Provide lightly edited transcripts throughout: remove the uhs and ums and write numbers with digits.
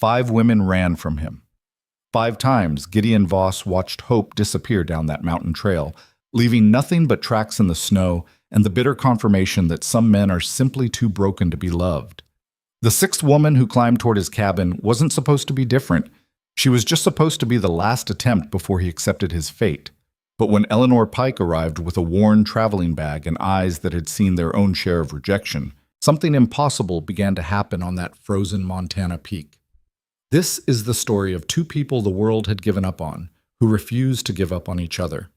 5 women ran from him. 5 times, Gideon Voss watched hope disappear down that mountain trail, leaving nothing but tracks in the snow and the bitter confirmation that some men are simply too broken to be loved. The 6th woman who climbed toward his cabin wasn't supposed to be different. She was just supposed to be the last attempt before he accepted his fate. But when Eleanor Pike arrived with a worn traveling bag and eyes that had seen their own share of rejection, something impossible began to happen on that frozen Montana peak. This is the story of 2 people the world had given up on, who refused to give up on each other.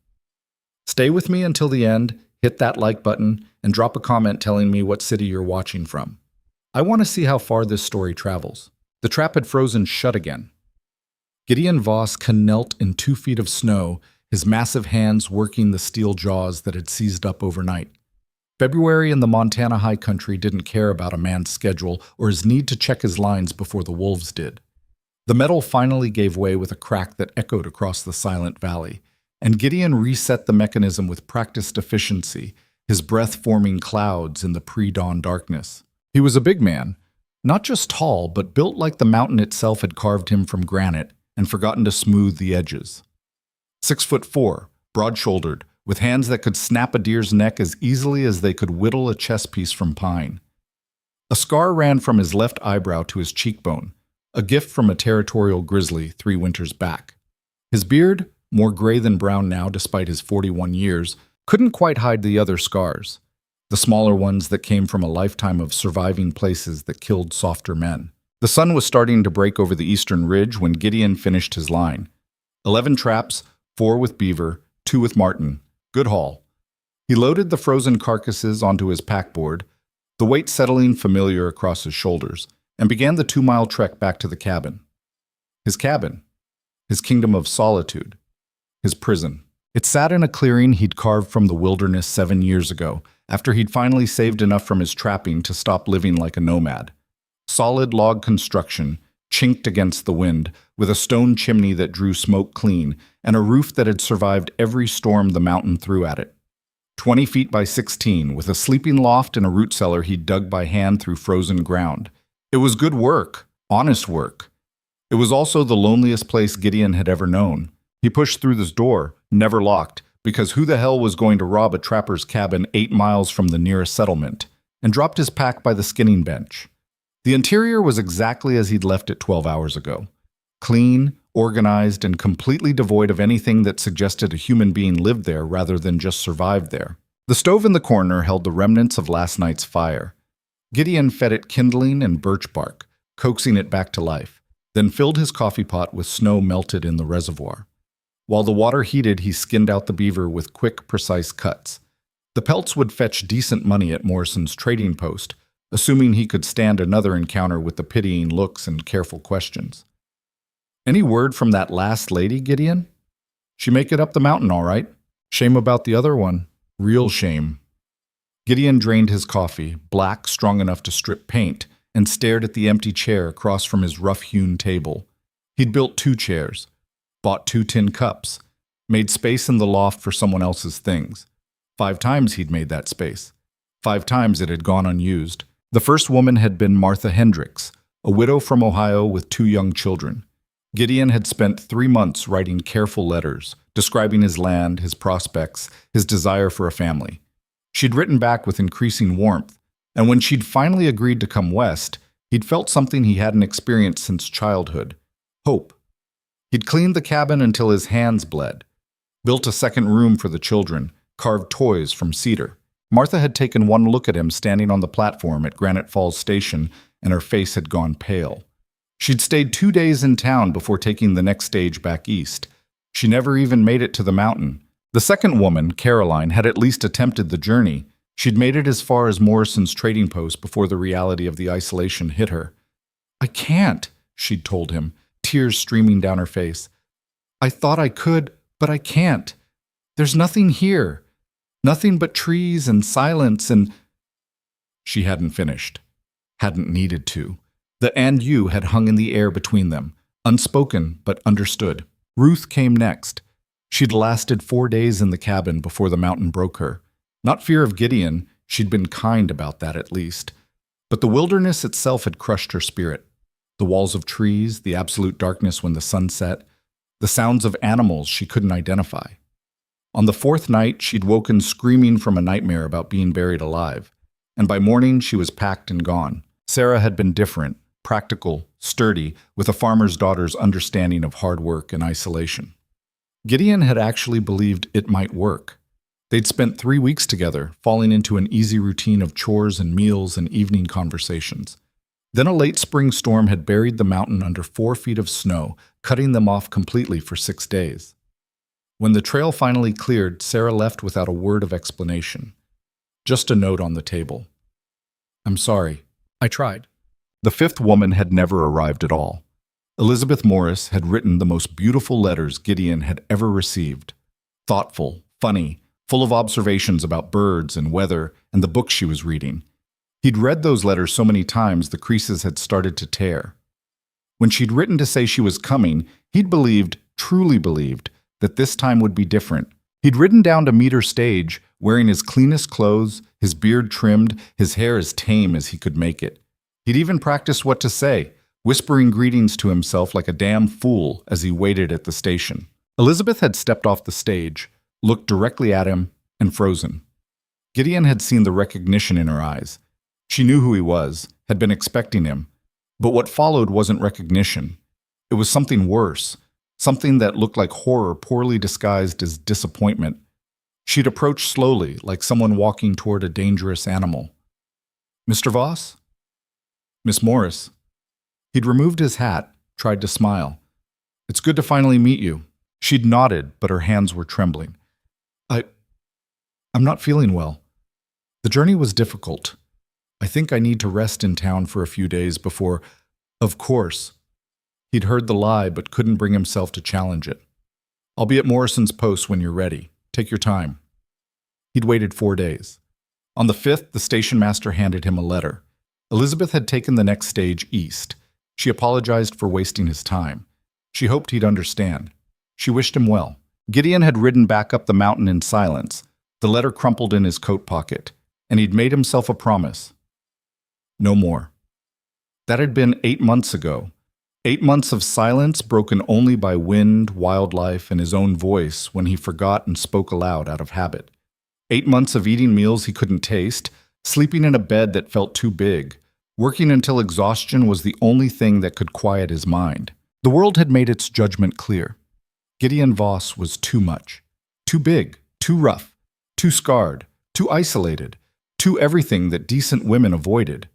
Stay with me until the end, hit that like button, and drop a comment telling me what city you're watching from. I want to see how far this story travels. The trap had frozen shut again. Gideon Voss knelt in 2 feet of snow, his massive hands working the steel jaws that had seized up overnight. February in the Montana high country didn't care about a man's schedule or his need to check his lines before the wolves did. The metal finally gave way with a crack that echoed across the silent valley, and Gideon reset the mechanism with practiced efficiency, his breath forming clouds in the pre-dawn darkness. He was a big man, not just tall, but built like the mountain itself had carved him from granite and forgotten to smooth the edges. 6'4", broad-shouldered, with hands that could snap a deer's neck as easily as they could whittle a chess piece from pine. A scar ran from his left eyebrow to his cheekbone, a gift from a territorial grizzly 3 winters back. His beard, more gray than brown now despite his 41 years, couldn't quite hide the other scars, the smaller ones that came from a lifetime of surviving places that killed softer men. The sun was starting to break over the eastern ridge when Gideon finished his line. 11 traps, 4 with beaver, 2 with marten. Good haul. He loaded the frozen carcasses onto his packboard, the weight settling familiar across his shoulders, and began the 2-mile trek back to the cabin. His cabin. His kingdom of solitude. His prison. It sat in a clearing he'd carved from the wilderness 7 years ago, after he'd finally saved enough from his trapping to stop living like a nomad. Solid log construction, chinked against the wind, with a stone chimney that drew smoke clean, and a roof that had survived every storm the mountain threw at it. 20 feet by 16, with a sleeping loft and a root cellar he'd dug by hand through frozen ground. It was good work, honest work. It was also the loneliest place Gideon had ever known. He pushed through this door, never locked, because who the hell was going to rob a trapper's cabin 8 miles from the nearest settlement, and dropped his pack by the skinning bench. The interior was exactly as he'd left it 12 hours ago. Clean, organized, and completely devoid of anything that suggested a human being lived there rather than just survived there. The stove in the corner held the remnants of last night's fire. Gideon fed it kindling and birch bark, coaxing it back to life, then filled his coffee pot with snow melted in the reservoir. While the water heated, he skinned out the beaver with quick, precise cuts. The pelts would fetch decent money at Morrison's trading post, assuming he could stand another encounter with the pitying looks and careful questions. Any word from that last lady, Gideon? She make it up the mountain, all right. Shame about the other one. Real shame. Gideon drained his coffee, black, strong enough to strip paint, and stared at the empty chair across from his rough-hewn table. He'd built 2 chairs, bought 2 tin cups, made space in the loft for someone else's things. 5 times he'd made that space. 5 times it had gone unused. The first woman had been Martha Hendricks, a widow from Ohio with 2 young children. Gideon had spent 3 months writing careful letters, describing his land, his prospects, his desire for a family. She'd written back with increasing warmth, and when she'd finally agreed to come west, he'd felt something he hadn't experienced since childhood: hope. He'd cleaned the cabin until his hands bled, built a second room for the children, carved toys from cedar. Martha had taken one look at him standing on the platform at Granite Falls Station, and her face had gone pale. She'd stayed 2 days in town before taking the next stage back east. She never even made it to the mountain. The second woman, Caroline, had at least attempted the journey. She'd made it as far as Morrison's trading post before the reality of the isolation hit her. "I can't," she'd told him, tears streaming down her face. "I thought I could, but I can't. There's nothing here. Nothing but trees and silence and—" She hadn't finished. Hadn't needed to. The "and you" had hung in the air between them, unspoken but understood. Ruth came next. She'd lasted 4 days in the cabin before the mountain broke her. Not fear of Gideon, she'd been kind about that at least. But the wilderness itself had crushed her spirit. The walls of trees, the absolute darkness when the sun set, the sounds of animals she couldn't identify. On the fourth night, she'd woken screaming from a nightmare about being buried alive, and by morning she was packed and gone. Sarah had been different, practical, sturdy, with a farmer's daughter's understanding of hard work and isolation. Gideon had actually believed it might work. They'd spent 3 weeks together, falling into an easy routine of chores and meals and evening conversations. Then a late spring storm had buried the mountain under 4 feet of snow, cutting them off completely for 6 days. When the trail finally cleared, Sarah left without a word of explanation. Just a note on the table. "I'm sorry. I tried." The fifth woman had never arrived at all. Elizabeth Morris had written the most beautiful letters Gideon had ever received. Thoughtful, funny, full of observations about birds and weather and the book she was reading. He'd read those letters so many times the creases had started to tear. When she'd written to say she was coming, he'd believed, truly believed, that this time would be different. He'd ridden down to meet her stage, wearing his cleanest clothes, his beard trimmed, his hair as tame as he could make it. He'd even practiced what to say, whispering greetings to himself like a damn fool as he waited at the station. Elizabeth had stepped off the stage, looked directly at him, and frozen. Gideon had seen the recognition in her eyes. She knew who he was, had been expecting him. But what followed wasn't recognition. It was something worse, something that looked like horror poorly disguised as disappointment. She'd approached slowly, like someone walking toward a dangerous animal. "Mr. Voss?" "Miss Morris." He'd removed his hat, tried to smile. "It's good to finally meet you." She'd nodded, but her hands were trembling. I'm not feeling well. The journey was difficult. I think I need to rest in town for a few days before... Of course. He'd heard the lie, but couldn't bring himself to challenge it. "I'll be at Morrison's post when you're ready. Take your time." He'd waited 4 days. On the 5th, the station master handed him a letter. Elizabeth had taken the next stage east. She apologized for wasting his time. She hoped he'd understand. She wished him well. Gideon had ridden back up the mountain in silence, the letter crumpled in his coat pocket, and he'd made himself a promise. No more. That had been 8 months ago. 8 months of silence broken only by wind, wildlife, and his own voice when he forgot and spoke aloud out of habit. 8 months of eating meals he couldn't taste, sleeping in a bed that felt too big, working until exhaustion was the only thing that could quiet his mind. The world had made its judgment clear. Gideon Voss was too much. Too big, too rough, too scarred, too isolated, too everything that decent women avoided.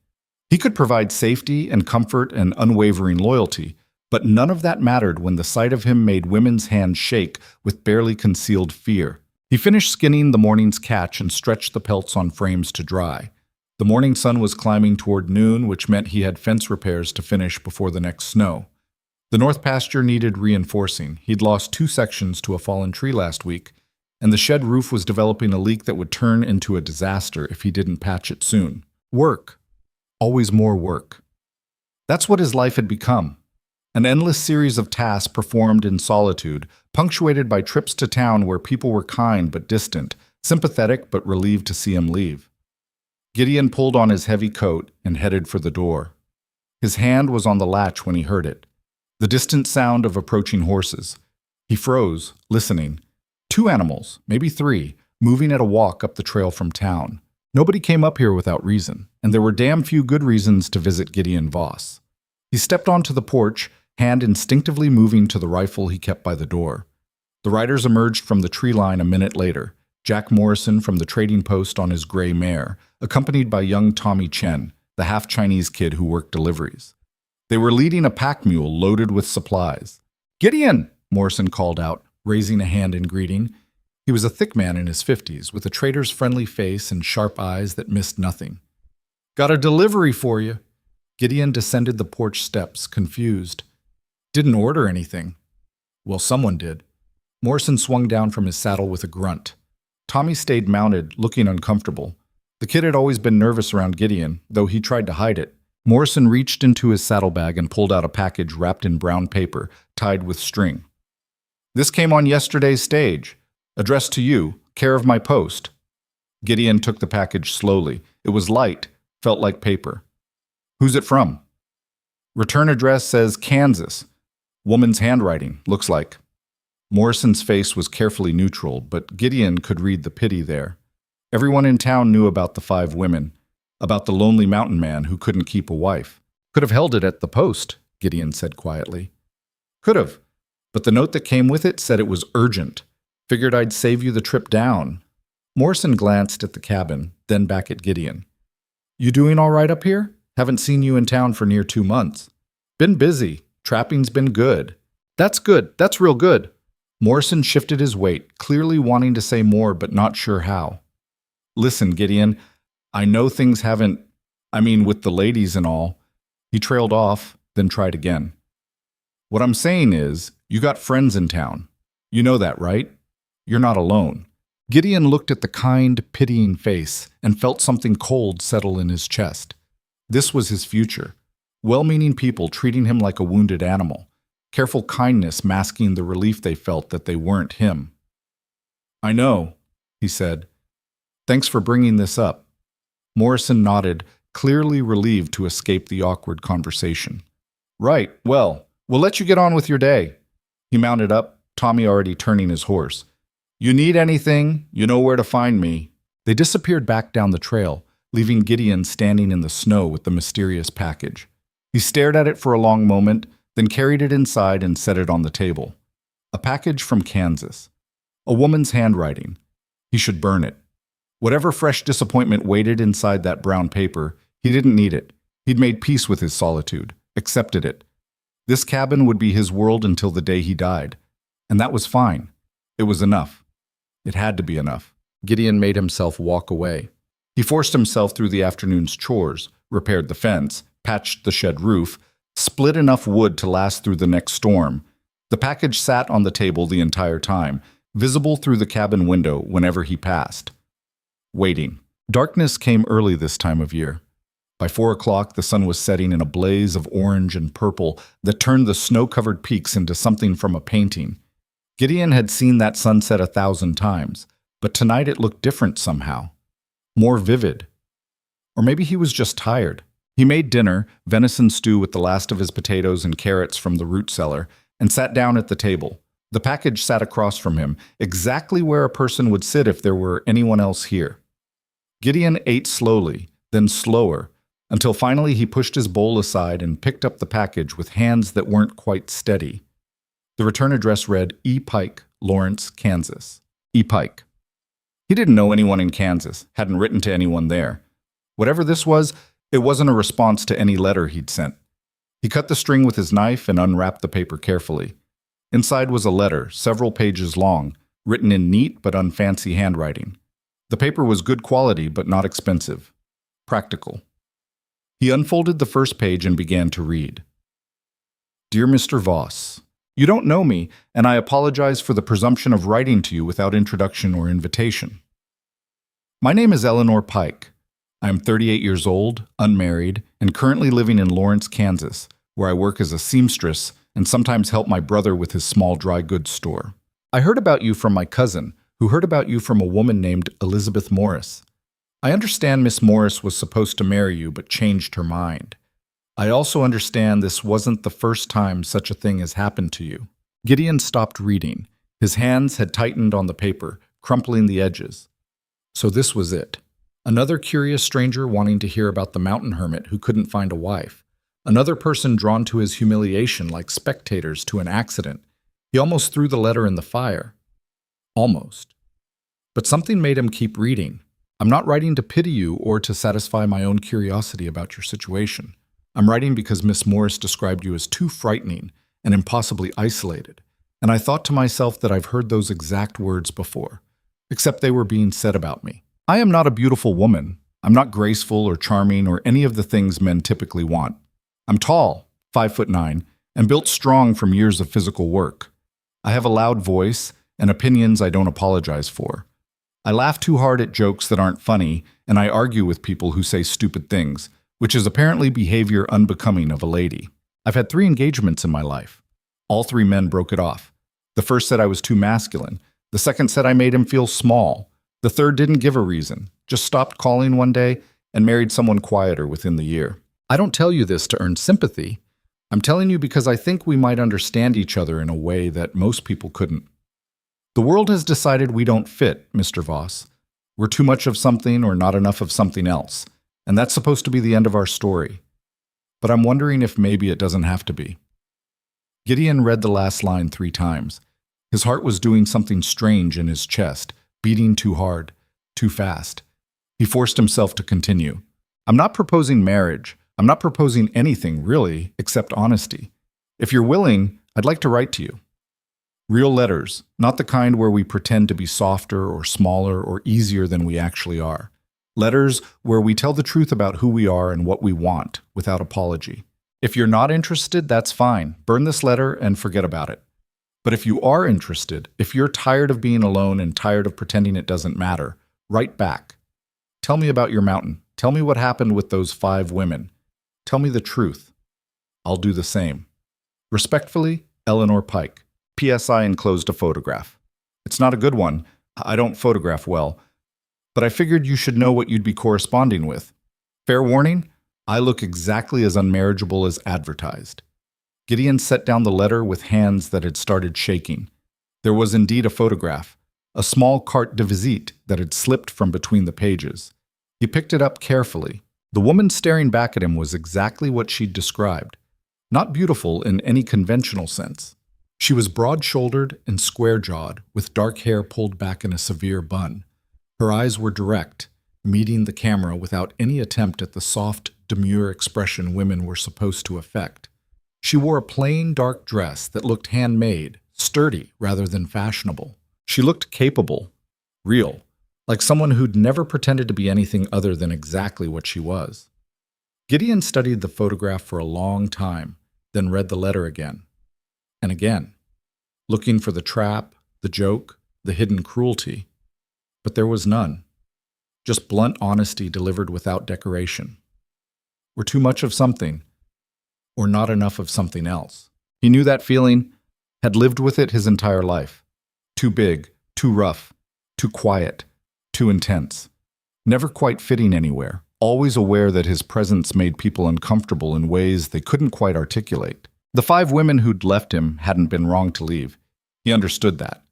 He could provide safety and comfort and unwavering loyalty, but none of that mattered when the sight of him made women's hands shake with barely concealed fear. He finished skinning the morning's catch and stretched the pelts on frames to dry. The morning sun was climbing toward noon, which meant he had fence repairs to finish before the next snow. The north pasture needed reinforcing. He'd lost 2 sections to a fallen tree last week, and the shed roof was developing a leak that would turn into a disaster if he didn't patch it soon. Work. Always more work. That's what his life had become. An endless series of tasks performed in solitude, punctuated by trips to town where people were kind but distant, sympathetic but relieved to see him leave. Gideon pulled on his heavy coat and headed for the door. His hand was on the latch when he heard it. The distant sound of approaching horses. He froze, listening. 2 animals, maybe 3, moving at a walk up the trail from town. Nobody came up here without reason, and there were damn few good reasons to visit Gideon Voss. He stepped onto the porch, hand instinctively moving to the rifle he kept by the door. The riders emerged from the tree line a minute later, Jack Morrison from the trading post on his gray mare, accompanied by young Tommy Chen, the half-Chinese kid who worked deliveries. They were leading a pack mule loaded with supplies. "Gideon!" Morrison called out, raising a hand in greeting. He was a thick man in his 50s, with a trader's friendly face and sharp eyes that missed nothing. "Got a delivery for you." Gideon descended the porch steps, confused. "Didn't order anything." "Well, someone did." Morrison swung down from his saddle with a grunt. Tommy stayed mounted, looking uncomfortable. The kid had always been nervous around Gideon, though he tried to hide it. Morrison reached into his saddlebag and pulled out a package wrapped in brown paper, tied with string. "This came on yesterday's stage. Addressed to you, care of my post." Gideon took the package slowly. It was light, felt like paper. "Who's it from?" Return address says Kansas. Woman's handwriting, looks like. Morrison's face was carefully neutral, but Gideon could read the pity there. Everyone in town knew about the 5 women, about the lonely mountain man who couldn't keep a wife. Could have held it at the post, Gideon said quietly. Could have, but the note that came with it said it was urgent. Figured I'd save you the trip down. Morrison glanced at the cabin, then back at Gideon. You doing all right up here? Haven't seen you in town for near 2 months. Been busy. Trapping's been good. That's good. That's real good. Morrison shifted his weight, clearly wanting to say more but not sure how. Listen, Gideon, I know things haven't, with the ladies and all. He trailed off, then tried again. What I'm saying is, you got friends in town. You know that, right? You're not alone. Gideon looked at the kind, pitying face and felt something cold settle in his chest. This was his future. Well-meaning people treating him like a wounded animal. Careful kindness masking the relief they felt that they weren't him. I know, he said. Thanks for bringing this up. Morrison nodded, clearly relieved to escape the awkward conversation. Right, well, we'll let you get on with your day. He mounted up, Tommy already turning his horse. You need anything, you know where to find me. They disappeared back down the trail, leaving Gideon standing in the snow with the mysterious package. He stared at it for a long moment, then carried it inside and set it on the table. A package from Kansas. A woman's handwriting. He should burn it. Whatever fresh disappointment waited inside that brown paper, he didn't need it. He'd made peace with his solitude, accepted it. This cabin would be his world until the day he died. And that was fine. It was enough. It had to be enough. Gideon made himself walk away. He forced himself through the afternoon's chores, repaired the fence, patched the shed roof, split enough wood to last through the next storm. The package sat on the table the entire time, visible through the cabin window whenever he passed. Waiting. Darkness came early this time of year. By 4 o'clock, the sun was setting in a blaze of orange and purple that turned the snow-covered peaks into something from a painting. Gideon had seen that sunset 1,000 times, but tonight it looked different somehow. More vivid. Or maybe he was just tired. He made dinner, venison stew with the last of his potatoes and carrots from the root cellar, and sat down at the table. The package sat across from him, exactly where a person would sit if there were anyone else here. Gideon ate slowly, then slower, until finally he pushed his bowl aside and picked up the package with hands that weren't quite steady. The return address read E. Pike, Lawrence, Kansas. E. Pike. He didn't know anyone in Kansas, hadn't written to anyone there. Whatever this was, it wasn't a response to any letter he'd sent. He cut the string with his knife and unwrapped the paper carefully. Inside was a letter, several pages long, written in neat but unfancy handwriting. The paper was good quality but not expensive. Practical. He unfolded the first page and began to read. Dear Mr. Voss, you don't know me, and I apologize for the presumption of writing to you without introduction or invitation. My name is Eleanor Pike. I am 38 years old, unmarried, and currently living in Lawrence, Kansas, where I work as a seamstress and sometimes help my brother with his small dry goods store. I heard about you from my cousin, who heard about you from a woman named Elizabeth Morris. I understand Miss Morris was supposed to marry you but changed her mind. I also understand this wasn't the first time such a thing has happened to you. Gideon stopped reading. His hands had tightened on the paper, crumpling the edges. So this was it. Another curious stranger wanting to hear about the mountain hermit who couldn't find a wife. Another person drawn to his humiliation like spectators to an accident. He almost threw the letter in the fire. Almost. But something made him keep reading. I'm not writing to pity you or to satisfy my own curiosity about your situation. I'm writing because Miss Morris described you as too frightening and impossibly isolated, and I thought to myself that I've heard those exact words before, except they were being said about me. I am not a beautiful woman. I'm not graceful or charming or any of the things men typically want. I'm tall, 5'9", and built strong from years of physical work. I have a loud voice and opinions I don't apologize for. I laugh too hard at jokes that aren't funny, and I argue with people who say stupid things, which is apparently behavior unbecoming of a lady. I've had 3 engagements in my life. All 3 men broke it off. The first said I was too masculine. The second said I made him feel small. The third didn't give a reason, just stopped calling one day and married someone quieter within the year. I don't tell you this to earn sympathy. I'm telling you because I think we might understand each other in a way that most people couldn't. The world has decided we don't fit, Mr. Voss. We're too much of something or not enough of something else, and that's supposed to be the end of our story. But I'm wondering if maybe it doesn't have to be. Gideon read the last line 3 times. His heart was doing something strange in his chest, beating too hard, too fast. He forced himself to continue. I'm not proposing marriage. I'm not proposing anything, really, except honesty. If you're willing, I'd like to write to you. Real letters, not the kind where we pretend to be softer or smaller or easier than we actually are. Letters where we tell the truth about who we are and what we want, without apology. If you're not interested, that's fine. Burn this letter and forget about it. But if you are interested, if you're tired of being alone and tired of pretending it doesn't matter, write back. Tell me about your mountain. Tell me what happened with those 5 women. Tell me the truth. I'll do the same. Respectfully, Eleanor Pike. P.S. I enclosed a photograph. It's not a good one. I don't photograph well. But I figured you should know what you'd be corresponding with. Fair warning, I look exactly as unmarriageable as advertised. Gideon set down the letter with hands that had started shaking. There was indeed a photograph, a small carte de visite that had slipped from between the pages. He picked it up carefully. The woman staring back at him was exactly what she'd described. Not beautiful in any conventional sense. She was broad-shouldered and square-jawed, with dark hair pulled back in a severe bun. Her eyes were direct, meeting the camera without any attempt at the soft, demure expression women were supposed to affect. She wore a plain, dark dress that looked handmade, sturdy rather than fashionable. She looked capable, real, like someone who'd never pretended to be anything other than exactly what she was. Gideon studied the photograph for a long time, then read the letter again. And again, looking for the trap, the joke, the hidden cruelty. But there was none. Just blunt honesty delivered without decoration. We're too much of something, or not enough of something else. He knew that feeling, had lived with it his entire life. Too big, too rough, too quiet, too intense. Never quite fitting anywhere, always aware that his presence made people uncomfortable in ways they couldn't quite articulate. The 5 women who'd left him hadn't been wrong to leave. He understood that.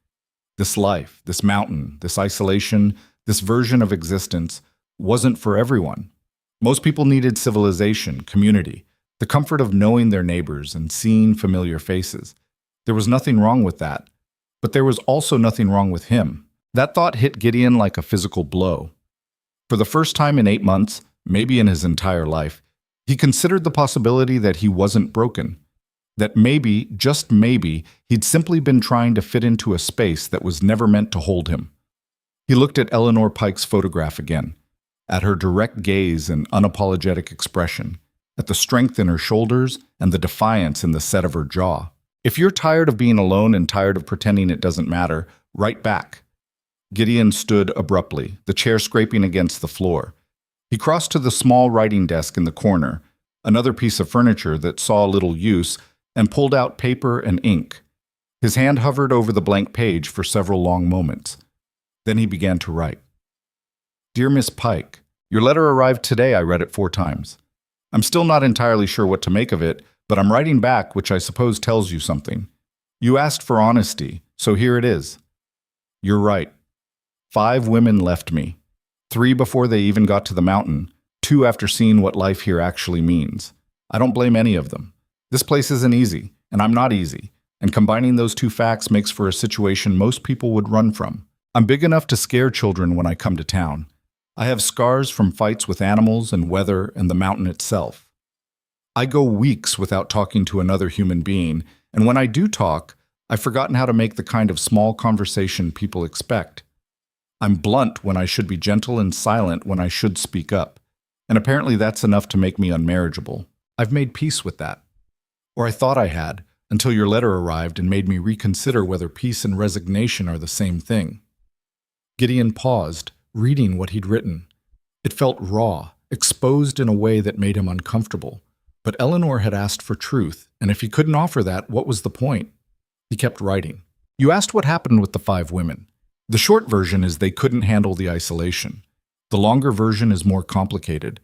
This life, this mountain, this isolation, this version of existence wasn't for everyone. Most people needed civilization, community, the comfort of knowing their neighbors and seeing familiar faces. There was nothing wrong with that, but there was also nothing wrong with him. That thought hit Gideon like a physical blow. For the first time in 8 months, maybe in his entire life, he considered the possibility that he wasn't broken. That maybe, just maybe, he'd simply been trying to fit into a space that was never meant to hold him. He looked at Eleanor Pike's photograph again, at her direct gaze and unapologetic expression, at the strength in her shoulders and the defiance in the set of her jaw. If you're tired of being alone and tired of pretending it doesn't matter, write back. Gideon stood abruptly, the chair scraping against the floor. He crossed to the small writing desk in the corner, another piece of furniture that saw little use, and pulled out paper and ink. His hand hovered over the blank page for several long moments. Then he began to write. Dear Miss Pike, your letter arrived today. I read it 4 times. I'm still not entirely sure what to make of it, but I'm writing back, which I suppose tells you something. You asked for honesty, so here it is. You're right. 5 women left me. 3 before they even got to the mountain, 2 after seeing what life here actually means. I don't blame any of them. This place isn't easy, and I'm not easy, and combining those 2 facts makes for a situation most people would run from. I'm big enough to scare children when I come to town. I have scars from fights with animals and weather and the mountain itself. I go weeks without talking to another human being, and when I do talk, I've forgotten how to make the kind of small conversation people expect. I'm blunt when I should be gentle and silent when I should speak up, and apparently that's enough to make me unmarriageable. I've made peace with that. Or I thought I had, until your letter arrived and made me reconsider whether peace and resignation are the same thing. Gideon paused, reading what he'd written. It felt raw, exposed in a way that made him uncomfortable. But Eleanor had asked for truth, and if he couldn't offer that, what was the point? He kept writing. You asked what happened with the 5 women. The short version is they couldn't handle the isolation. The longer version is more complicated.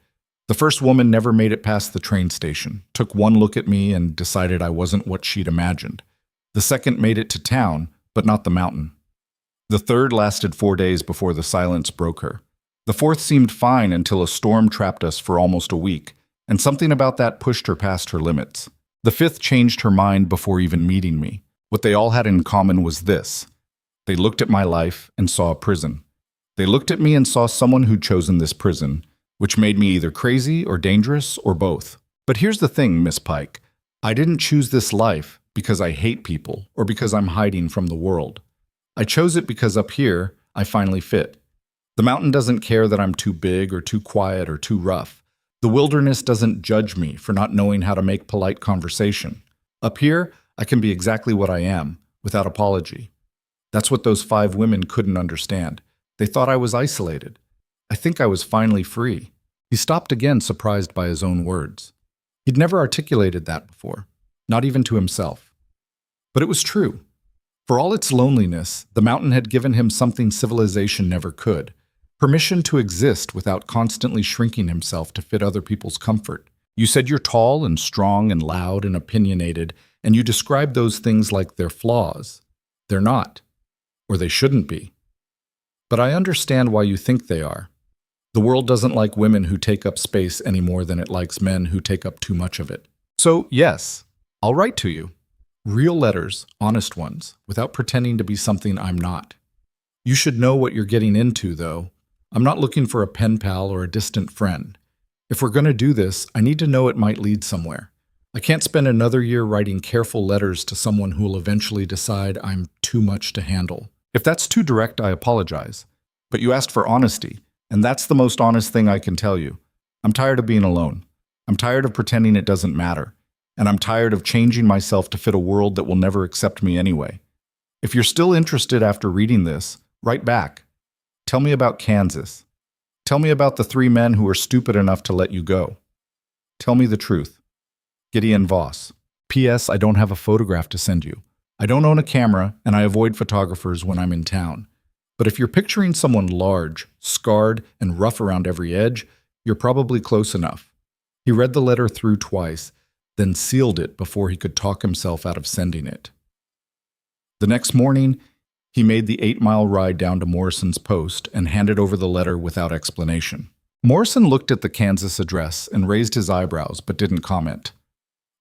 The first woman never made it past the train station, took one look at me and decided I wasn't what she'd imagined. The second made it to town, but not the mountain. The third lasted 4 days before the silence broke her. The fourth seemed fine until a storm trapped us for almost a week, and something about that pushed her past her limits. The fifth changed her mind before even meeting me. What they all had in common was this. They looked at my life and saw a prison. They looked at me and saw someone who'd chosen this prison, which made me either crazy or dangerous or both. But here's the thing, Miss Pike. I didn't choose this life because I hate people or because I'm hiding from the world. I chose it because up here, I finally fit. The mountain doesn't care that I'm too big or too quiet or too rough. The wilderness doesn't judge me for not knowing how to make polite conversation. Up here, I can be exactly what I am, without apology. That's what those 5 women couldn't understand. They thought I was isolated. I think I was finally free. He stopped again, surprised by his own words. He'd never articulated that before, not even to himself. But it was true. For all its loneliness, the mountain had given him something civilization never could. Permission to exist without constantly shrinking himself to fit other people's comfort. You said you're tall and strong and loud and opinionated, and you describe those things like they're flaws. They're not. Or they shouldn't be. But I understand why you think they are. The world doesn't like women who take up space any more than it likes men who take up too much of it. So, yes, I'll write to you. Real letters, honest ones, without pretending to be something I'm not. You should know what you're getting into, though. I'm not looking for a pen pal or a distant friend. If we're going to do this, I need to know it might lead somewhere. I can't spend another year writing careful letters to someone who will eventually decide I'm too much to handle. If that's too direct, I apologize. But you asked for honesty, and that's the most honest thing I can tell you. I'm tired of being alone. I'm tired of pretending it doesn't matter. And I'm tired of changing myself to fit a world that will never accept me anyway. If you're still interested after reading this, write back. Tell me about Kansas. Tell me about the 3 men who were stupid enough to let you go. Tell me the truth. Gideon Voss. P.S. I don't have a photograph to send you. I don't own a camera, and I avoid photographers when I'm in town. But if you're picturing someone large, scarred, and rough around every edge, you're probably close enough. He read the letter through twice, then sealed it before he could talk himself out of sending it. The next morning, he made the 8-mile ride down to Morrison's post and handed over the letter without explanation. Morrison looked at the Kansas address and raised his eyebrows but didn't comment.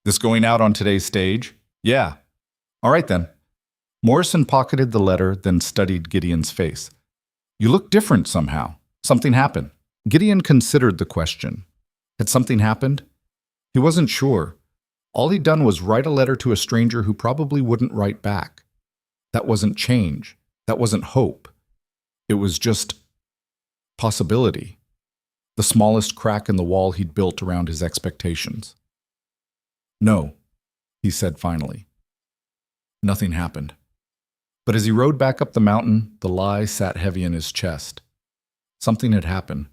This going out on today's stage? Yeah. All right then. Morrison pocketed the letter, then studied Gideon's face. You look different somehow. Something happened. Gideon considered the question. Had something happened? He wasn't sure. All he'd done was write a letter to a stranger who probably wouldn't write back. That wasn't change. That wasn't hope. It was just possibility. The smallest crack in the wall he'd built around his expectations. No, he said finally. Nothing happened. But as he rode back up the mountain, the lie sat heavy in his chest. Something had happened.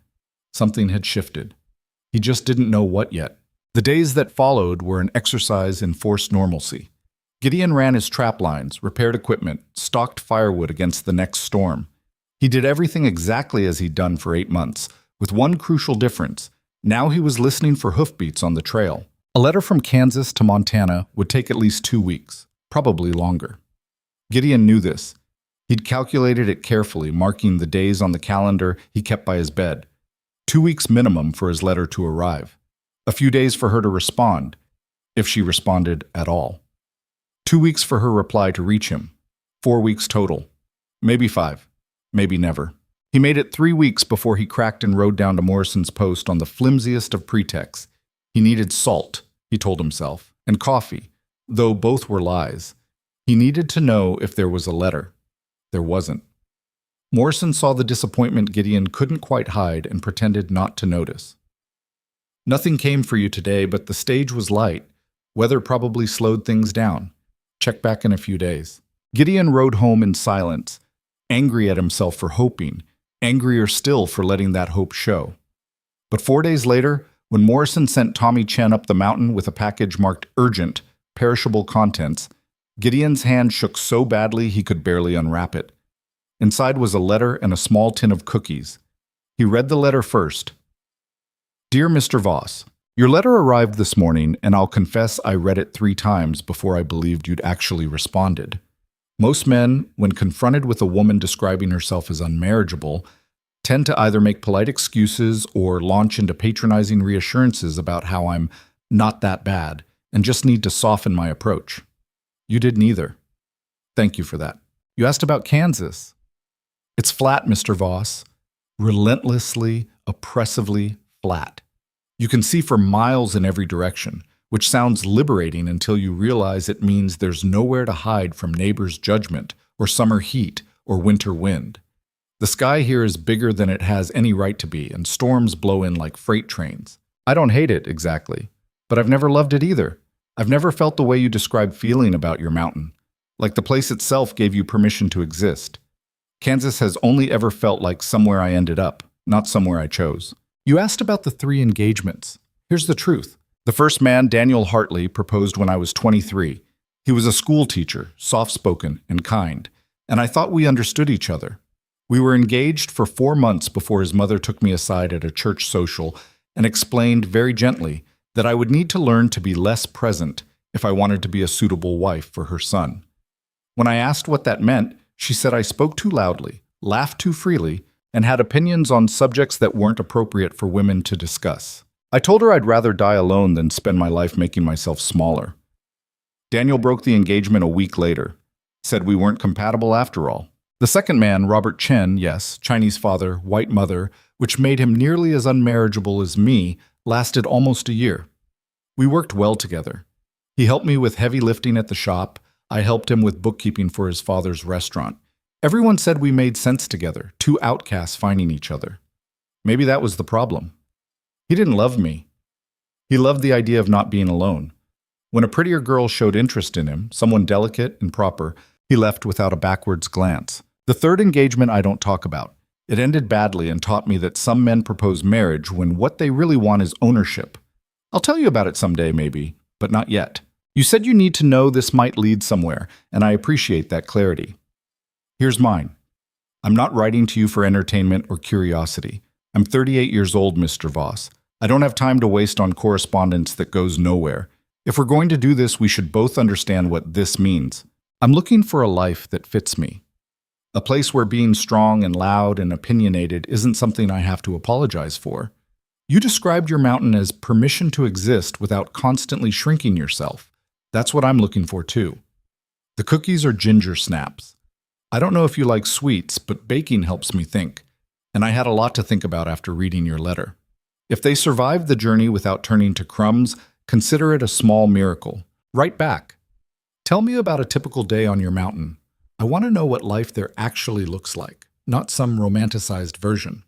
Something had shifted. He just didn't know what yet. The days that followed were an exercise in forced normalcy. Gideon ran his trap lines, repaired equipment, stocked firewood against the next storm. He did everything exactly as he'd done for 8 months, with one crucial difference. Now he was listening for hoofbeats on the trail. A letter from Kansas to Montana would take at least 2 weeks, probably longer. Gideon knew this. He'd calculated it carefully, marking the days on the calendar he kept by his bed. 2 weeks minimum for his letter to arrive. A few days for her to respond, if she responded at all. 2 weeks for her reply to reach him. 4 weeks total. Maybe 5. Maybe never. He made it 3 weeks before he cracked and rode down to Morrison's post on the flimsiest of pretexts. He needed salt, he told himself, and coffee, though both were lies. He needed to know if there was a letter. There wasn't. Morrison saw the disappointment Gideon couldn't quite hide and pretended not to notice. Nothing came for you today, but the stage was light. Weather probably slowed things down. Check back in a few days. Gideon rode home in silence, angry at himself for hoping, angrier still for letting that hope show. But 4 days later, when Morrison sent Tommy Chen up the mountain with a package marked urgent, perishable contents, Gideon's hand shook so badly he could barely unwrap it. Inside was a letter and a small tin of cookies. He read the letter first. Dear Mr. Voss, your letter arrived this morning, and I'll confess I read it 3 times before I believed you'd actually responded. Most men, when confronted with a woman describing herself as unmarriageable, tend to either make polite excuses or launch into patronizing reassurances about how I'm not that bad and just need to soften my approach. You did neither. Thank you for that. You asked about Kansas. It's flat, Mr. Voss. Relentlessly, oppressively flat. You can see for miles in every direction, which sounds liberating until you realize it means there's nowhere to hide from neighbors' judgment or summer heat or winter wind. The sky here is bigger than it has any right to be, and storms blow in like freight trains. I don't hate it exactly, but I've never loved it either. I've never felt the way you describe feeling about your mountain, like the place itself gave you permission to exist. Kansas has only ever felt like somewhere I ended up, not somewhere I chose. You asked about the 3 engagements. Here's the truth. The first man, Daniel Hartley, proposed when I was 23. He was a school teacher, soft-spoken and kind, and I thought we understood each other. We were engaged for 4 months before his mother took me aside at a church social and explained very gently that I would need to learn to be less present if I wanted to be a suitable wife for her son. When I asked what that meant, she said I spoke too loudly, laughed too freely, and had opinions on subjects that weren't appropriate for women to discuss. I told her I'd rather die alone than spend my life making myself smaller. Daniel broke the engagement a week later, said we weren't compatible after all. The second man, Robert Chen, yes, Chinese father, white mother, which made him nearly as unmarriageable as me, lasted almost a year. We worked well together. He helped me with heavy lifting at the shop. I helped him with bookkeeping for his father's restaurant. Everyone said we made sense together, 2 outcasts finding each other. Maybe that was the problem. He didn't love me. He loved the idea of not being alone. When a prettier girl showed interest in him, someone delicate and proper, he left without a backwards glance. The third engagement I don't talk about. It ended badly and taught me that some men propose marriage when what they really want is ownership. I'll tell you about it someday, maybe, but not yet. You said you need to know this might lead somewhere, and I appreciate that clarity. Here's mine. I'm not writing to you for entertainment or curiosity. I'm 38 years old, Mr. Voss. I don't have time to waste on correspondence that goes nowhere. If we're going to do this, we should both understand what this means. I'm looking for a life that fits me. A place where being strong and loud and opinionated isn't something I have to apologize for. You described your mountain as permission to exist without constantly shrinking yourself. That's what I'm looking for too. The cookies are ginger snaps. I don't know if you like sweets, but baking helps me think. And I had a lot to think about after reading your letter. If they survived the journey without turning to crumbs, consider it a small miracle. Write back. Tell me about a typical day on your mountain. I want to know what life there actually looks like, not some romanticized version.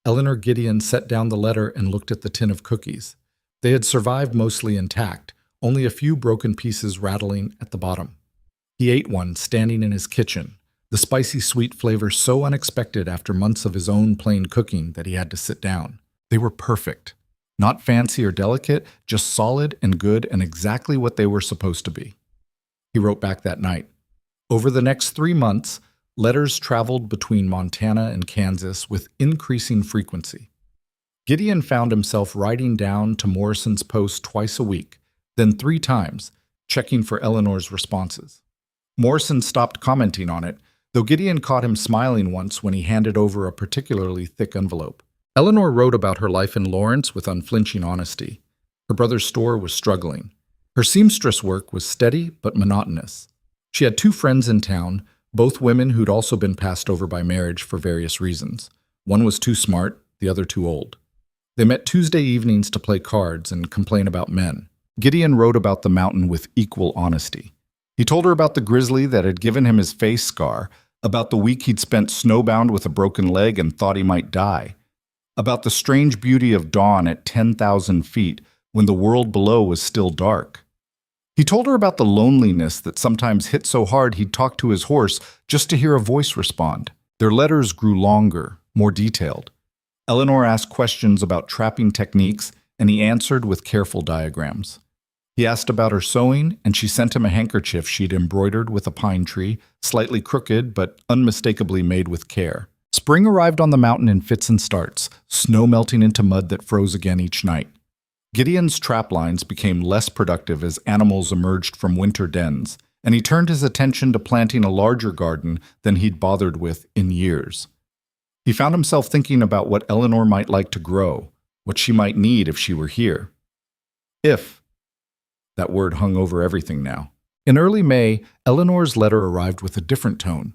Eleanor Gideon set down the letter and looked at the tin of cookies. They had survived mostly intact, only a few broken pieces rattling at the bottom. He ate one, standing in his kitchen, the spicy sweet flavor so unexpected after months of his own plain cooking that he had to sit down. They were perfect. Not fancy or delicate, just solid and good and exactly what they were supposed to be. He wrote back that night. Over the next 3 months, letters traveled between Montana and Kansas with increasing frequency. Gideon found himself writing down to Morrison's post twice a week, then 3 times, checking for Eleanor's responses. Morrison stopped commenting on it, though Gideon caught him smiling once when he handed over a particularly thick envelope. Eleanor wrote about her life in Lawrence with unflinching honesty. Her brother's store was struggling. Her seamstress work was steady but monotonous. She had 2 friends in town, both women who'd also been passed over by marriage for various reasons. One was too smart, the other too old. They met Tuesday evenings to play cards and complain about men. Gideon wrote about the mountain with equal honesty. He told her about the grizzly that had given him his face scar, about the week he'd spent snowbound with a broken leg and thought he might die, about the strange beauty of dawn at 10,000 feet when the world below was still dark. He told her about the loneliness that sometimes hit so hard he'd talk to his horse just to hear a voice respond. Their letters grew longer, more detailed. Eleanor asked questions about trapping techniques, and he answered with careful diagrams. He asked about her sewing, and she sent him a handkerchief she'd embroidered with a pine tree, slightly crooked but unmistakably made with care. Spring arrived on the mountain in fits and starts, snow melting into mud that froze again each night. Gideon's trap lines became less productive as animals emerged from winter dens, and he turned his attention to planting a larger garden than he'd bothered with in years. He found himself thinking about what Eleanor might like to grow, what she might need if she were here. If. That word hung over everything now. In early May, Eleanor's letter arrived with a different tone.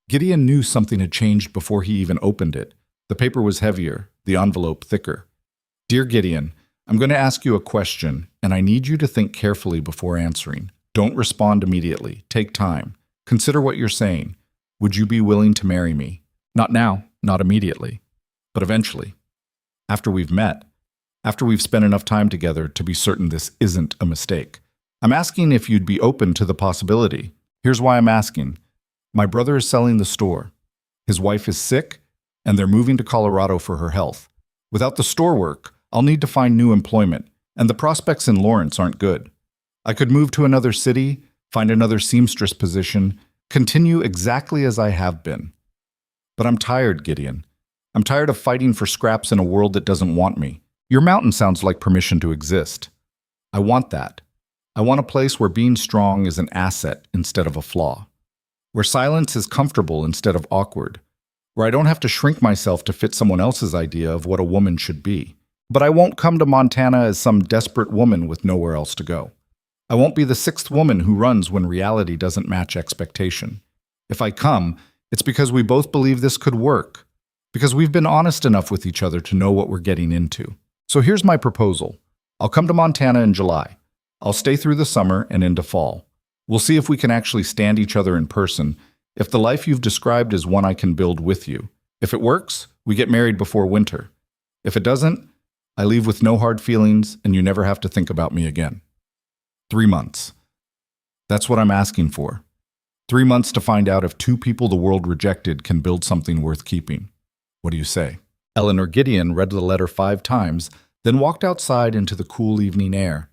Gideon knew something had changed before he even opened it. The paper was heavier, the envelope thicker. Dear Gideon, I'm going to ask you a question, and I need you to think carefully before answering. Don't respond immediately. Take time. Consider what you're saying. Would you be willing to marry me? Not now, not immediately, but eventually. After we've met. After we've spent enough time together to be certain this isn't a mistake. I'm asking if you'd be open to the possibility. Here's why I'm asking. My brother is selling the store. His wife is sick, and they're moving to Colorado for her health. Without the store work, I'll need to find new employment, and the prospects in Lawrence aren't good. I could move to another city, find another seamstress position, continue exactly as I have been. But I'm tired, Gideon. I'm tired of fighting for scraps in a world that doesn't want me. Your mountain sounds like permission to exist. I want that. I want a place where being strong is an asset instead of a flaw. Where silence is comfortable instead of awkward. Where I don't have to shrink myself to fit someone else's idea of what a woman should be. But I won't come to Montana as some desperate woman with nowhere else to go. I won't be the sixth woman who runs when reality doesn't match expectation. If I come, it's because we both believe this could work. Because we've been honest enough with each other to know what we're getting into. So here's my proposal. I'll come to Montana in July. I'll stay through the summer and into fall. We'll see if we can actually stand each other in person, if the life you've described is one I can build with you. If it works, we get married before winter. If it doesn't, I leave with no hard feelings and you never have to think about me again. 3 months. That's what I'm asking for. 3 months to find out if two people the world rejected can build something worth keeping. What do you say? Eleanor Gideon read the letter 5 times, then walked outside into the cool evening air.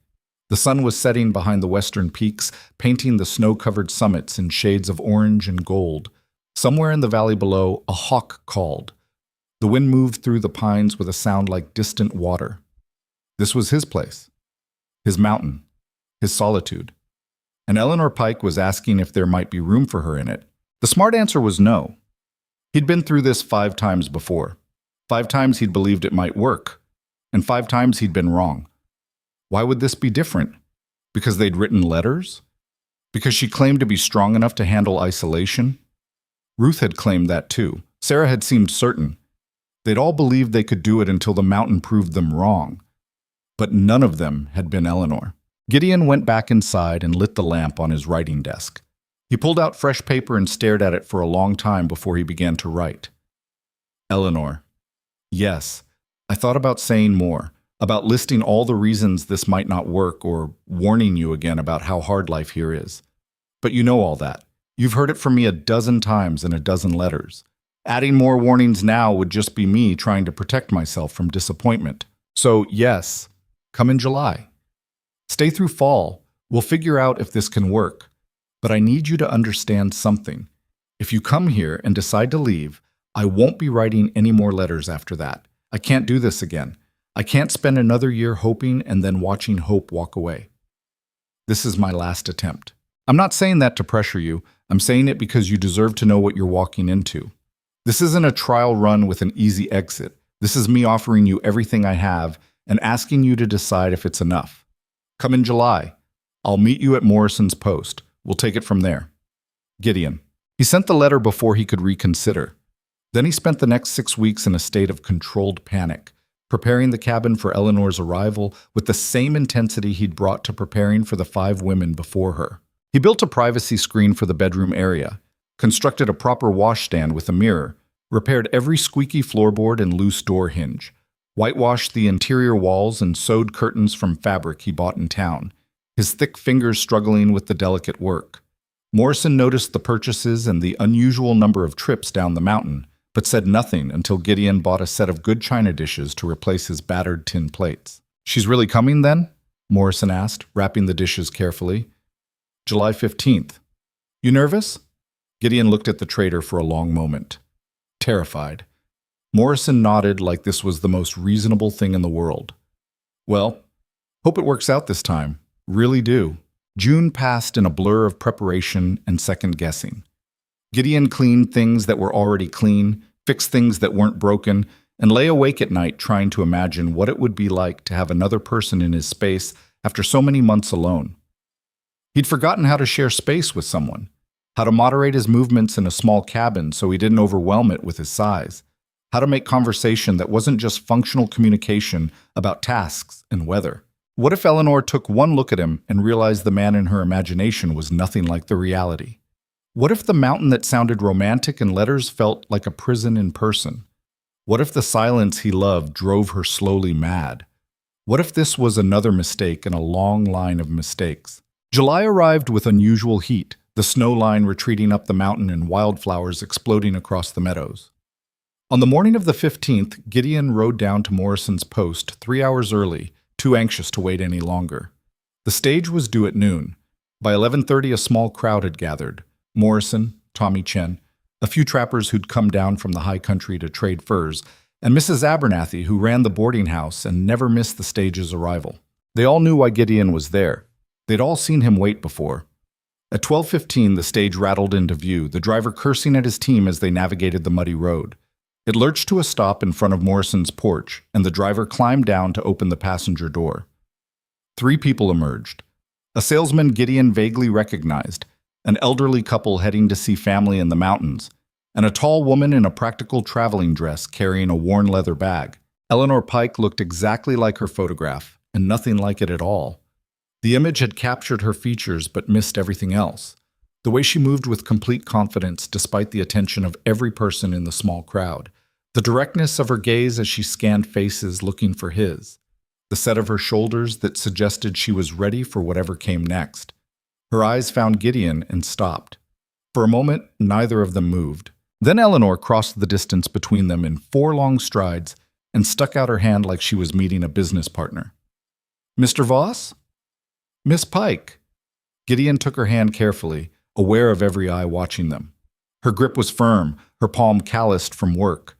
The sun was setting behind the western peaks, painting the snow-covered summits in shades of orange and gold. Somewhere in the valley below, a hawk called. The wind moved through the pines with a sound like distant water. This was his place, his mountain, his solitude. And Eleanor Pike was asking if there might be room for her in it. The smart answer was no. He'd been through this 5 times before. 5 times he'd believed it might work, and 5 times he'd been wrong. Why would this be different? Because they'd written letters? Because she claimed to be strong enough to handle isolation? Ruth had claimed that too. Sarah had seemed certain. They'd all believed they could do it until the mountain proved them wrong. But none of them had been Eleanor. Gideon went back inside and lit the lamp on his writing desk. He pulled out fresh paper and stared at it for a long time before he began to write. Eleanor. Yes, I thought about saying more. About listing all the reasons this might not work or warning you again about how hard life here is. But you know all that. You've heard it from me a dozen times in a dozen letters. Adding more warnings now would just be me trying to protect myself from disappointment. So, yes, come in July. Stay through fall. We'll figure out if this can work. But I need you to understand something. If you come here and decide to leave, I won't be writing any more letters after that. I can't do this again. I can't spend another year hoping and then watching hope walk away. This is my last attempt. I'm not saying that to pressure you. I'm saying it because you deserve to know what you're walking into. This isn't a trial run with an easy exit. This is me offering you everything I have and asking you to decide if it's enough. Come in July. I'll meet you at Morrison's Post. We'll take it from there. Gideon. He sent the letter before he could reconsider. Then he spent the next 6 weeks in a state of controlled panic, preparing the cabin for Eleanor's arrival with the same intensity he'd brought to preparing for the 5 women before her. He built a privacy screen for the bedroom area, constructed a proper washstand with a mirror, repaired every squeaky floorboard and loose door hinge, whitewashed the interior walls and sewed curtains from fabric he bought in town, his thick fingers struggling with the delicate work. Morrison noticed the purchases and the unusual number of trips down the mountain, but said nothing until Gideon bought a set of good china dishes to replace his battered tin plates. She's really coming then? Morrison asked, wrapping the dishes carefully. July 15th. You nervous? Gideon looked at the trader for a long moment. Terrified. Morrison nodded like this was the most reasonable thing in the world. Well, hope it works out this time. Really do. June passed in a blur of preparation and second-guessing. Gideon cleaned things that were already clean, fixed things that weren't broken, and lay awake at night trying to imagine what it would be like to have another person in his space after so many months alone. He'd forgotten how to share space with someone, how to moderate his movements in a small cabin so he didn't overwhelm it with his size, how to make conversation that wasn't just functional communication about tasks and weather. What if Eleanor took one look at him and realized the man in her imagination was nothing like the reality? What if the mountain that sounded romantic in letters felt like a prison in person? What if the silence he loved drove her slowly mad? What if this was another mistake in a long line of mistakes? July arrived with unusual heat, the snow line retreating up the mountain and wildflowers exploding across the meadows. On the morning of the 15th, Gideon rode down to Morrison's post 3 hours early, too anxious to wait any longer. The stage was due at noon. By 11:30, a small crowd had gathered. Morrison, Tommy Chen, a few trappers who'd come down from the high country to trade furs, and Mrs. Abernathy, who ran the boarding house and never missed the stage's arrival. They all knew why Gideon was there. They'd all seen him wait before. At 12:15, the stage rattled into view, the driver cursing at his team as they navigated the muddy road. It lurched to a stop in front of Morrison's porch, and the driver climbed down to open the passenger door. 3 people emerged. A salesman Gideon vaguely recognized, an elderly couple heading to see family in the mountains, and a tall woman in a practical traveling dress carrying a worn leather bag. Eleanor Pike looked exactly like her photograph, and nothing like it at all. The image had captured her features but missed everything else. The way she moved with complete confidence despite the attention of every person in the small crowd. The directness of her gaze as she scanned faces looking for his. The set of her shoulders that suggested she was ready for whatever came next. Her eyes found Gideon and stopped. For a moment, neither of them moved. Then Eleanor crossed the distance between them in 4 long strides and stuck out her hand like she was meeting a business partner. "Mr. Voss?" "Miss Pike." Gideon took her hand carefully, aware of every eye watching them. Her grip was firm, her palm calloused from work.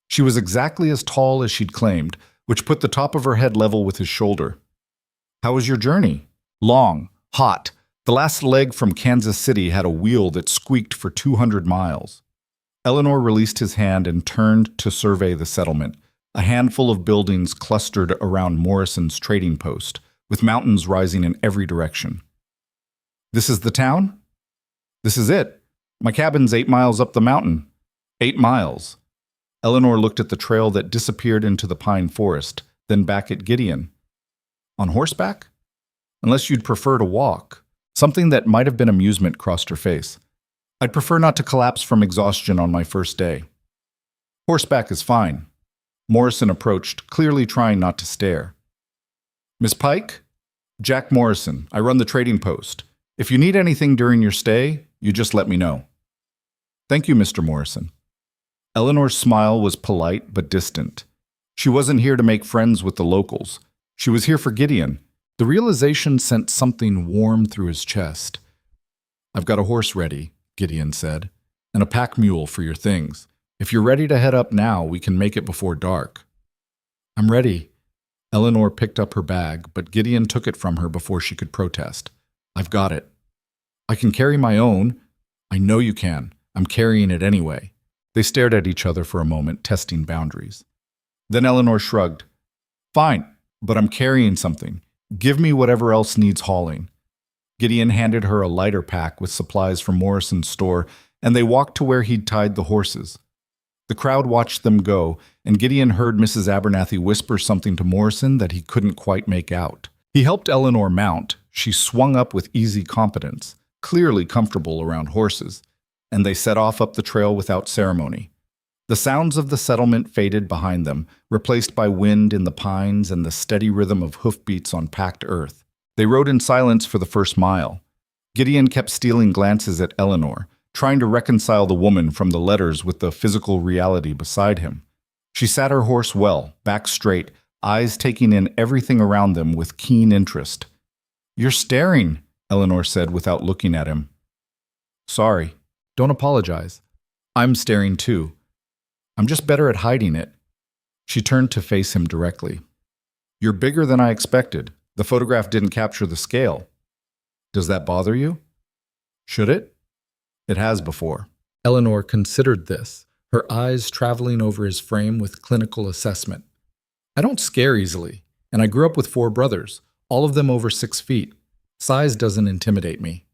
She was exactly as tall as she'd claimed, which put the top of her head level with his shoulder. "How was your journey?" "Long, hot. The last leg from Kansas City had a wheel that squeaked for 200 miles. Eleanor released his hand and turned to survey the settlement, a handful of buildings clustered around Morrison's trading post, with mountains rising in every direction. "This is the town?" "This is it. My cabin's 8 miles up the mountain." 8 miles. Eleanor looked at the trail that disappeared into the pine forest, then back at Gideon. "On horseback?" "Unless you'd prefer to walk." Something that might have been amusement crossed her face. "I'd prefer not to collapse from exhaustion on my first day." "Horseback is fine." Morrison approached, clearly trying not to stare. "Miss Pike?" "Jack Morrison. I run the trading post. If you need anything during your stay, you just let me know." "Thank you, Mr. Morrison." Eleanor's smile was polite but distant. She wasn't here to make friends with the locals. She was here for Gideon. The realization sent something warm through his chest. "I've got a horse ready," Gideon said, "and a pack mule for your things. If you're ready to head up now, we can make it before dark." "I'm ready." Eleanor picked up her bag, but Gideon took it from her before she could protest. "I've got it." "I can carry my own." "I know you can. I'm carrying it anyway." They stared at each other for a moment, testing boundaries. Then Eleanor shrugged. "Fine, but I'm carrying something. Give me whatever else needs hauling." Gideon handed her a lighter pack with supplies from Morrison's store, and they walked to where he'd tied the horses. The crowd watched them go, and Gideon heard Mrs. Abernathy whisper something to Morrison that he couldn't quite make out. He helped Eleanor mount. She swung up with easy competence, clearly comfortable around horses, and they set off up the trail without ceremony. The sounds of the settlement faded behind them, replaced by wind in the pines and the steady rhythm of hoofbeats on packed earth. They rode in silence for the first mile. Gideon kept stealing glances at Eleanor, trying to reconcile the woman from the letters with the physical reality beside him. She sat her horse well, back straight, eyes taking in everything around them with keen interest. "You're staring," Eleanor said without looking at him. "Sorry. Don't apologize. I'm staring too." I'm just better at hiding it. She turned to face him directly. You're bigger than I expected. The photograph didn't capture the scale. Does that bother you? Should it? It has before. Eleanor considered this, her eyes traveling over his frame with clinical assessment. I don't scare easily, and I grew up with 4 brothers, all of them over 6 feet. Size doesn't intimidate me.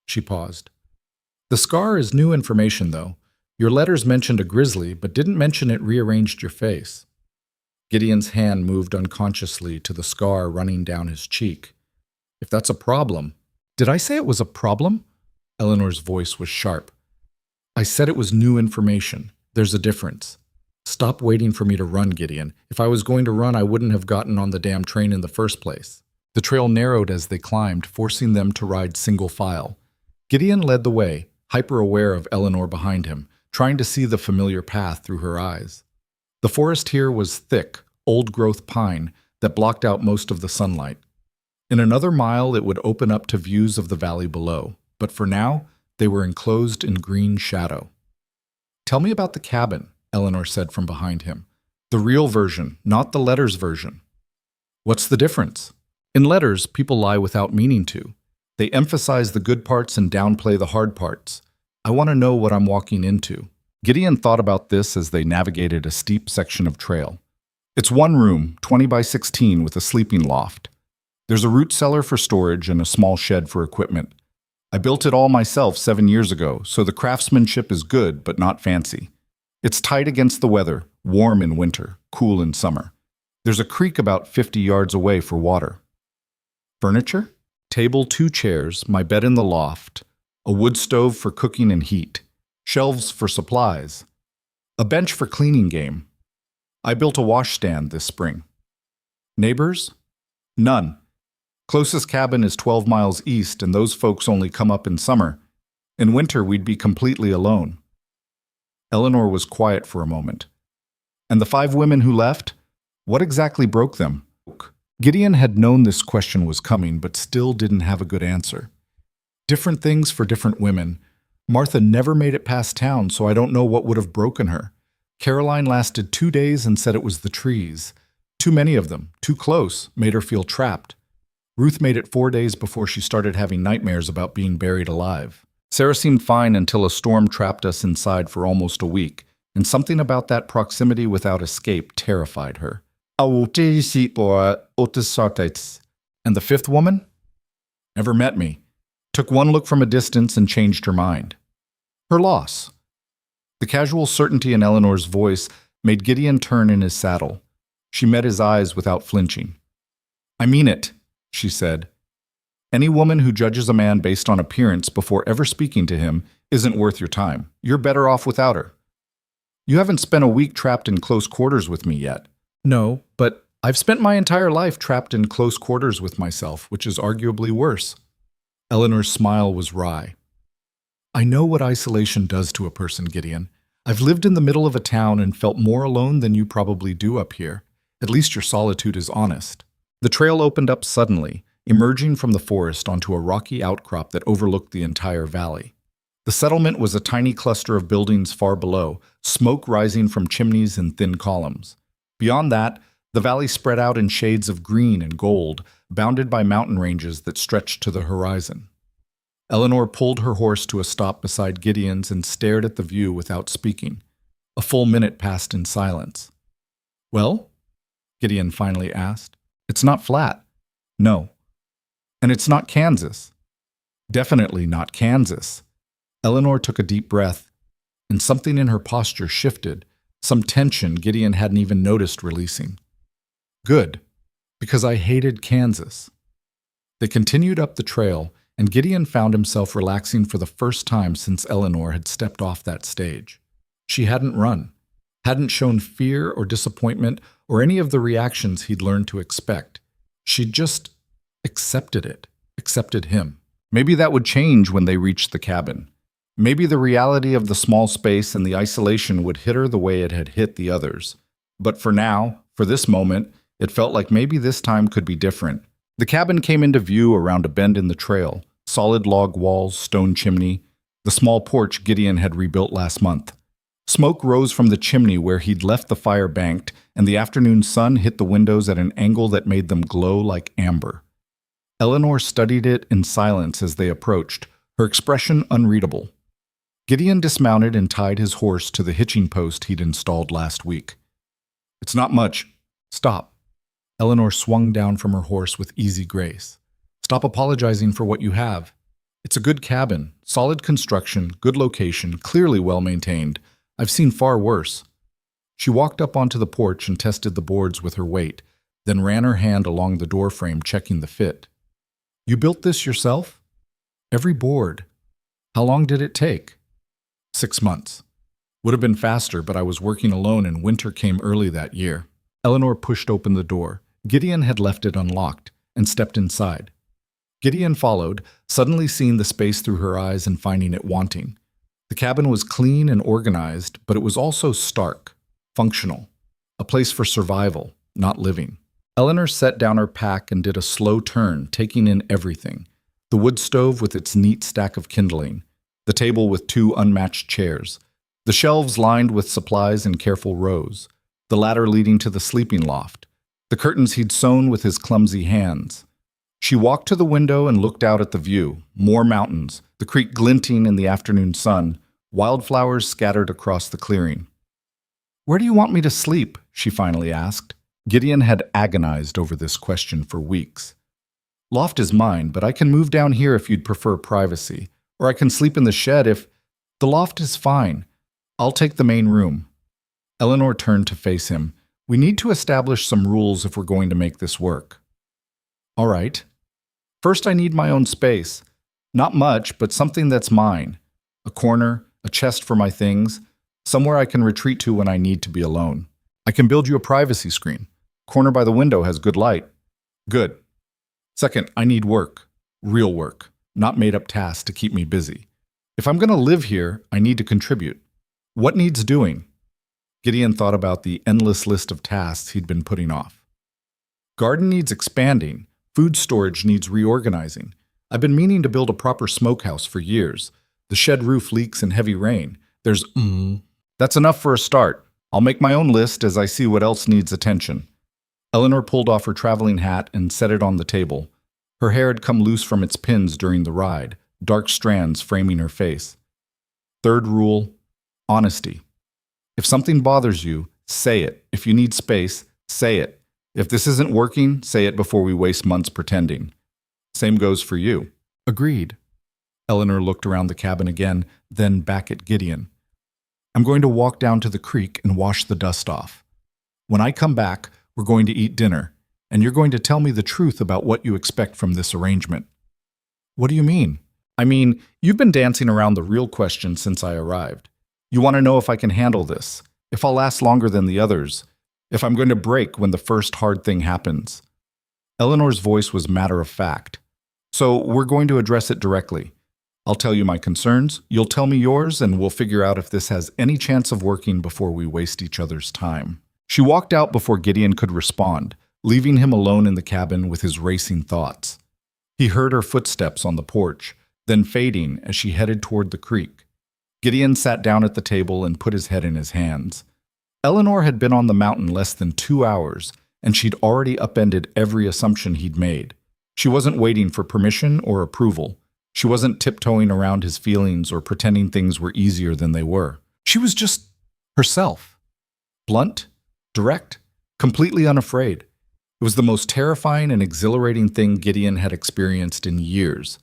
She paused. The scar is new information, though. Your letters mentioned a grizzly, but didn't mention it rearranged your face. Gideon's hand moved unconsciously to the scar running down his cheek. If that's a problem... Did I say it was a problem? Eleanor's voice was sharp. I said it was new information. There's a difference. Stop waiting for me to run, Gideon. If I was going to run, I wouldn't have gotten on the damn train in the first place. The trail narrowed as they climbed, forcing them to ride single file. Gideon led the way, hyper-aware of Eleanor behind him, trying to see the familiar path through her eyes. The forest here was thick, old-growth pine that blocked out most of the sunlight. In another mile, it would open up to views of the valley below, but for now, they were enclosed in green shadow. Tell me about the cabin, Eleanor said from behind him. The real version, not the letters version. What's the difference? In letters, people lie without meaning to. They emphasize the good parts and downplay the hard parts. I want to know what I'm walking into. Gideon thought about this as they navigated a steep section of trail. It's one room, 20 by 16, with a sleeping loft. There's a root cellar for storage and a small shed for equipment. I built it all myself 7 years ago, so the craftsmanship is good but not fancy. It's tight against the weather, warm in winter, cool in summer. There's a creek about 50 yards away for water. Furniture? Table, 2 chairs, my bed in the loft, a wood stove for cooking and heat, shelves for supplies, a bench for cleaning game. I built a washstand this spring. Neighbors? None. Closest cabin is 12 miles east, and those folks only come up in summer. In winter, we'd be completely alone. Eleanor was quiet for a moment. And the 5 women who left? What exactly broke them? Gideon had known this question was coming, but still didn't have a good answer. Different things for different women. Martha never made it past town, so I don't know what would have broken her. Caroline lasted 2 days and said it was the trees. Too many of them, too close, made her feel trapped. Ruth made it 4 days before she started having nightmares about being buried alive. Sarah seemed fine until a storm trapped us inside for almost a week, and something about that proximity without escape terrified her. And the 5th woman? Never met me. Took one look from a distance and changed her mind. Her loss. The casual certainty in Eleanor's voice made Gideon turn in his saddle. She met his eyes without flinching. I mean it, she said. Any woman who judges a man based on appearance before ever speaking to him isn't worth your time. You're better off without her. You haven't spent a week trapped in close quarters with me yet. No, but I've spent my entire life trapped in close quarters with myself, which is arguably worse. Eleanor's smile was wry. I know what isolation does to a person, Gideon. I've lived in the middle of a town and felt more alone than you probably do up here. At least your solitude is honest. The trail opened up suddenly, emerging from the forest onto a rocky outcrop that overlooked the entire valley. The settlement was a tiny cluster of buildings far below, smoke rising from chimneys in thin columns. Beyond that, the valley spread out in shades of green and gold, bounded by mountain ranges that stretched to the horizon. Eleanor pulled her horse to a stop beside Gideon's and stared at the view without speaking. A full minute passed in silence. Well? Gideon finally asked. It's not flat. No. And it's not Kansas. Definitely not Kansas. Eleanor took a deep breath, and something in her posture shifted, some tension Gideon hadn't even noticed releasing. Good, because I hated Kansas. They continued up the trail, and Gideon found himself relaxing for the first time since Eleanor had stepped off that stage. She hadn't run, hadn't shown fear or disappointment or any of the reactions he'd learned to expect. She'd just accepted it, accepted him. Maybe that would change when they reached the cabin. Maybe the reality of the small space and the isolation would hit her the way it had hit the others. But for now, for this moment, it felt like maybe this time could be different. The cabin came into view around a bend in the trail, solid log walls, stone chimney, the small porch Gideon had rebuilt last month. Smoke rose from the chimney where he'd left the fire banked, and the afternoon sun hit the windows at an angle that made them glow like amber. Eleanor studied it in silence as they approached, her expression unreadable. Gideon dismounted and tied his horse to the hitching post he'd installed last week. "It's not much. Stop." Eleanor swung down from her horse with easy grace. "Stop apologizing for what you have. It's a good cabin, solid construction, good location, clearly well maintained. I've seen far worse." She walked up onto the porch and tested the boards with her weight, then ran her hand along the doorframe checking the fit. "You built this yourself?" "Every board." "How long did it take?" 6 months. Would have been faster, but I was working alone and winter came early that year. Eleanor pushed open the door. Gideon had left it unlocked and stepped inside. Gideon followed, suddenly seeing the space through her eyes and finding it wanting. The cabin was clean and organized, but it was also stark, functional, a place for survival, not living. Eleanor set down her pack and did a slow turn, taking in everything. The wood stove with its neat stack of kindling, the table with 2 unmatched chairs, the shelves lined with supplies in careful rows, the ladder leading to the sleeping loft, the curtains he'd sewn with his clumsy hands. She walked to the window and looked out at the view, more mountains, the creek glinting in the afternoon sun, wildflowers scattered across the clearing. "Where do you want me to sleep?" she finally asked. Gideon had agonized over this question for weeks. "Loft is mine, but I can move down here if you'd prefer privacy. Or I can sleep in the shed if—" "The loft is fine. I'll take the main room." Eleanor turned to face him. "We need to establish some rules if we're going to make this work." "All right. First, I need my own space. Not much, but something that's mine. A corner, a chest for my things, somewhere I can retreat to when I need to be alone. I can build you a privacy screen. Corner by the window has good light." "Good. Second, I need work. Real work. Not made-up tasks to keep me busy. If I'm going to live here, I need to contribute. What needs doing?" Gideon thought about the endless list of tasks he'd been putting off. "Garden needs expanding. Food storage needs reorganizing. I've been meaning to build a proper smokehouse for years. The shed roof leaks in heavy rain. There's That's enough for a start. I'll make my own list as I see what else needs attention." Eleanor pulled off her traveling hat and set it on the table. Her hair had come loose from its pins during the ride, dark strands framing her face. "Third rule, honesty. If something bothers you, say it. If you need space, say it. If this isn't working, say it before we waste months pretending. Same goes for you." "Agreed." Eleanor looked around the cabin again, then back at Gideon. "I'm going to walk down to the creek and wash the dust off. When I come back, we're going to eat dinner, and you're going to tell me the truth about what you expect from this arrangement." "What do you mean?" "I mean, you've been dancing around the real question since I arrived. You want to know if I can handle this, if I'll last longer than the others, if I'm going to break when the first hard thing happens." Eleanor's voice was matter-of-fact. "So we're going to address it directly. I'll tell you my concerns, you'll tell me yours, and we'll figure out if this has any chance of working before we waste each other's time." She walked out before Gideon could respond, leaving him alone in the cabin with his racing thoughts. He heard her footsteps on the porch, then fading as she headed toward the creek. Gideon sat down at the table and put his head in his hands. Eleanor had been on the mountain less than 2 hours, and she'd already upended every assumption he'd made. She wasn't waiting for permission or approval. She wasn't tiptoeing around his feelings or pretending things were easier than they were. She was just herself. Blunt, direct, completely unafraid. It was the most terrifying and exhilarating thing Gideon had experienced in years.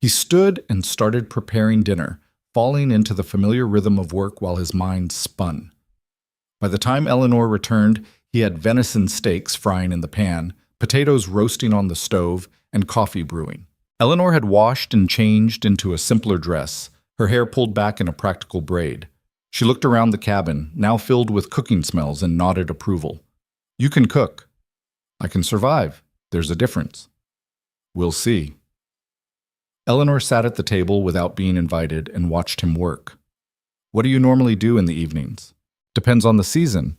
He stood and started preparing dinner, falling into the familiar rhythm of work while his mind spun. By the time Eleanor returned, he had venison steaks frying in the pan, potatoes roasting on the stove, and coffee brewing. Eleanor had washed and changed into a simpler dress, her hair pulled back in a practical braid. She looked around the cabin, now filled with cooking smells, and nodded approval. "You can cook." "I can survive. There's a difference." "We'll see." Eleanor sat at the table without being invited and watched him work. "What do you normally do in the evenings?" "Depends on the season.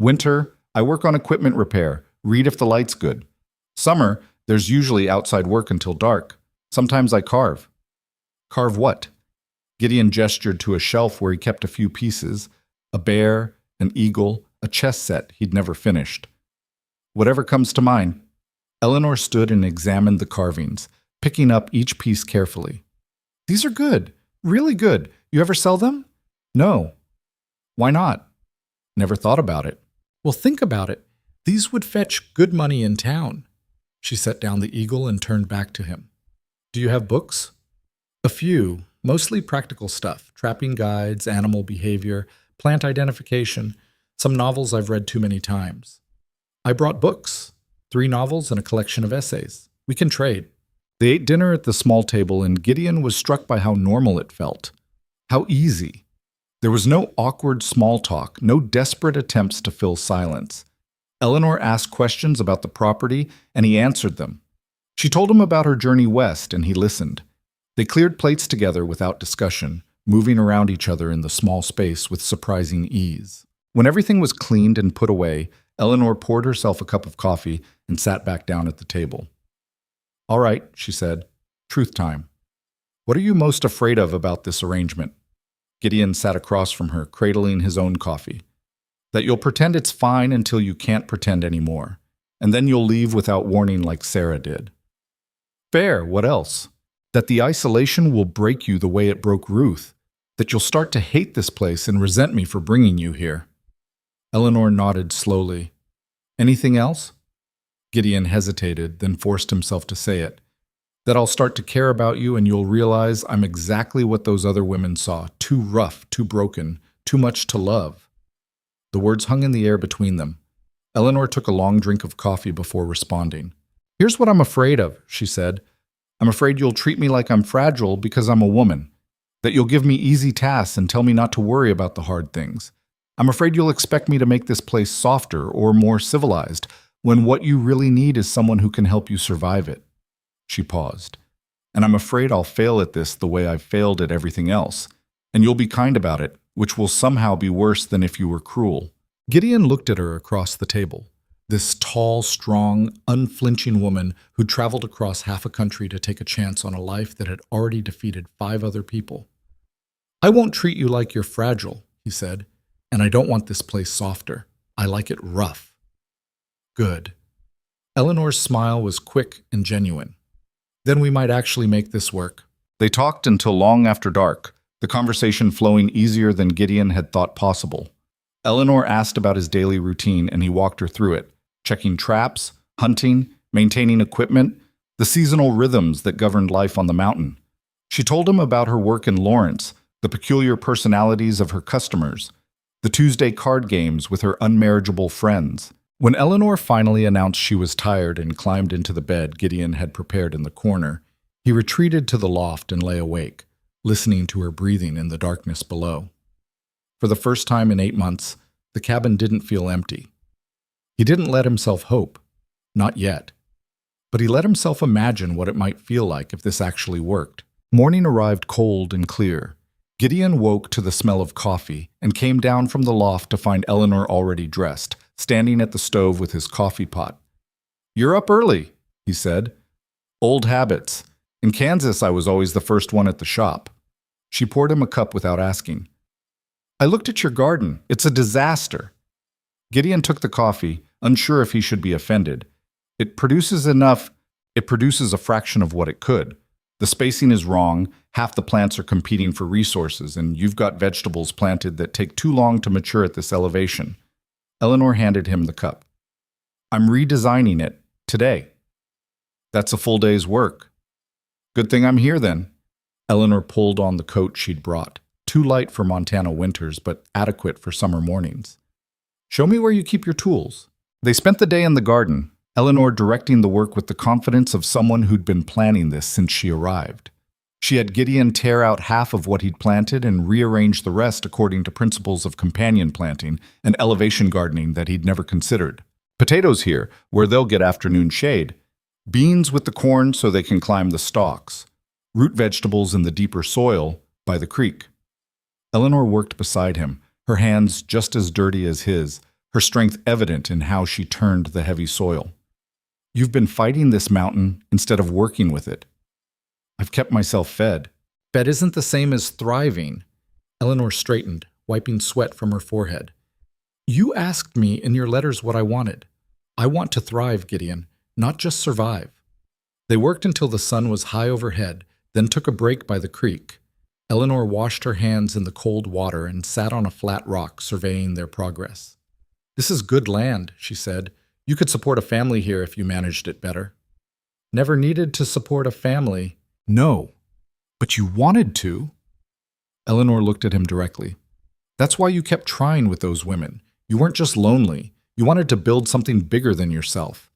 Winter, I work on equipment repair, read if the light's good. Summer, there's usually outside work until dark. Sometimes I carve." "Carve what?" Gideon gestured to a shelf where he kept a few pieces, A bear, an eagle, a chess set he'd never finished. Whatever comes to mind. Eleanor stood and examined the carvings, picking up each piece carefully. These are good, really good. You ever sell them? No. Why not? Never thought about it. Well, think about it. These would fetch good money in town. She set down the eagle and turned back to him. Do you have books? A few, mostly practical stuff, trapping guides, animal behavior, plant identification, some novels I've read too many times. I brought books, 3 novels and a collection of essays. We can trade. They ate dinner at the small table, and Gideon was struck by how normal it felt. How easy. There was no awkward small talk, no desperate attempts to fill silence. Eleanor asked questions about the property, and he answered them. She told him about her journey west, and he listened. They cleared plates together without discussion, moving around each other in the small space with surprising ease. When everything was cleaned and put away, Eleanor poured herself a cup of coffee and sat back down at the table. All right, she said. Truth time. What are you most afraid of about this arrangement? Gideon sat across from her, cradling his own coffee. That you'll pretend it's fine until you can't pretend anymore, and then you'll leave without warning like Sarah did. Fair, what else? That the isolation will break you the way it broke Ruth, that you'll start to hate this place and resent me for bringing you here. Eleanor nodded slowly. Anything else? Gideon hesitated, then forced himself to say it. That I'll start to care about you and you'll realize I'm exactly what those other women saw, too rough, too broken, too much to love. The words hung in the air between them. Eleanor took a long drink of coffee before responding. Here's what I'm afraid of, she said. I'm afraid you'll treat me like I'm fragile because I'm a woman, that you'll give me easy tasks and tell me not to worry about the hard things. I'm afraid you'll expect me to make this place softer or more civilized, when what you really need is someone who can help you survive it. She paused. And I'm afraid I'll fail at this the way I've failed at everything else, and you'll be kind about it, which will somehow be worse than if you were cruel. Gideon looked at her across the table. This tall, strong, unflinching woman who traveled across half a country to take a chance on a life that had already defeated 5 other people. I won't treat you like you're fragile, he said, and I don't want this place softer. I like it rough. Good. Eleanor's smile was quick and genuine. Then we might actually make this work. They talked until long after dark, the conversation flowing easier than Gideon had thought possible. Eleanor asked about his daily routine, and he walked her through it, checking traps, hunting, maintaining equipment, the seasonal rhythms that governed life on the mountain. She told him about her work in Lawrence, the peculiar personalities of her customers, the Tuesday card games with her unmarriageable friends. When Eleanor finally announced she was tired and climbed into the bed Gideon had prepared in the corner, he retreated to the loft and lay awake, listening to her breathing in the darkness below. For the first time in 8 months, the cabin didn't feel empty. He didn't let himself hope, not yet, but he let himself imagine what it might feel like if this actually worked. Morning arrived cold and clear. Gideon woke to the smell of coffee and came down from the loft to find Eleanor already dressed, standing at the stove with his coffee pot. You're up early, he said. Old habits. In Kansas, I was always the first one at the shop. She poured him a cup without asking. I looked at your garden. It's a disaster. Gideon took the coffee, unsure if he should be offended. It produces a fraction of what it could. The spacing is wrong, half the plants are competing for resources, and you've got vegetables planted that take too long to mature at this elevation. Eleanor handed him the cup. I'm redesigning it today. That's a full day's work. Good thing I'm here then. Eleanor pulled on the coat she'd brought, too light for Montana winters, but adequate for summer mornings. Show me where you keep your tools. They spent the day in the garden, Eleanor directing the work with the confidence of someone who'd been planning this since she arrived. She had Gideon tear out half of what he'd planted and rearrange the rest according to principles of companion planting and elevation gardening that he'd never considered. Potatoes here, where they'll get afternoon shade. Beans with the corn so they can climb the stalks. Root vegetables in the deeper soil by the creek. Eleanor worked beside him, her hands just as dirty as his, her strength evident in how she turned the heavy soil. You've been fighting this mountain instead of working with it. I've kept myself fed. Fed isn't the same as thriving. Eleanor straightened, wiping sweat from her forehead. "You asked me in your letters what I wanted. I want to thrive, Gideon, not just survive." They worked until the sun was high overhead, then took a break by the creek. Eleanor washed her hands in the cold water and sat on a flat rock surveying their progress. "This is good land," she said. "You could support a family here if you managed it better." "Never needed to support a family." "No, but you wanted to." Eleanor looked at him directly. "That's why you kept trying with those women. You weren't just lonely. You wanted to build something bigger than yourself."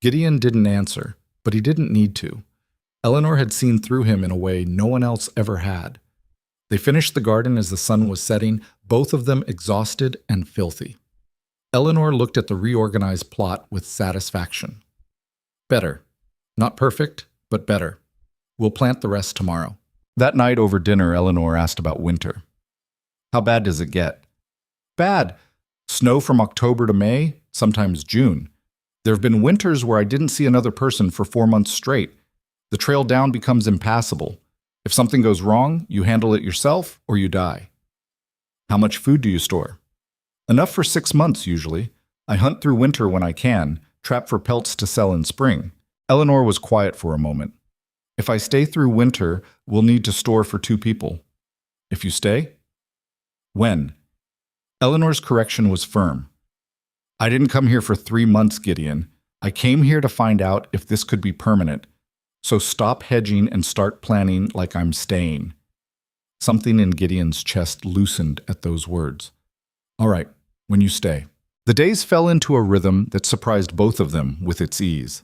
Gideon didn't answer, but he didn't need to. Eleanor had seen through him in a way no one else ever had. They finished the garden as the sun was setting, both of them exhausted and filthy. Eleanor looked at the reorganized plot with satisfaction. "Better. Not perfect, but better. We'll plant the rest tomorrow." That night over dinner, Eleanor asked about winter. "How bad does it get?" "Bad. Snow from October to May, sometimes June. There have been winters where I didn't see another person for 4 months straight. The trail down becomes impassable. If something goes wrong, you handle it yourself or you die." "How much food do you store?" "Enough for 6 months, usually. I hunt through winter when I can, trap for pelts to sell in spring." Eleanor was quiet for a moment. "If I stay through winter, we'll need to store for 2 people. If you stay?" "When?" Eleanor's correction was firm. "I didn't come here for 3 months, Gideon. I came here to find out if this could be permanent. So stop hedging and start planning like I'm staying." Something in Gideon's chest loosened at those words. "All right, when you stay." The days fell into a rhythm that surprised both of them with its ease.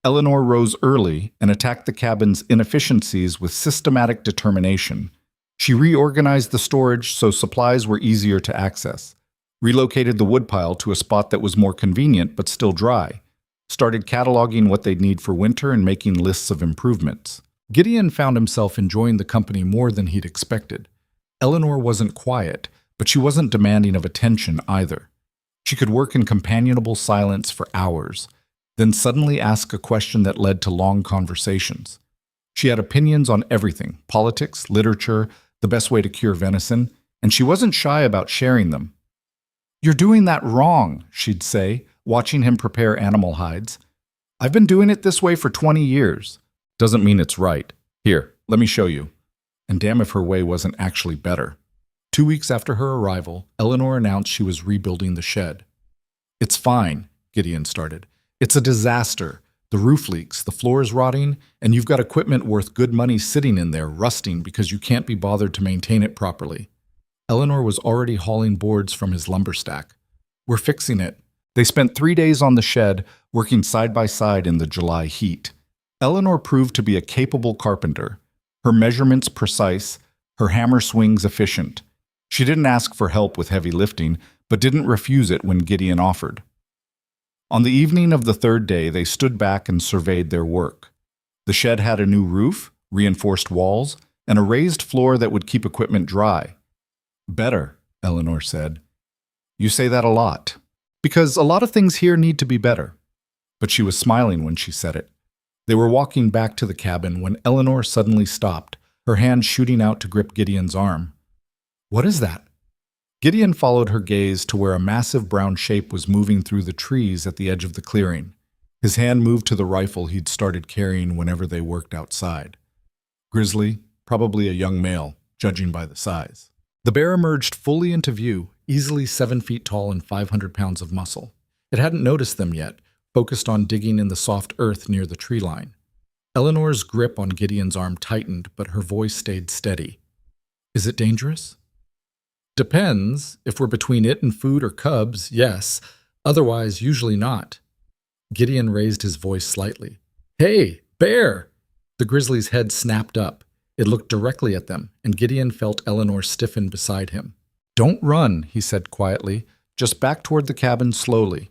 Eleanor rose early and attacked the cabin's inefficiencies with systematic determination. She reorganized the storage so supplies were easier to access, relocated the woodpile to a spot that was more convenient but still dry, started cataloging what they'd need for winter and making lists of improvements. Gideon found himself enjoying the company more than he'd expected. Eleanor wasn't quiet, but she wasn't demanding of attention either. She could work in companionable silence for hours, then suddenly ask a question that led to long conversations. She had opinions on everything: politics, literature, the best way to cure venison, and she wasn't shy about sharing them. "You're doing that wrong," she'd say, watching him prepare animal hides. "I've been doing it this way for 20 years. Doesn't mean it's right. Here, let me show you." And damn if her way wasn't actually better. 2 weeks after her arrival, Eleanor announced she was rebuilding the shed. "It's fine," Gideon started. "It's a disaster. The roof leaks, the floor is rotting, and you've got equipment worth good money sitting in there rusting because you can't be bothered to maintain it properly." Eleanor was already hauling boards from his lumber stack. "We're fixing it." They spent 3 days on the shed, working side by side in the July heat. Eleanor proved to be a capable carpenter, her measurements precise, her hammer swings efficient. She didn't ask for help with heavy lifting, but didn't refuse it when Gideon offered. On the evening of the 3rd day, they stood back and surveyed their work. The shed had a new roof, reinforced walls, and a raised floor that would keep equipment dry. "Better," Eleanor said. "You say that a lot. Because a lot of things here need to be better." But she was smiling when she said it. They were walking back to the cabin when Eleanor suddenly stopped, her hand shooting out to grip Gideon's arm. "What is that?" Gideon followed her gaze to where a massive brown shape was moving through the trees at the edge of the clearing. His hand moved to the rifle he'd started carrying whenever they worked outside. Grizzly, probably a young male, judging by the size. The bear emerged fully into view, easily 7 feet tall and 500 pounds of muscle. It hadn't noticed them yet, focused on digging in the soft earth near the tree line. Eleanor's grip on Gideon's arm tightened, but her voice stayed steady. "Is it dangerous?" "Depends. If we're between it and food or cubs, yes. Otherwise, usually not." Gideon raised his voice slightly. "Hey, bear!" The grizzly's head snapped up. It looked directly at them, and Gideon felt Eleanor stiffen beside him. "Don't run," he said quietly. "Just back toward the cabin slowly."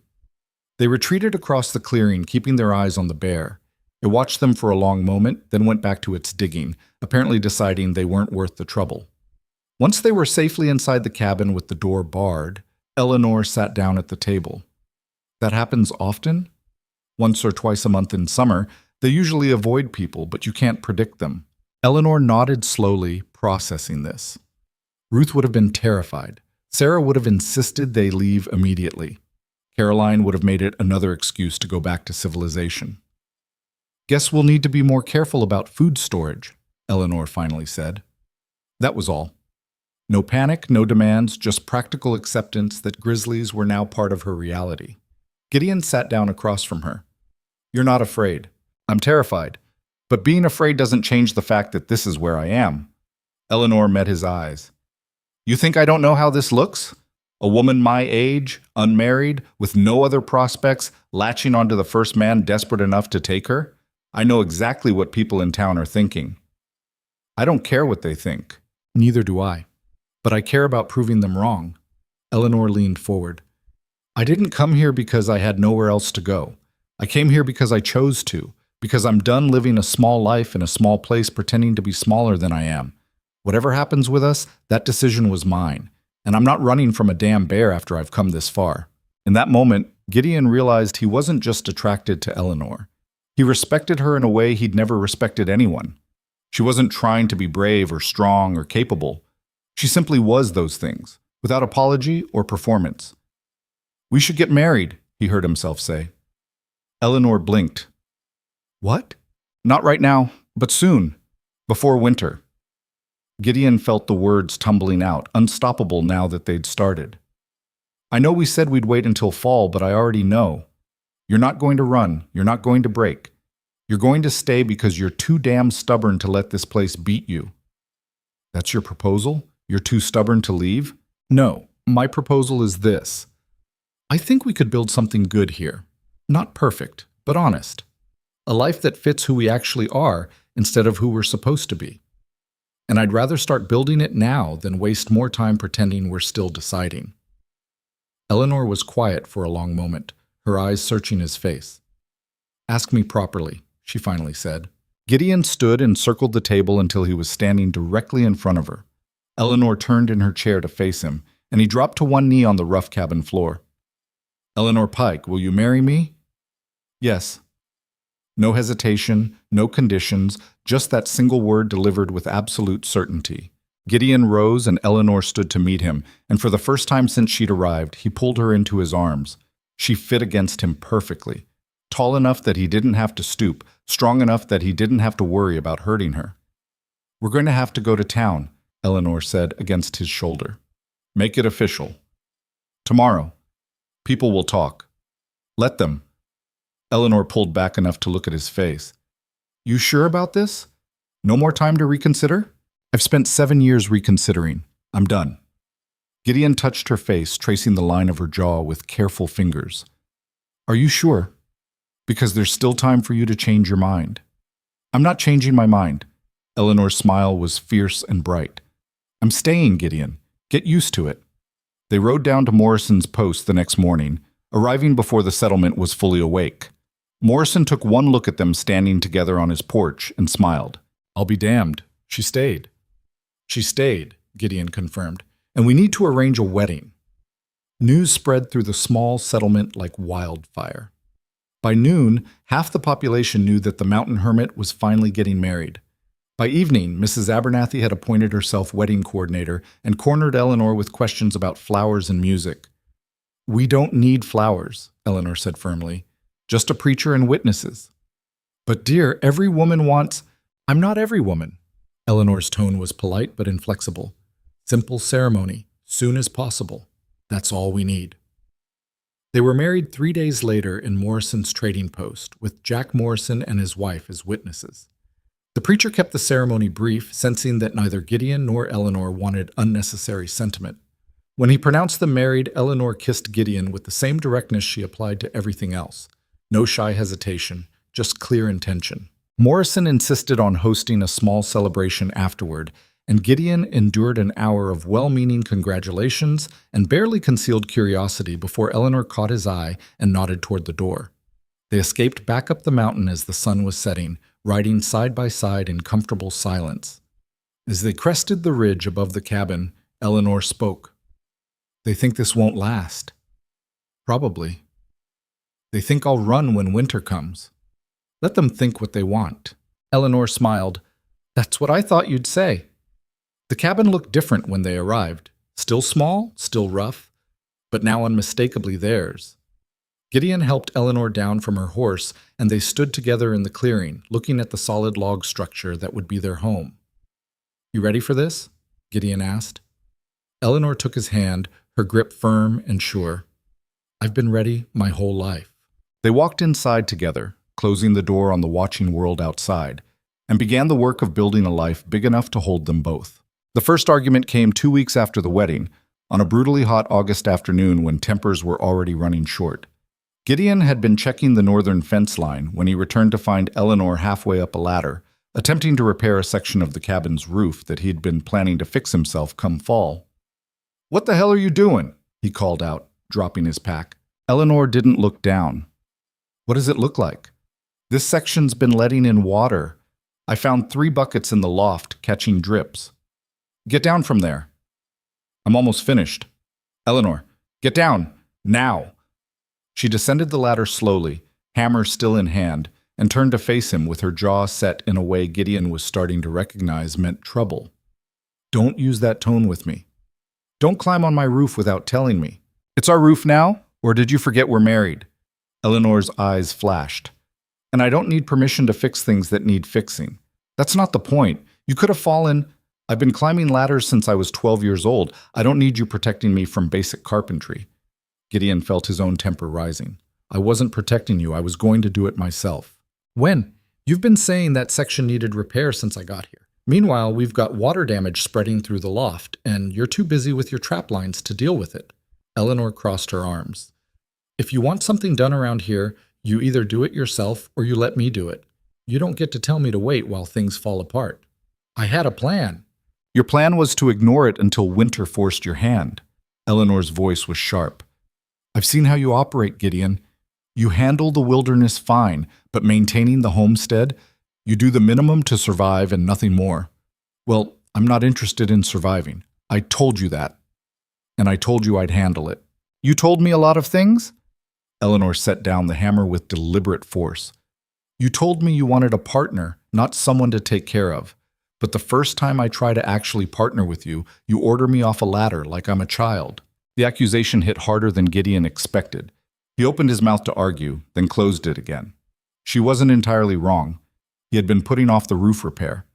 They retreated across the clearing, keeping their eyes on the bear. It watched them for a long moment, then went back to its digging, apparently deciding they weren't worth the trouble. Once they were safely inside the cabin with the door barred, Eleanor sat down at the table. "That happens often?" "Once or twice a month in summer. They usually avoid people, but you can't predict them." Eleanor nodded slowly, processing this. Ruth would have been terrified. Sarah would have insisted they leave immediately. Caroline would have made it another excuse to go back to civilization. "Guess we'll need to be more careful about food storage," Eleanor finally said. That was all. No panic, no demands, just practical acceptance that grizzlies were now part of her reality. Gideon sat down across from her. "You're not afraid. I'm terrified. But being afraid doesn't change the fact that this is where I am." Eleanor met his eyes. "You think I don't know how this looks? A woman my age, unmarried, with no other prospects, latching onto the first man desperate enough to take her? I know exactly what people in town are thinking." "I don't care what they think." "Neither do I. But I care about proving them wrong." Eleanor leaned forward. "I didn't come here because I had nowhere else to go. I came here because I chose to, because I'm done living a small life in a small place pretending to be smaller than I am. Whatever happens with us, that decision was mine, and I'm not running from a damn bear after I've come this far." In that moment, Gideon realized he wasn't just attracted to Eleanor. He respected her in a way he'd never respected anyone. She wasn't trying to be brave or strong or capable. She simply was those things, without apology or performance. "We should get married," he heard himself say. Eleanor blinked. "What?" "Not right now, but soon, before winter." Gideon felt the words tumbling out, unstoppable now that they'd started. "I know we said we'd wait until fall, but I already know. You're not going to run. You're not going to break. You're going to stay because you're too damn stubborn to let this place beat you." "That's your proposal? You're too stubborn to leave?" "No, my proposal is this. I think we could build something good here. Not perfect, but honest. A life that fits who we actually are instead of who we're supposed to be. And I'd rather start building it now than waste more time pretending we're still deciding." Eleanor was quiet for a long moment, her eyes searching his face. "Ask me properly," she finally said. Gideon stood and circled the table until he was standing directly in front of her. Eleanor turned in her chair to face him, and he dropped to one knee on the rough cabin floor. "Eleanor Pike, will you marry me?" "Yes." No hesitation, no conditions, just that single word delivered with absolute certainty. Gideon rose and Eleanor stood to meet him, and for the first time since she'd arrived, he pulled her into his arms. She fit against him perfectly, tall enough that he didn't have to stoop, strong enough that he didn't have to worry about hurting her. "We're going to have to go to town," Eleanor said against his shoulder. "Make it official. Tomorrow. People will talk. Let them." Eleanor pulled back enough to look at his face. "You sure about this? No more time to reconsider?" "I've spent 7 years reconsidering. I'm done." Gideon touched her face, tracing the line of her jaw with careful fingers. "Are you sure? Because there's still time for you to change your mind." "I'm not changing my mind." Eleanor's smile was fierce and bright. "I'm staying, Gideon. Get used to it." They rode down to Morrison's post the next morning, arriving before the settlement was fully awake. Morrison took one look at them standing together on his porch and smiled. "I'll be damned. She stayed." "She stayed," Gideon confirmed, "and we need to arrange a wedding." News spread through the small settlement like wildfire. By noon, half the population knew that the mountain hermit was finally getting married. By evening, Mrs. Abernathy had appointed herself wedding coordinator and cornered Eleanor with questions about flowers and music. "We don't need flowers," Eleanor said firmly. "Just a preacher and witnesses." "But dear, every woman wants—" "I'm not every woman." Eleanor's tone was polite but inflexible. "Simple ceremony, soon as possible. That's all we need." They were married 3 days later in Morrison's trading post, with Jack Morrison and his wife as witnesses. The preacher kept the ceremony brief, sensing that neither Gideon nor Eleanor wanted unnecessary sentiment. When he pronounced them married, Eleanor kissed Gideon with the same directness she applied to everything else. No shy hesitation, just clear intention. Morrison insisted on hosting a small celebration afterward, and Gideon endured an hour of well-meaning congratulations and barely concealed curiosity before Eleanor caught his eye and nodded toward the door. They escaped back up the mountain as the sun was setting, riding side by side in comfortable silence. As they crested the ridge above the cabin, Eleanor spoke. "They think this won't last." "Probably." "They think I'll run when winter comes." "Let them think what they want." Eleanor smiled. "That's what I thought you'd say." The cabin looked different when they arrived. Still small, still rough, but now unmistakably theirs. Gideon helped Eleanor down from her horse, and they stood together in the clearing, looking at the solid log structure that would be their home. "You ready for this?" Gideon asked. Eleanor took his hand, her grip firm and sure. "I've been ready my whole life." They walked inside together, closing the door on the watching world outside, and began the work of building a life big enough to hold them both. The first argument came 2 weeks after the wedding, on a brutally hot August afternoon when tempers were already running short. Gideon had been checking the northern fence line when he returned to find Eleanor halfway up a ladder, attempting to repair a section of the cabin's roof that he'd been planning to fix himself come fall. "What the hell are you doing?" he called out, dropping his pack. Eleanor didn't look down. "What does it look like?" "This section's been letting in water. I found 3 buckets in the loft catching drips." "Get down from there." "I'm almost finished." "Eleanor, get down, now." She descended the ladder slowly, hammer still in hand, and turned to face him with her jaw set in a way Gideon was starting to recognize meant trouble. "Don't use that tone with me. Don't climb on my roof without telling me. It's our roof now, or did you forget we're married?" Eleanor's eyes flashed. "And I don't need permission to fix things that need fixing. That's not the point. You could have fallen. I've been climbing ladders since I was 12 years old. I don't need you protecting me from basic carpentry." Gideon felt his own temper rising. "I wasn't protecting you. I was going to do it myself." "When? You've been saying that section needed repair since I got here. Meanwhile, we've got water damage spreading through the loft, and you're too busy with your trap lines to deal with it." Eleanor crossed her arms. "If you want something done around here, you either do it yourself or you let me do it. You don't get to tell me to wait while things fall apart." "I had a plan." "Your plan was to ignore it until winter forced your hand." Eleanor's voice was sharp. "I've seen how you operate, Gideon. You handle the wilderness fine, but maintaining the homestead, you do the minimum to survive and nothing more. Well, I'm not interested in surviving. I told you that. And I told you I'd handle it." "You told me a lot of things?" Eleanor set down the hammer with deliberate force. "You told me you wanted a partner, not someone to take care of. But the first time I try to actually partner with you, you order me off a ladder like I'm a child." The accusation hit harder than Gideon expected. He opened his mouth to argue, then closed it again. She wasn't entirely wrong. He had been putting off the roof repair,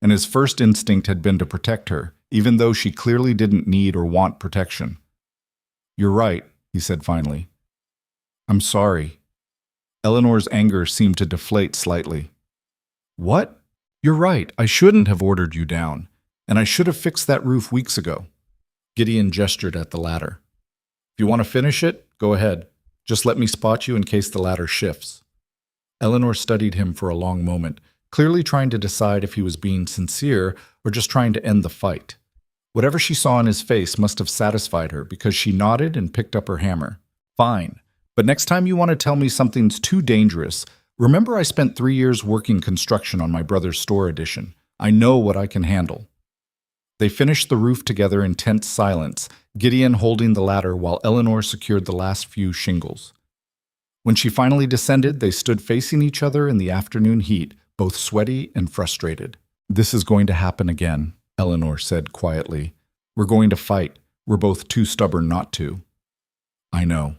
and his first instinct had been to protect her, even though she clearly didn't need or want protection. "You're right," he said finally. "I'm sorry." Eleanor's anger seemed to deflate slightly. "What? You're right. I shouldn't have ordered you down, and I should have fixed that roof weeks ago." Gideon gestured at the ladder. "If you want to finish it, go ahead. Just let me spot you in case the ladder shifts." Eleanor studied him for a long moment, clearly trying to decide if he was being sincere or just trying to end the fight. Whatever she saw in his face must have satisfied her because she nodded and picked up her hammer. "Fine, but next time you want to tell me something's too dangerous, remember I spent 3 years working construction on my brother's store addition. I know what I can handle." They finished the roof together in tense silence, Gideon holding the ladder while Eleanor secured the last few shingles. When she finally descended, they stood facing each other in the afternoon heat, both sweaty and frustrated. "This is going to happen again," Eleanor said quietly. "We're going to fight. We're both too stubborn not to." "I know.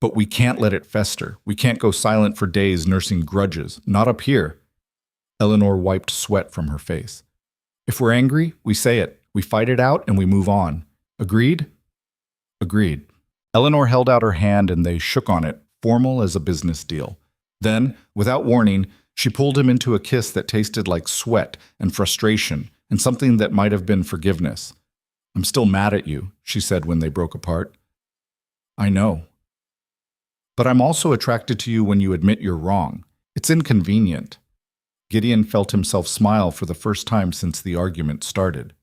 But we can't let it fester. We can't go silent for days nursing grudges. Not up here." Eleanor wiped sweat from her face. "If we're angry, we say it. We fight it out and we move on. Agreed?" "Agreed." Eleanor held out her hand and they shook on it, formal as a business deal. Then, without warning, she pulled him into a kiss that tasted like sweat and frustration and something that might have been forgiveness. "I'm still mad at you," she said when they broke apart. "I know. But I'm also attracted to you when you admit you're wrong. It's inconvenient." Gideon felt himself smile for the first time since the argument started.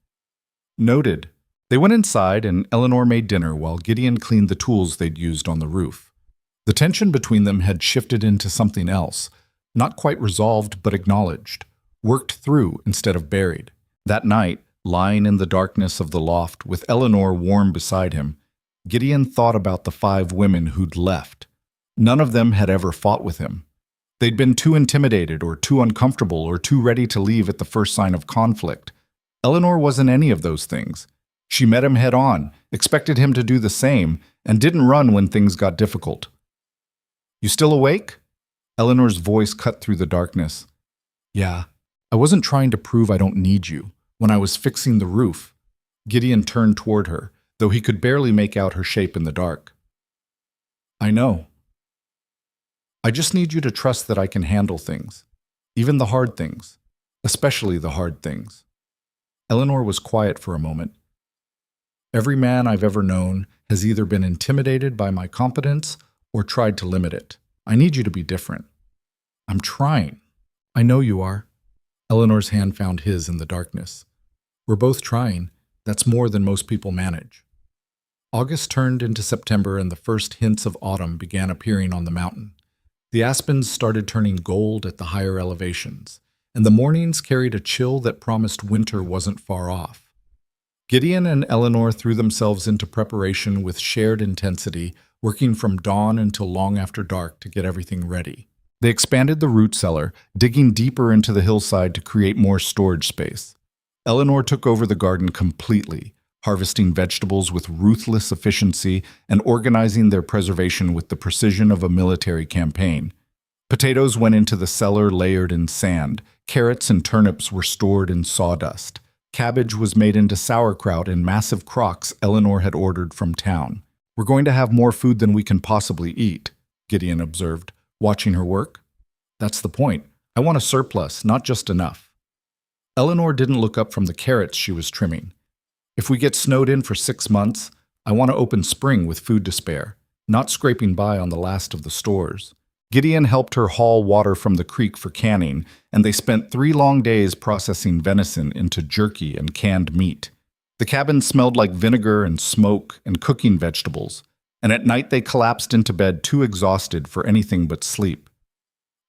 "Noted." They went inside and Eleanor made dinner while Gideon cleaned the tools they'd used on the roof. The tension between them had shifted into something else, not quite resolved but acknowledged, worked through instead of buried. That night, lying in the darkness of the loft with Eleanor warm beside him, Gideon thought about the 5 women who'd left. None of them had ever fought with him. They'd been too intimidated or too uncomfortable or too ready to leave at the first sign of conflict. Eleanor wasn't any of those things. She met him head on, expected him to do the same, and didn't run when things got difficult. "You still awake?" Eleanor's voice cut through the darkness. "Yeah, I wasn't trying to prove I don't need you. When I was fixing the roof." Gideon turned toward her, though he could barely make out her shape in the dark. "I know. I just need you to trust that I can handle things, even the hard things, especially the hard things." Eleanor was quiet for a moment. "Every man I've ever known has either been intimidated by my competence or tried to limit it. I need you to be different." "I'm trying." "I know you are." Eleanor's hand found his in the darkness. "We're both trying. That's more than most people manage." August turned into September and the first hints of autumn began appearing on the mountain. The aspens started turning gold at the higher elevations, and the mornings carried a chill that promised winter wasn't far off. Gideon and Eleanor threw themselves into preparation with shared intensity, working from dawn until long after dark to get everything ready. They expanded the root cellar, digging deeper into the hillside to create more storage space. Eleanor took over the garden completely, harvesting vegetables with ruthless efficiency and organizing their preservation with the precision of a military campaign. Potatoes went into the cellar layered in sand. Carrots and turnips were stored in sawdust. Cabbage was made into sauerkraut in massive crocks Eleanor had ordered from town. "We're going to have more food than we can possibly eat," Gideon observed, watching her work. "That's the point. I want a surplus, not just enough." Eleanor didn't look up from the carrots she was trimming. "If we get snowed in for 6 months, I want to open spring with food to spare, not scraping by on the last of the stores." Gideon helped her haul water from the creek for canning, and they spent 3 long days processing venison into jerky and canned meat. The cabin smelled like vinegar and smoke and cooking vegetables, and at night they collapsed into bed too exhausted for anything but sleep.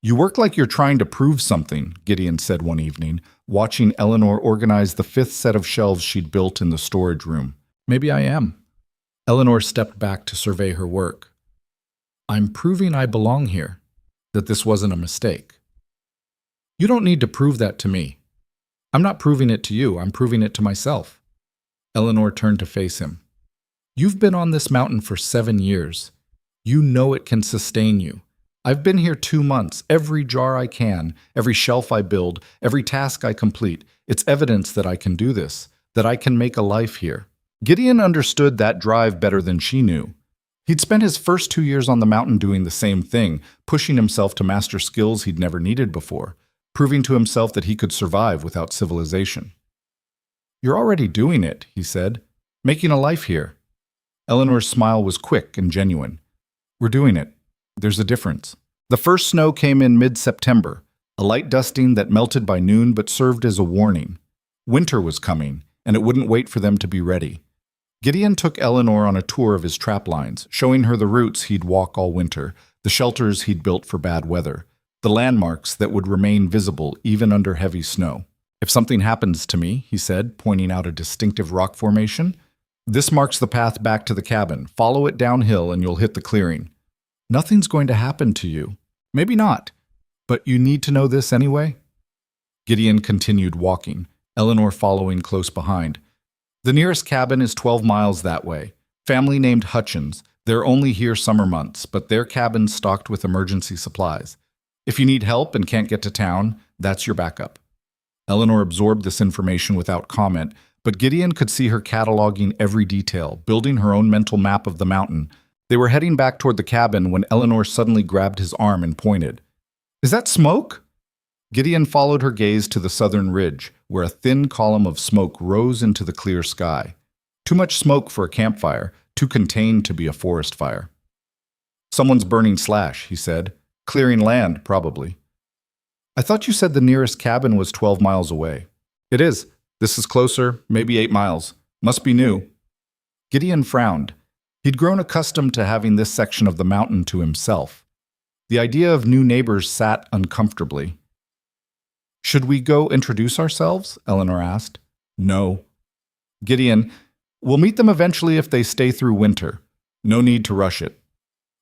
"You work like you're trying to prove something," Gideon said one evening, watching Eleanor organize the 5th set of shelves she'd built in the storage room. "Maybe I am." Eleanor stepped back to survey her work. "I'm proving I belong here, that this wasn't a mistake." "You don't need to prove that to me. I'm not proving it to you, I'm proving it to myself." Eleanor turned to face him. "You've been on this mountain for 7 years. You know it can sustain you. I've been here 2 months. Every jar I can, every shelf I build, every task I complete, it's evidence that I can do this, that I can make a life here." Gideon understood that drive better than she knew. He'd spent his first 2 years on the mountain doing the same thing, pushing himself to master skills he'd never needed before, proving to himself that he could survive without civilization. "You're already doing it," he said, "making a life here." Eleanor's smile was quick and genuine. "We're doing it. There's a difference." The first snow came in mid-September, a light dusting that melted by noon but served as a warning. Winter was coming, and it wouldn't wait for them to be ready. Gideon took Eleanor on a tour of his trap lines, showing her the routes he'd walk all winter, the shelters he'd built for bad weather, the landmarks that would remain visible even under heavy snow. "If something happens to me," he said, pointing out a distinctive rock formation, "this marks the path back to the cabin. Follow it downhill and you'll hit the clearing. Nothing's going to happen to you. Maybe not. But you need to know this anyway." Gideon continued walking, Eleanor following close behind. "The nearest cabin is 12 miles that way. Family named Hutchins. They're only here summer months, but their cabin's stocked with emergency supplies. If you need help and can't get to town, that's your backup." Eleanor absorbed this information without comment, but Gideon could see her cataloging every detail, building her own mental map of the mountain. They were heading back toward the cabin when Eleanor suddenly grabbed his arm and pointed. "Is that smoke?" Gideon followed her gaze to the southern ridge, where a thin column of smoke rose into the clear sky. Too much smoke for a campfire, too contained to be a forest fire. "Someone's burning slash," he said. "Clearing land, probably." "I thought you said the nearest cabin was 12 miles away." "It is. This is closer, maybe 8 miles. Must be new." Gideon frowned. He'd grown accustomed to having this section of the mountain to himself. The idea of new neighbors sat uncomfortably. "Should we go introduce ourselves?" Eleanor asked. "No." "Gideon, we'll meet them eventually if they stay through winter. No need to rush it."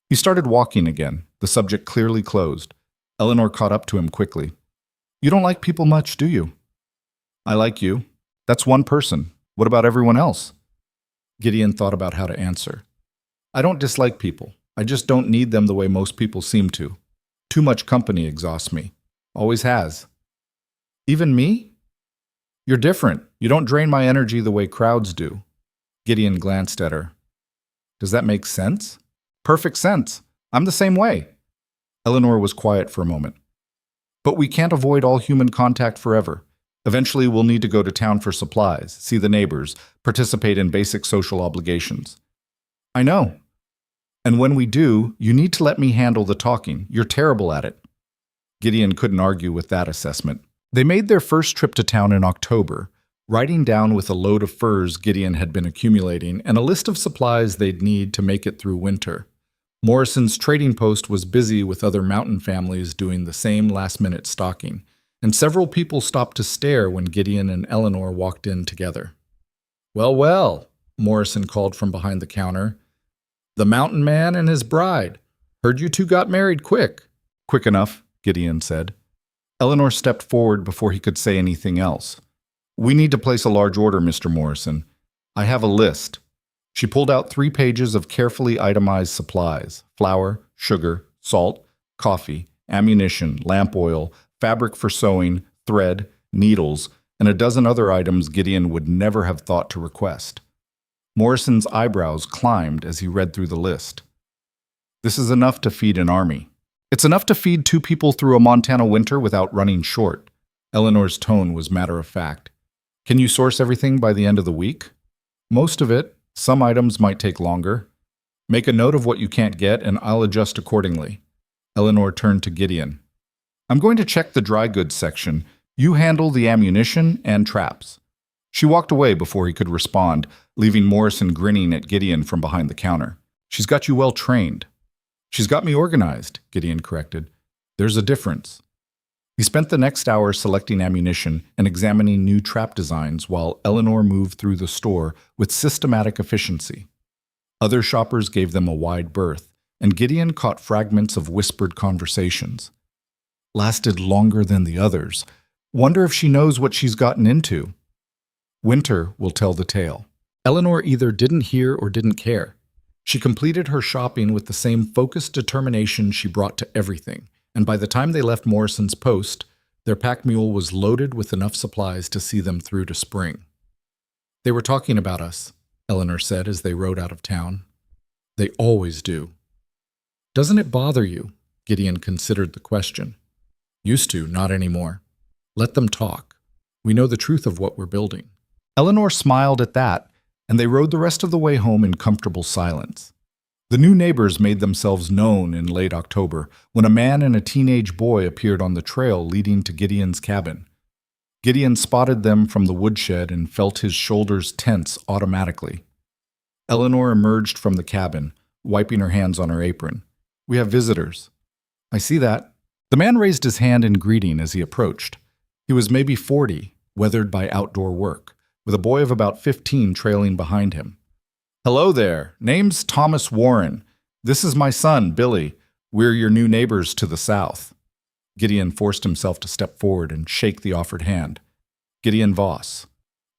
He started walking again, the subject clearly closed. Eleanor caught up to him quickly. "You don't like people much, do you?" "I like you." That's one person. What about everyone else? Gideon thought about how to answer. I don't dislike people. I just don't need them the way most people seem to. Too much company exhausts me. Always has. Even me? You're different. You don't drain my energy the way crowds do. Gideon glanced at her. Does that make sense? Perfect sense. I'm the same way. Eleanor was quiet for a moment. But we can't avoid all human contact forever. Eventually, we'll need to go to town for supplies, see the neighbors, participate in basic social obligations. I know. And when we do, you need to let me handle the talking. You're terrible at it. Gideon couldn't argue with that assessment. They made their first trip to town in October, riding down with a load of furs Gideon had been accumulating and a list of supplies they'd need to make it through winter. Morrison's trading post was busy with other mountain families doing the same last-minute stocking, and several people stopped to stare when Gideon and Eleanor walked in together. Well, well, Morrison called from behind the counter. The mountain man and his bride. Heard you two got married quick. Quick enough, Gideon said. Eleanor stepped forward before he could say anything else. We need to place a large order, Mr. Morrison. I have a list. She pulled out 3 pages of carefully itemized supplies: flour, sugar, salt, coffee, ammunition, lamp oil, fabric for sewing, thread, needles, and a dozen other items Gideon would never have thought to request. Morrison's eyebrows climbed as he read through the list. This is enough to feed an army. It's enough to feed 2 people through a Montana winter without running short. Eleanor's tone was matter-of-fact. Can you source everything by the end of the week? Most of it. Some items might take longer. Make a note of what you can't get, and I'll adjust accordingly. Eleanor turned to Gideon. I'm going to check the dry goods section. You handle the ammunition and traps. She walked away before he could respond, leaving Morrison grinning at Gideon from behind the counter. She's got you well trained. She's got me organized, Gideon corrected. There's a difference. He spent the next hour selecting ammunition and examining new trap designs while Eleanor moved through the store with systematic efficiency. Other shoppers gave them a wide berth, and Gideon caught fragments of whispered conversations. Lasted longer than the others. Wonder if she knows what she's gotten into. Winter will tell the tale. Eleanor either didn't hear or didn't care. She completed her shopping with the same focused determination she brought to everything, and by the time they left Morrison's post, their pack mule was loaded with enough supplies to see them through to spring. They were talking about us, Eleanor said as they rode out of town. They always do. Doesn't it bother you? Gideon considered the question. Used to, not anymore. Let them talk. We know the truth of what we're building. Eleanor smiled at that, and they rode the rest of the way home in comfortable silence. The new neighbors made themselves known in late October when a man and a teenage boy appeared on the trail leading to Gideon's cabin. Gideon spotted them from the woodshed and felt his shoulders tense automatically. Eleanor emerged from the cabin, wiping her hands on her apron. We have visitors. I see that. The man raised his hand in greeting as he approached. He was maybe 40, weathered by outdoor work, with a boy of about 15 trailing behind him. Hello there. Name's Thomas Warren. This is my son, Billy. We're your new neighbors to the south. Gideon forced himself to step forward and shake the offered hand. Gideon Voss.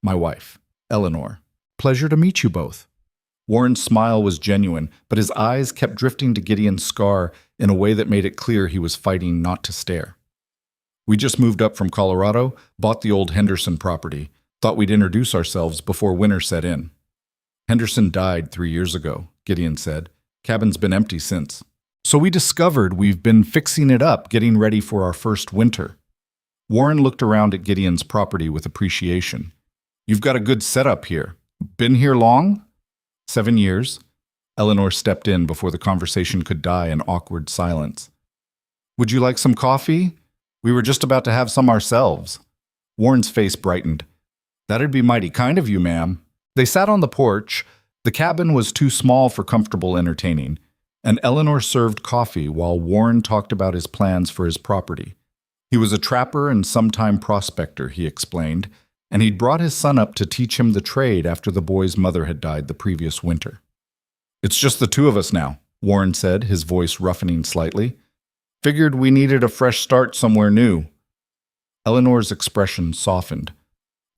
My wife, Eleanor. Pleasure to meet you both. Warren's smile was genuine, but his eyes kept drifting to Gideon's scar in a way that made it clear he was fighting not to stare. We just moved up from Colorado, bought the old Henderson property, thought we'd introduce ourselves before winter set in. Henderson died 3 years ago, Gideon said. Cabin's been empty since. So we discovered we've been fixing it up, getting ready for our first winter. Warren looked around at Gideon's property with appreciation. You've got a good setup here. Been here long? 7 years. Eleanor stepped in before the conversation could die in awkward silence. Would you like some coffee? We were just about to have some ourselves. Warren's face brightened. That'd be mighty kind of you, ma'am. They sat on the porch. The cabin was too small for comfortable entertaining, and Eleanor served coffee while Warren talked about his plans for his property. He was a trapper and sometime prospector, he explained, and he'd brought his son up to teach him the trade after the boy's mother had died the previous winter. It's just the 2 of us now, Warren said, his voice roughening slightly. Figured we needed a fresh start somewhere new. Eleanor's expression softened.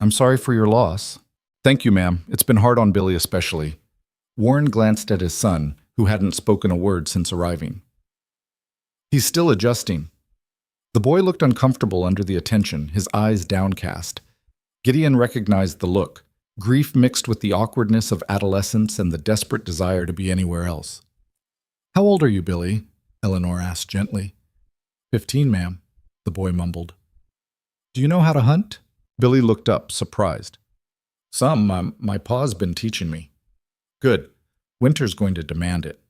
I'm sorry for your loss. Thank you, ma'am. It's been hard on Billy especially. Warren glanced at his son, who hadn't spoken a word since arriving. He's still adjusting. The boy looked uncomfortable under the attention, his eyes downcast. Gideon recognized the look, grief mixed with the awkwardness of adolescence and the desperate desire to be anywhere else. How old are you, Billy? Eleanor asked gently. 15, ma'am, the boy mumbled. Do you know how to hunt? Billy looked up, surprised. Some, my pa's been teaching me. Good. Winter's going to demand it.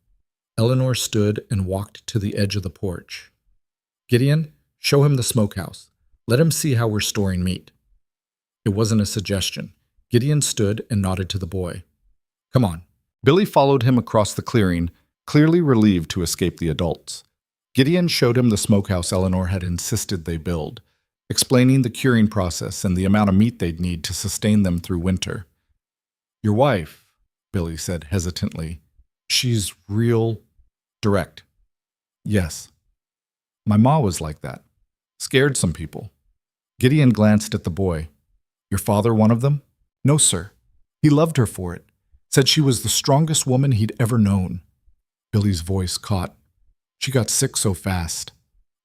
Eleanor stood and walked to the edge of the porch. Gideon, show him the smokehouse. Let him see how we're storing meat. It wasn't a suggestion. Gideon stood and nodded to the boy. Come on. Billy followed him across the clearing, clearly relieved to escape the adults. Gideon showed him the smokehouse Eleanor had insisted they build, explaining the curing process and the amount of meat they'd need to sustain them through winter. Your wife, Billy said hesitantly, she's real direct. Yes. My ma was like that. Scared some people. Gideon glanced at the boy. Your father one of them? No, sir. He loved her for it. Said she was the strongest woman he'd ever known. Billy's voice caught. She got sick so fast.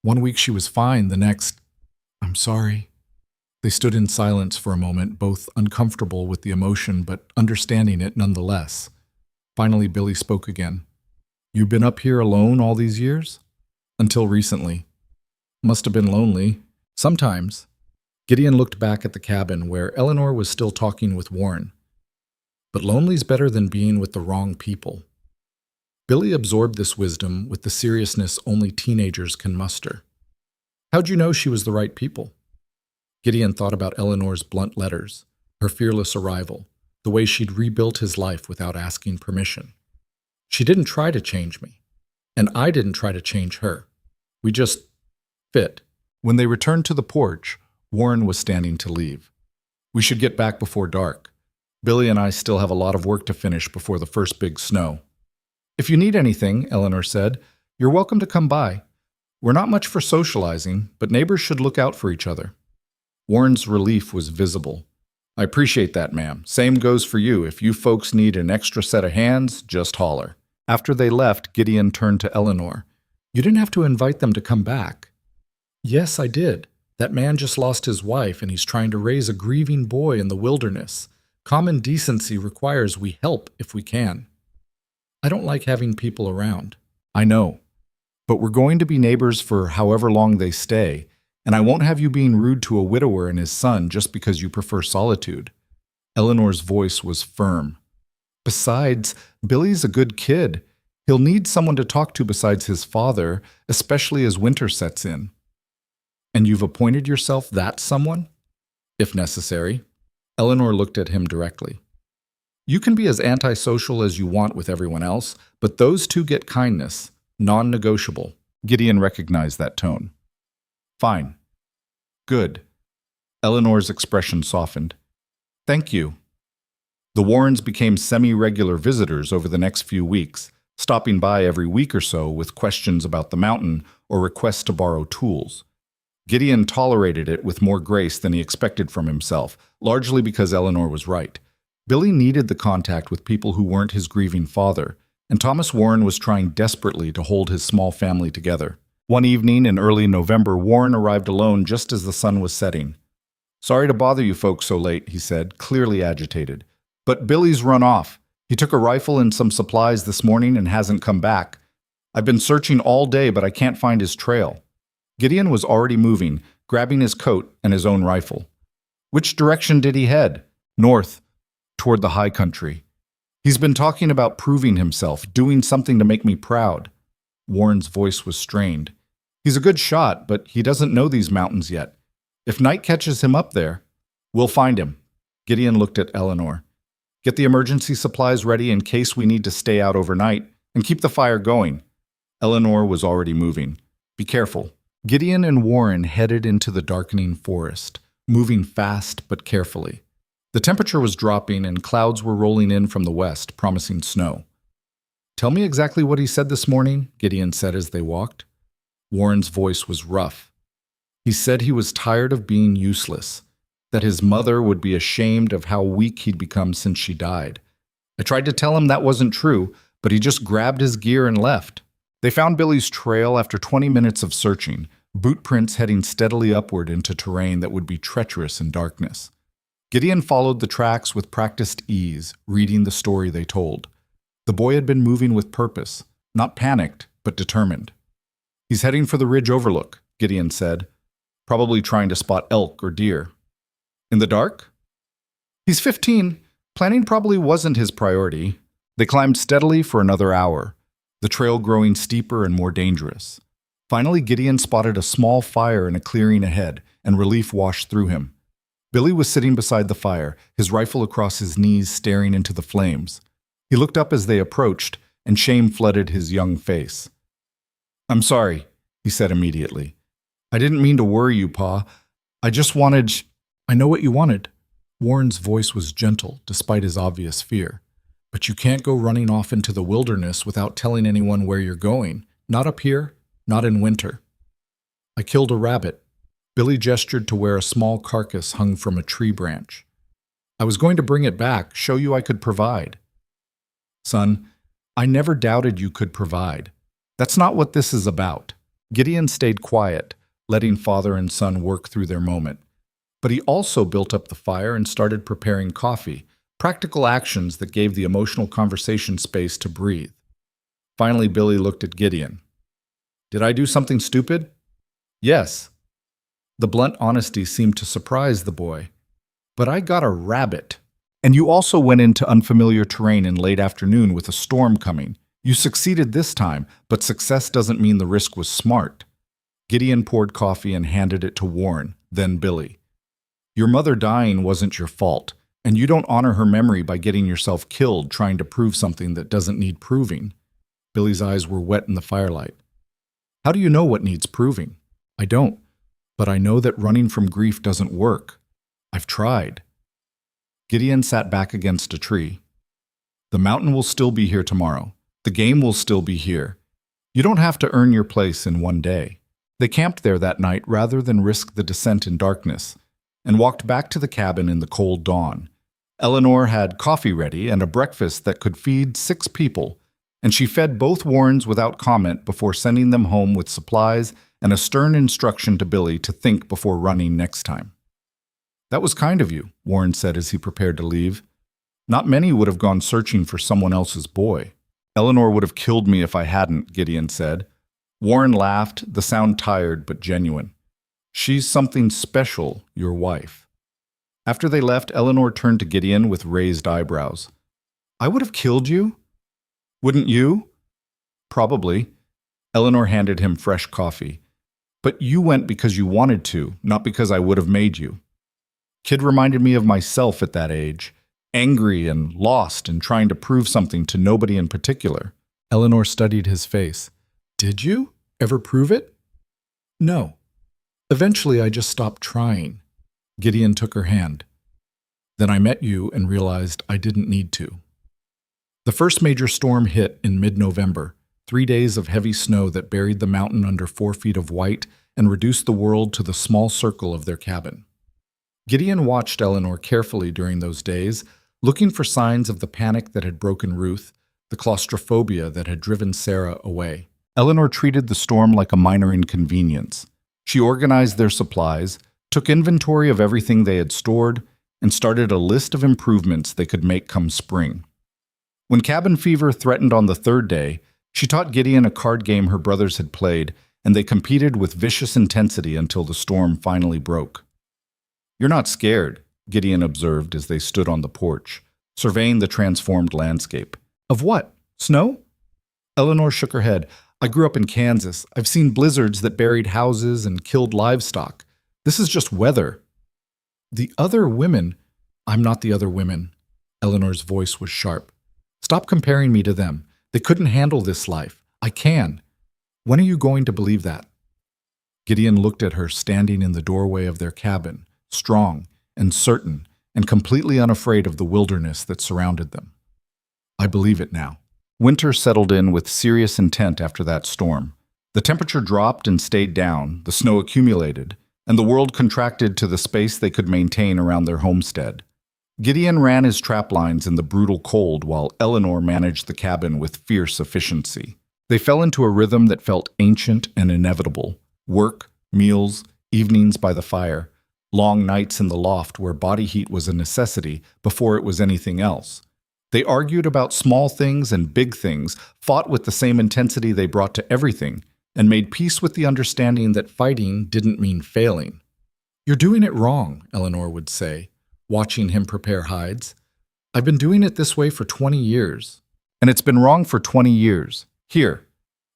1 week she was fine, the next, I'm sorry. They stood in silence for a moment, both uncomfortable with the emotion but understanding it nonetheless. Finally, Billy spoke again. You been up here alone all these years? Until recently. Must have been lonely. Sometimes. Gideon looked back at the cabin where Eleanor was still talking with Warren. But lonely's better than being with the wrong people. Billy absorbed this wisdom with the seriousness only teenagers can muster. How'd you know she was the right people? Gideon thought about Eleanor's blunt letters, her fearless arrival, the way she'd rebuilt his life without asking permission. She didn't try to change me, and I didn't try to change her. We just fit. When they returned to the porch, Warren was standing to leave. We should get back before dark. Billy and I still have a lot of work to finish before the first big snow. If you need anything, Eleanor said, you're welcome to come by. We're not much for socializing, but neighbors should look out for each other. Warren's relief was visible. I appreciate that, ma'am. Same goes for you. If you folks need an extra set of hands, just holler. After they left, Gideon turned to Eleanor. You didn't have to invite them to come back. Yes, I did. That man just lost his wife, and he's trying to raise a grieving boy in the wilderness. Common decency requires we help if we can. I don't like having people around. I know. But we're going to be neighbors for however long they stay, and I won't have you being rude to a widower and his son just because you prefer solitude. Eleanor's voice was firm. Besides, Billy's a good kid. He'll need someone to talk to besides his father, especially as winter sets in. And you've appointed yourself that someone? If necessary. Eleanor looked at him directly. You can be as antisocial as you want with everyone else, but those two get kindness, non-negotiable. Gideon recognized that tone. Fine. Good. Eleanor's expression softened. Thank you. The Warrens became semi-regular visitors over the next few weeks, stopping by every week or so with questions about the mountain or requests to borrow tools. Gideon tolerated it with more grace than he expected from himself, largely because Eleanor was right. Billy needed the contact with people who weren't his grieving father, and Thomas Warren was trying desperately to hold his small family together. One evening in early November, Warren arrived alone just as the sun was setting. Sorry to bother you folks so late, he said, clearly agitated. But Billy's run off. He took a rifle and some supplies this morning and hasn't come back. I've been searching all day, but I can't find his trail. Gideon was already moving, grabbing his coat and his own rifle. Which direction did he head? North, toward the high country. He's been talking about proving himself, doing something to make me proud. Warren's voice was strained. He's a good shot, but he doesn't know these mountains yet. If night catches him up there, we'll find him. Gideon looked at Eleanor. Get the emergency supplies ready in case we need to stay out overnight, and keep the fire going. Eleanor was already moving. Be careful. Gideon and Warren headed into the darkening forest, moving fast but carefully. The temperature was dropping and clouds were rolling in from the west, promising snow. Tell me exactly what he said this morning, Gideon said as they walked. Warren's voice was rough. He said he was tired of being useless. that his mother would be ashamed of how weak he'd become since she died. I tried to tell him that wasn't true, but he just grabbed his gear and left. They found Billy's trail after 20 minutes of searching, boot prints heading steadily upward into terrain that would be treacherous in darkness. Gideon followed the tracks with practiced ease, reading the story they told. The boy had been moving with purpose, not panicked, but determined. "He's heading for the ridge overlook," Gideon said, "probably trying to spot elk or deer." "In the dark?" "He's 15. Planning probably wasn't his priority." They climbed steadily for another hour, the trail growing steeper and more dangerous. Finally, Gideon spotted a small fire in a clearing ahead, and relief washed through him. Billy was sitting beside the fire, his rifle across his knees staring into the flames. He looked up as they approached, and shame flooded his young face. "I'm sorry," he said immediately. "I didn't mean to worry you, Pa. I just wanted—" "I know what you wanted." Warren's voice was gentle, despite his obvious fear. "But you can't go running off into the wilderness without telling anyone where you're going. Not up here, not in winter." "I killed a rabbit." Billy gestured to where a small carcass hung from a tree branch. "I was going to bring it back, show you I could provide." "Son, I never doubted you could provide. That's not what this is about." Gideon stayed quiet, letting father and son work through their moment. But he also built up the fire and started preparing coffee, practical actions that gave the emotional conversation space to breathe. Finally, Billy looked at Gideon. "Did I do something stupid?" "Yes." The blunt honesty seemed to surprise the boy. "But I got a rabbit. And you also went into unfamiliar terrain in late afternoon with a storm coming. You succeeded this time, but success doesn't mean the risk was smart." Gideon poured coffee and handed it to Warren, then Billy. "Your mother dying wasn't your fault, and you don't honor her memory by getting yourself killed trying to prove something that doesn't need proving." Billy's eyes were wet in the firelight. "How do you know what needs proving?" "I don't, but I know that running from grief doesn't work. I've tried." Gideon sat back against a tree. "The mountain will still be here tomorrow. The game will still be here. You don't have to earn your place in one day." They camped there that night rather than risk the descent in darkness, and walked back to the cabin in the cold dawn. Eleanor had coffee ready and a breakfast that could feed 6 people, and she fed both Warrens without comment before sending them home with supplies and a stern instruction to Billy to think before running next time. "That was kind of you," Warren said as he prepared to leave. "Not many would have gone searching for someone else's boy." "Eleanor would have killed me if I hadn't," Gideon said. Warren laughed, the sound tired but genuine. "She's something special, your wife." After they left, Eleanor turned to Gideon with raised eyebrows. "I would have killed you?" "Wouldn't you?" "Probably." Eleanor handed him fresh coffee. "But you went because you wanted to, not because I would have made you." Kid reminded me of myself at that age, angry and lost and trying to prove something to nobody in particular. Eleanor studied his face. "Did you ever prove it?" "No. Eventually I just stopped trying." Gideon took her hand. "Then I met you and realized I didn't need to." The first major storm hit in mid-November, 3 days of heavy snow that buried the mountain under 4 feet of white and reduced the world to the small circle of their cabin. Gideon watched Eleanor carefully during those days, looking for signs of the panic that had broken Ruth, the claustrophobia that had driven Sarah away. Eleanor treated the storm like a minor inconvenience. She organized their supplies, took inventory of everything they had stored, and started a list of improvements they could make come spring. When cabin fever threatened on the 3rd day, she taught Gideon a card game her brothers had played, and they competed with vicious intensity until the storm finally broke. "You're not scared," Gideon observed as they stood on the porch, surveying the transformed landscape. "Of what? Snow?" Eleanor shook her head. "I grew up in Kansas. I've seen blizzards that buried houses and killed livestock. This is just weather." "The other women—" "I'm not the other women." Eleanor's voice was sharp. "Stop comparing me to them. They couldn't handle this life. I can. When are you going to believe that?" Gideon looked at her standing in the doorway of their cabin, strong and certain and completely unafraid of the wilderness that surrounded them. "I believe it now." Winter settled in with serious intent after that storm. The temperature dropped and stayed down, the snow accumulated, and the world contracted to the space they could maintain around their homestead. Gideon ran his trap lines in the brutal cold while Eleanor managed the cabin with fierce efficiency. They fell into a rhythm that felt ancient and inevitable. Work, meals, evenings by the fire, long nights in the loft where body heat was a necessity before it was anything else. They argued about small things and big things, fought with the same intensity they brought to everything, and made peace with the understanding that fighting didn't mean failing. "You're doing it wrong," Eleanor would say, watching him prepare hides. "I've been doing it this way for 20 years. And it's been wrong for 20 years. Here."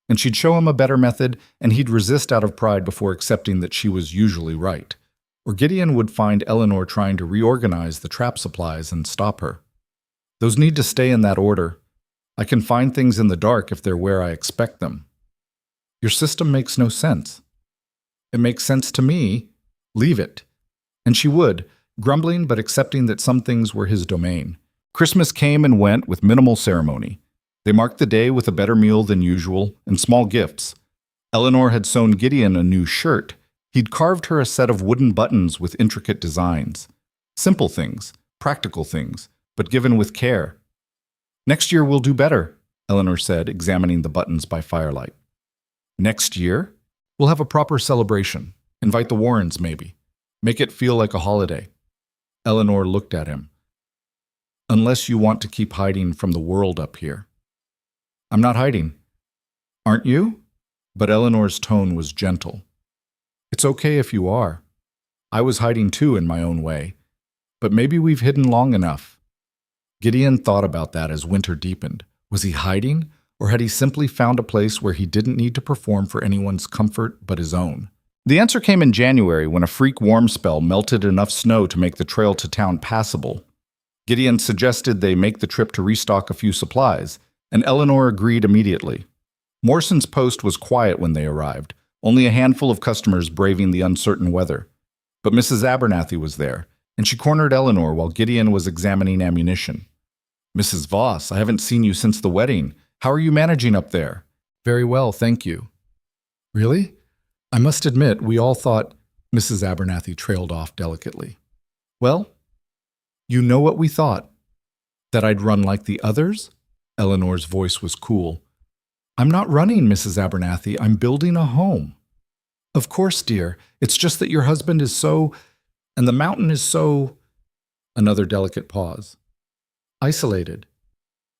And she'd show him a better method, and he'd resist out of pride before accepting that she was usually right. Or Gideon would find Eleanor trying to reorganize the trap supplies and stop her. "Those need to stay in that order. I can find things in the dark if they're where I expect them. Your system makes no sense." "It makes sense to me. Leave it." And she would, grumbling but accepting that some things were his domain. Christmas came and went with minimal ceremony. They marked the day with a better meal than usual and small gifts. Eleanor had sewn Gideon a new shirt. He'd carved her a set of wooden buttons with intricate designs. Simple things, practical things, but given with care. "Next year we'll do better," Eleanor said, examining the buttons by firelight. "Next year? We'll have a proper celebration. Invite the Warrens, maybe. Make it feel like a holiday." Eleanor looked at him. "Unless you want to keep hiding from the world up here." "I'm not hiding." "Aren't you?" But Eleanor's tone was gentle. "It's okay if you are. I was hiding too in my own way. But maybe we've hidden long enough." Gideon thought about that as winter deepened. Was he hiding, or had he simply found a place where he didn't need to perform for anyone's comfort but his own? The answer came in January when a freak warm spell melted enough snow to make the trail to town passable. Gideon suggested they make the trip to restock a few supplies, and Eleanor agreed immediately. Morrison's post was quiet when they arrived, only a handful of customers braving the uncertain weather. But Mrs. Abernathy was there, and she cornered Eleanor while Gideon was examining ammunition. "Mrs. Voss, I haven't seen you since the wedding. How are you managing up there?" "Very well, thank you." "Really? I must admit, we all thought—" Mrs. Abernathy trailed off delicately. "Well, you know what we thought. That I'd run like the others?" Eleanor's voice was cool. "I'm not running, Mrs. Abernathy. I'm building a home." "Of course, dear. It's just that your husband is so— and the mountain is so—" Another delicate pause. "Isolated."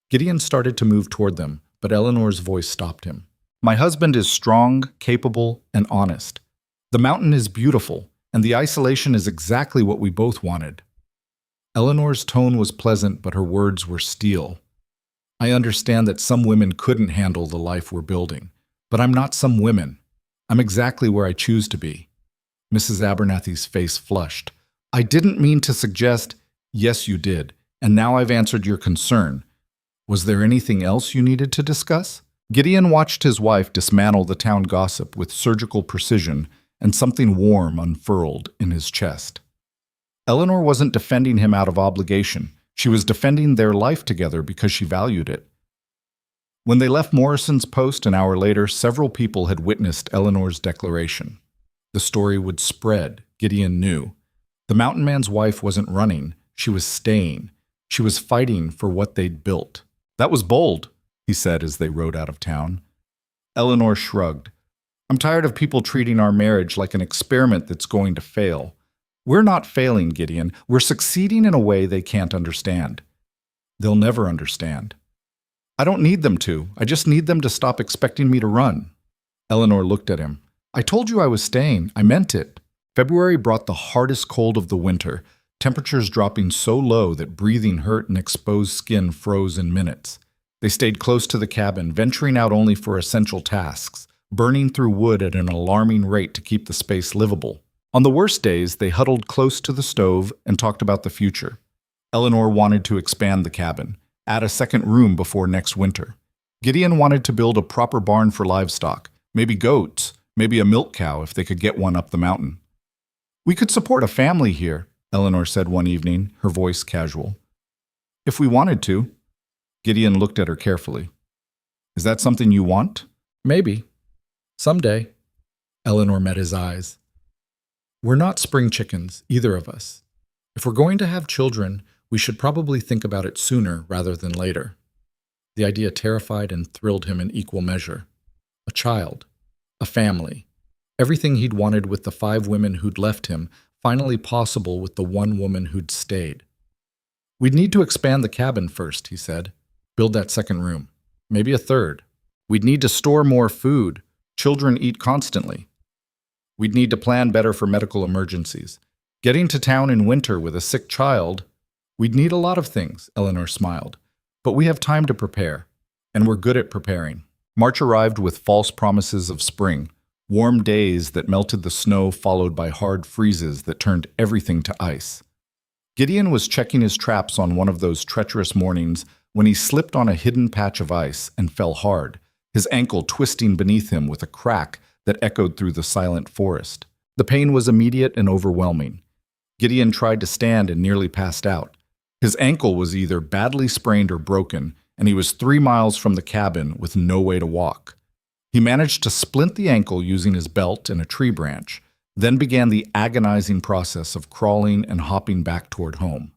Gideon started to move toward them, but Eleanor's voice stopped him. "My husband is strong, capable, and honest. The mountain is beautiful, and the isolation is exactly what we both wanted." Eleanor's tone was pleasant, but her words were steel. "I understand that some women couldn't handle the life we're building, but I'm not some women. I'm exactly where I choose to be." Mrs. Abernathy's face flushed. "I didn't mean to suggest—" "Yes, you did, and now I've answered your concern. Was there anything else you needed to discuss?" Gideon watched his wife dismantle the town gossip with surgical precision, and something warm unfurled in his chest. Eleanor wasn't defending him out of obligation. She was defending their life together because she valued it. When they left Morrison's post an hour later, several people had witnessed Eleanor's declaration. The story would spread, Gideon knew. The mountain man's wife wasn't running. She was staying. She was fighting for what they'd built. "That was bold," he said as they rode out of town. Eleanor shrugged. "I'm tired of people treating our marriage like an experiment that's going to fail. We're not failing, Gideon. We're succeeding in a way they can't understand. They'll never understand. I don't need them to. I just need them to stop expecting me to run." Eleanor looked at him. "I told you I was staying. I meant it." February brought the hardest cold of the winter, temperatures dropping so low that breathing hurt and exposed skin froze in minutes. They stayed close to the cabin, venturing out only for essential tasks, burning through wood at an alarming rate to keep the space livable. On the worst days, they huddled close to the stove and talked about the future. Eleanor wanted to expand the cabin, add a second room before next winter. Gideon wanted to build a proper barn for livestock, maybe goats, maybe a milk cow if they could get one up the mountain. "We could support a family here," Eleanor said one evening, her voice casual. "If we wanted to." Gideon looked at her carefully. "Is that something you want?" "Maybe. Someday." Eleanor met his eyes. We're not spring chickens, either of us. If we're going to have children, we should probably think about it sooner rather than later. The idea terrified and thrilled him in equal measure. A child. A family. Everything he'd wanted with the 5 women who'd left him, finally possible with the 1 woman who'd stayed. We'd need to expand the cabin first, he said. Build that second room. Maybe a third. We'd need to store more food. Children eat constantly. We'd need to plan better for medical emergencies. Getting to town in winter with a sick child, we'd need a lot of things, Eleanor smiled. But we have time to prepare, and we're good at preparing. March arrived with false promises of spring, warm days that melted the snow followed by hard freezes that turned everything to ice. Gideon was checking his traps on one of those treacherous mornings when he slipped on a hidden patch of ice and fell hard, his ankle twisting beneath him with a crack that echoed through the silent forest. The pain was immediate and overwhelming. Gideon tried to stand and nearly passed out. His ankle was either badly sprained or broken, and he was 3 miles from the cabin with no way to walk. He managed to splint the ankle using his belt and a tree branch, then began the agonizing process of crawling and hopping back toward home.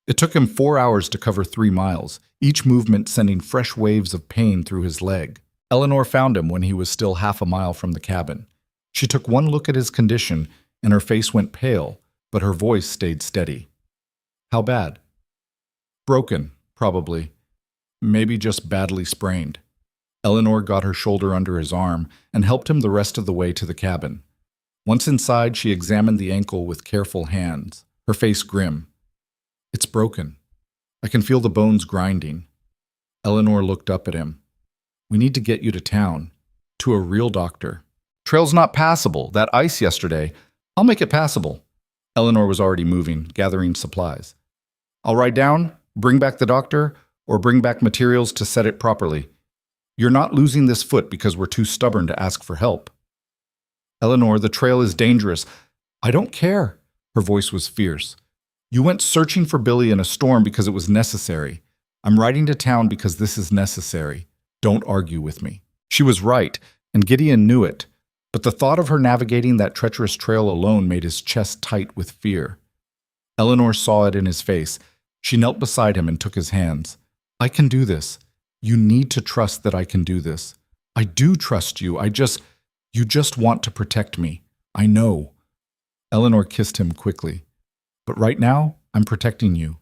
It took him 4 hours to cover 3 miles, each movement sending fresh waves of pain through his leg. Eleanor found him when he was still half a mile from the cabin. She took one look at his condition, and her face went pale, but her voice stayed steady. How bad? Broken, probably. Maybe just badly sprained. Eleanor got her shoulder under his arm and helped him the rest of the way to the cabin. Once inside, she examined the ankle with careful hands, her face grim. It's broken. I can feel the bones grinding. Eleanor looked up at him. We need to get you to town, to a real doctor. Trail's not passable. That ice yesterday. I'll make it passable. Eleanor was already moving, gathering supplies. I'll ride down, bring back the doctor, or bring back materials to set it properly. You're not losing this foot because we're too stubborn to ask for help. Eleanor, the trail is dangerous. I don't care. Her voice was fierce. You went searching for Billy in a storm because it was necessary. I'm riding to town because this is necessary. Don't argue with me. She was right, and Gideon knew it, but the thought of her navigating that treacherous trail alone made his chest tight with fear. Eleanor saw it in his face. She knelt beside him and took his hands. I can do this. You need to trust that I can do this. I do trust you. You just want to protect me. I know. Eleanor kissed him quickly. But right now, I'm protecting you.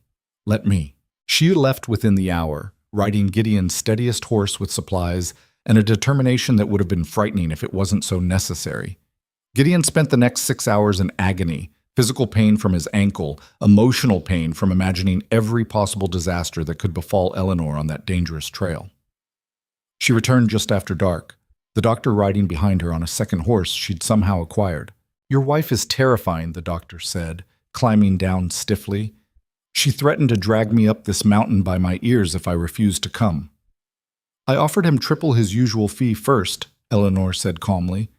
Let me. She left within the hour, riding Gideon's steadiest horse with supplies and a determination that would have been frightening if it wasn't so necessary. Gideon spent the next 6 hours in agony, physical pain from his ankle, emotional pain from imagining every possible disaster that could befall Eleanor on that dangerous trail. She returned just after dark, the doctor riding behind her on a second horse she'd somehow acquired. Your wife is terrifying, the doctor said, climbing down stiffly. She threatened to drag me up this mountain by my ears if I refused to come. I offered him triple his usual fee first, Eleanor said calmly.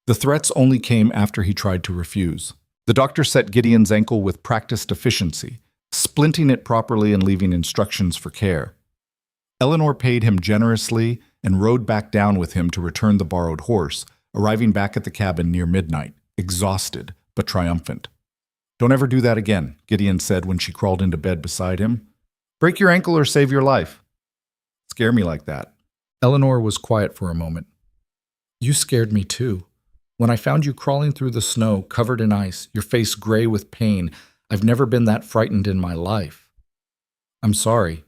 The threats only came after he tried to refuse. The doctor set Gideon's ankle with practiced efficiency, splinting it properly and leaving instructions for care. Eleanor paid him generously and rode back down with him to return the borrowed horse, arriving back at the cabin near midnight, exhausted but triumphant. Don't ever do that again, Gideon said when she crawled into bed beside him. Break your ankle or save your life. Scare me like that. Eleanor was quiet for a moment. You scared me too. When I found you crawling through the snow, covered in ice, your face gray with pain, I've never been that frightened in my life. I'm sorry.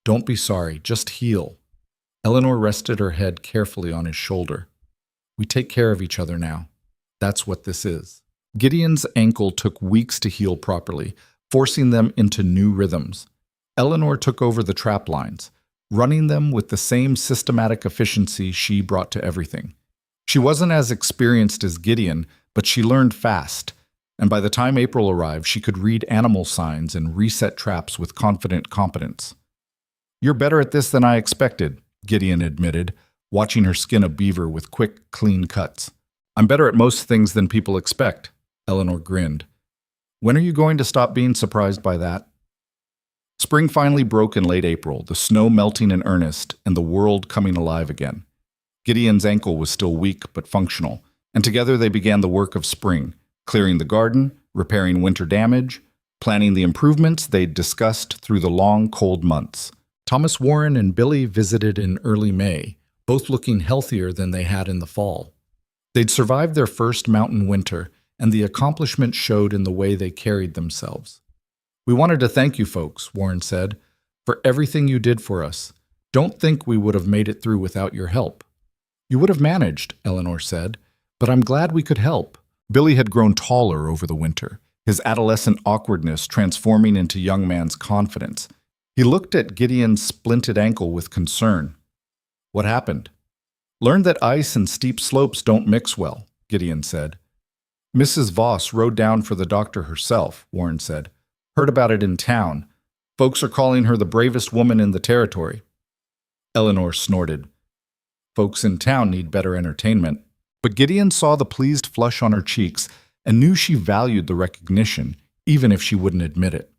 Don't be sorry, just heal. Eleanor rested her head carefully on his shoulder. We take care of each other now. That's what this is. Gideon's ankle took weeks to heal properly, forcing them into new rhythms. Eleanor took over the trap lines, running them with the same systematic efficiency she brought to everything. She wasn't as experienced as Gideon, but she learned fast, and by the time April arrived, she could read animal signs and reset traps with confident competence. You're better at this than I expected, Gideon admitted, watching her skin a beaver with quick, clean cuts. I'm better at most things than people expect, Eleanor grinned. When are you going to stop being surprised by that? Spring finally broke in late April, the snow melting in earnest and the world coming alive again. Gideon's ankle was still weak but functional, and together they began the work of spring, clearing the garden, repairing winter damage, planning the improvements they'd discussed through the long, cold months. Thomas Warren and Billy visited in early May, both looking healthier than they had in the fall. They'd survived their first mountain winter, and the accomplishment showed in the way they carried themselves. "We wanted to thank you folks," Warren said, "for everything you did for us. Don't think we would have made it through without your help." "You would have managed," Eleanor said, "but I'm glad we could help." Billy had grown taller over the winter, his adolescent awkwardness transforming into young man's confidence. He looked at Gideon's splinted ankle with concern. "What happened?" "Learned that ice and steep slopes don't mix well," Gideon said. "Mrs. Voss rode down for the doctor herself," Warren said. "Heard about it in town. Folks are calling her the bravest woman in the territory." Eleanor snorted. "Folks in town need better entertainment." But Gideon saw the pleased flush on her cheeks and knew she valued the recognition, even if she wouldn't admit it.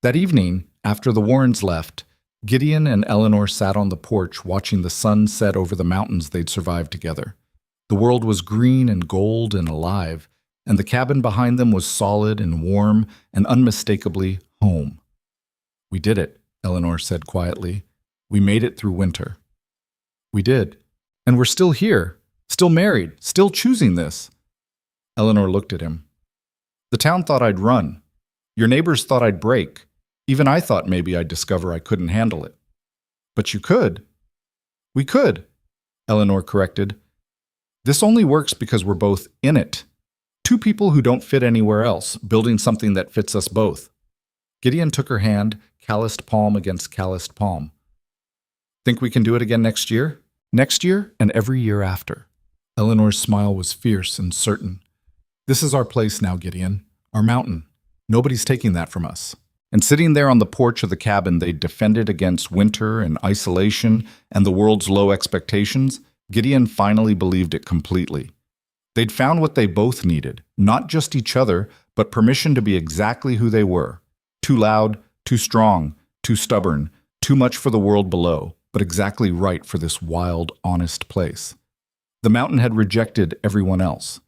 That evening, after the Warrens left, Gideon and Eleanor sat on the porch watching the sun set over the mountains they'd survived together. The world was green and gold and alive, and the cabin behind them was solid and warm and unmistakably home. "We did it," Eleanor said quietly. "We made it through winter." "We did. And we're still here, still married, still choosing this." Eleanor looked at him. "The town thought I'd run. Your neighbors thought I'd break. Even I thought maybe I'd discover I couldn't handle it." "But you could." "We could," Eleanor corrected. "This only works because we're both in it. Two people who don't fit anywhere else, building something that fits us both." Gideon took her hand, calloused palm against calloused palm. "Think we can do it again next year?" "Next year and every year after." Eleanor's smile was fierce and certain. "This is our place now, Gideon. Our mountain. Nobody's taking that from us." And sitting there on the porch of the cabin they defended against winter and isolation and the world's low expectations, Gideon finally believed it completely. They'd found what they both needed, not just each other, but permission to be exactly who they were. Too loud, too strong, too stubborn, too much for the world below, but exactly right for this wild, honest place. The mountain had rejected everyone else,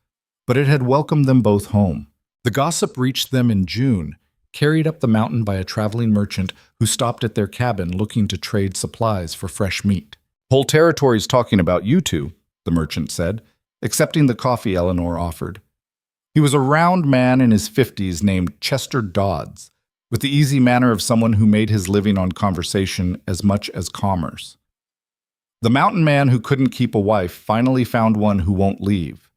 but it had welcomed them both home. The gossip reached them in June, carried up the mountain by a traveling merchant who stopped at their cabin looking to trade supplies for fresh meat. "Whole territory's talking about you two," the merchant said, accepting the coffee Eleanor offered. He was a round man in his 50s named Chester Dodds, with the easy manner of someone who made his living on conversation as much as commerce. "The mountain man who couldn't keep a wife finally found one who won't leave.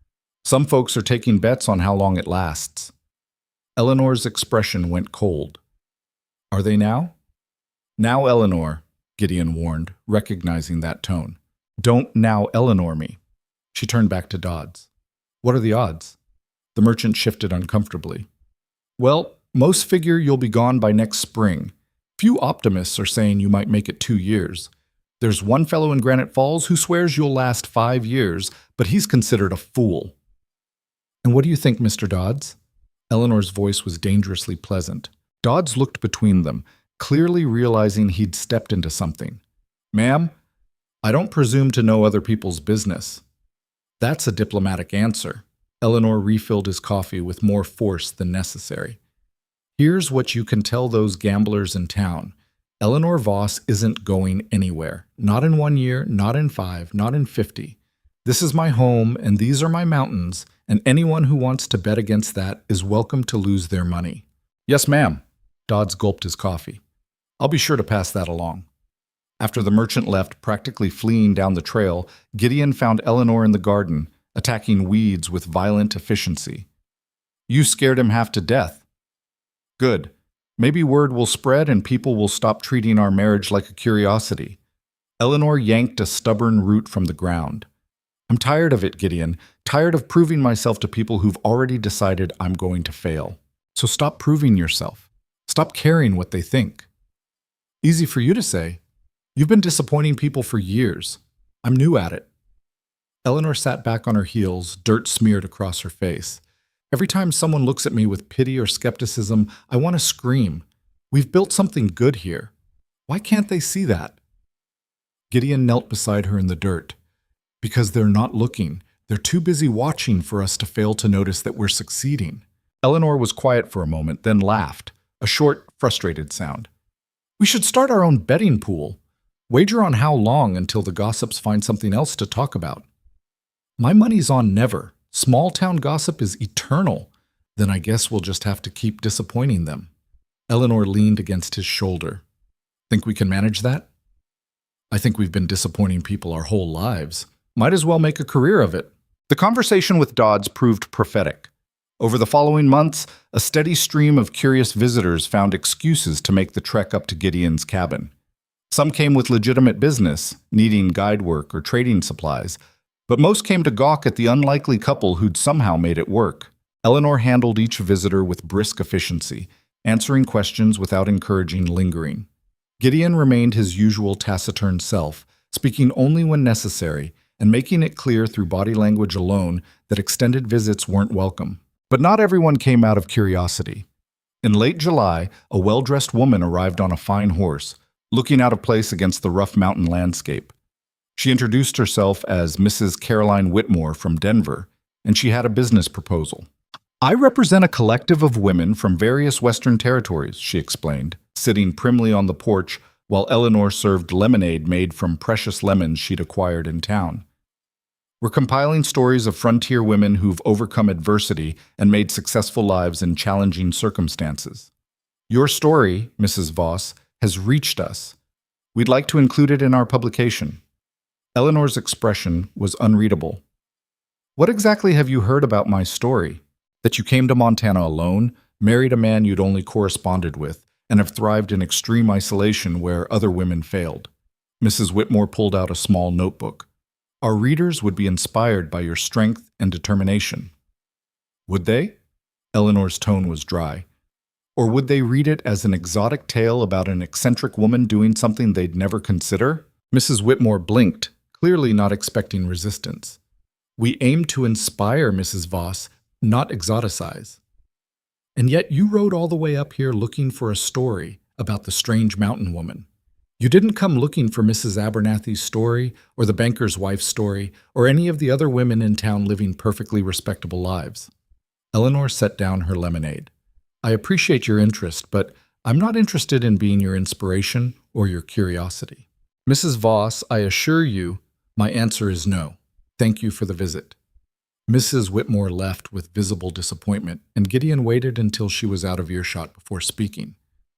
Some folks are taking bets on how long it lasts." Eleanor's expression went cold. "Are they now?" "Now, Eleanor," Gideon warned, recognizing that tone. "Don't now Eleanor me." She turned back to Dodds. "What are the odds?" The merchant shifted uncomfortably. "Well, most figure you'll be gone by next spring. Few optimists are saying you might make it 2 years. There's one fellow in Granite Falls who swears you'll last 5 years, but he's considered a fool." "And what do you think, Mr. Dodds?" Eleanor's voice was dangerously pleasant. Dodds looked between them, clearly realizing he'd stepped into something. "Ma'am, I don't presume to know other people's business." "That's a diplomatic answer." Eleanor refilled his coffee with more force than necessary. "Here's what you can tell those gamblers in town. Eleanor Voss isn't going anywhere. Not in 1 year, not in 5, not in 50. This is my home, and these are my mountains, and anyone who wants to bet against that is welcome to lose their money." "Yes, ma'am." Dodds gulped his coffee. "I'll be sure to pass that along." After the merchant left, practically fleeing down the trail, Gideon found Eleanor in the garden, attacking weeds with violent efficiency. "You scared him half to death." "Good. Maybe word will spread and people will stop treating our marriage like a curiosity." Eleanor yanked a stubborn root from the ground. "I'm tired of it, Gideon. Tired of proving myself to people who've already decided I'm going to fail. So stop proving yourself. Stop caring what they think." "Easy for you to say. You've been disappointing people for years. I'm new at it." Eleanor sat back on her heels, dirt smeared across her face. "Every time someone looks at me with pity or skepticism, I want to scream. We've built something good here. Why can't they see that?" Gideon knelt beside her in the dirt. "Because they're not looking. They're too busy watching for us to fail to notice that we're succeeding. Eleanor was quiet for a moment, then laughed, a short, frustrated sound. We should start our own betting pool. Wager on how long until the gossips find something else to talk about. My money's on never. Small-town gossip is eternal. Then I guess we'll just have to keep disappointing them. Eleanor leaned against his shoulder. Think we can manage that? I think we've been disappointing people our whole lives. Might as well make a career of it. The conversation with Dodds proved prophetic. Over the following months, a steady stream of curious visitors found excuses to make the trek up to Gideon's cabin. Some came with legitimate business, needing guide work or trading supplies, but most came to gawk at the unlikely couple who'd somehow made it work. Eleanor handled each visitor with brisk efficiency, answering questions without encouraging lingering. Gideon remained his usual taciturn self, speaking only when necessary, and making it clear through body language alone that extended visits weren't welcome. But not everyone came out of curiosity. In late July, a well-dressed woman arrived on a fine horse, looking out of place against the rough mountain landscape. She introduced herself as Mrs. Caroline Whitmore from Denver, and she had a business proposal. I represent a collective of women from various Western territories, she explained, sitting primly on the porch while Eleanor served lemonade made from precious lemons she'd acquired in town. We're compiling stories of frontier women who've overcome adversity and made successful lives in challenging circumstances. Your story, Mrs. Voss, has reached us. We'd like to include it in our publication. Eleanor's expression was unreadable. What exactly have you heard about my story? That you came to Montana alone, married a man you'd only corresponded with, and have thrived in extreme isolation where other women failed. Mrs. Whitmore pulled out a small notebook. Our readers would be inspired by your strength and determination. Would they? Eleanor's tone was dry. Or would they read it as an exotic tale about an eccentric woman doing something they'd never consider? Mrs. Whitmore blinked, clearly not expecting resistance. We aim to inspire, Mrs. Voss, not exoticize. And yet you rode all the way up here looking for a story about the strange mountain woman. You didn't come looking for Mrs. Abernathy's story, or the banker's wife's story, or any of the other women in town living perfectly respectable lives. Eleanor set down her lemonade. I appreciate your interest, but I'm not interested in being your inspiration or your curiosity. Mrs. Voss, I assure you, my answer is no. Thank you for the visit. Mrs. Whitmore left with visible disappointment, and Gideon waited until she was out of earshot before speaking.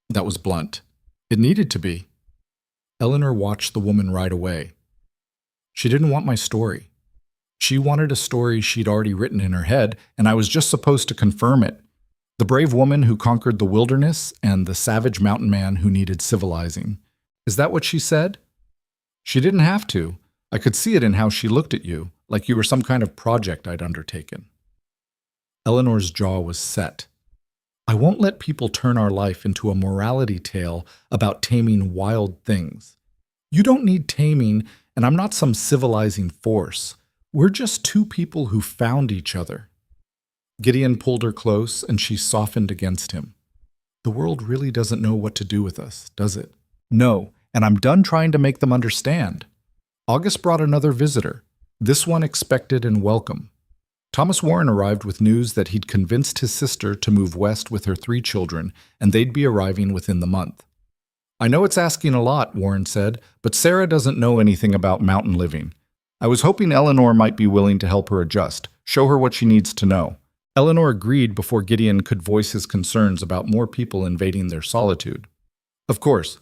That was blunt. It needed to be. Eleanor watched the woman ride away. She didn't want my story. She wanted a story she'd already written in her head, and I was just supposed to confirm it. The brave woman who conquered the wilderness and the savage mountain man who needed civilizing. Is that what she said? She didn't have to. I could see it in how she looked at you, like you were some kind of project I'd undertaken. Eleanor's jaw was set. I won't let people turn our life into a morality tale about taming wild things. You don't need taming, and I'm not some civilizing force. We're just two people who found each other. Gideon pulled her close, and she softened against him. The world really doesn't know what to do with us, does it? No, and I'm done trying to make them understand. August brought another visitor, this one expected and welcome. Thomas Warren arrived with news that he'd convinced his sister to move west with her 3 children, and they'd be arriving within the month. I know it's asking a lot, Warren said, but Sarah doesn't know anything about mountain living. I was hoping Eleanor might be willing to help her adjust, show her what she needs to know. Eleanor agreed before Gideon could voice his concerns about more people invading their solitude. Of course.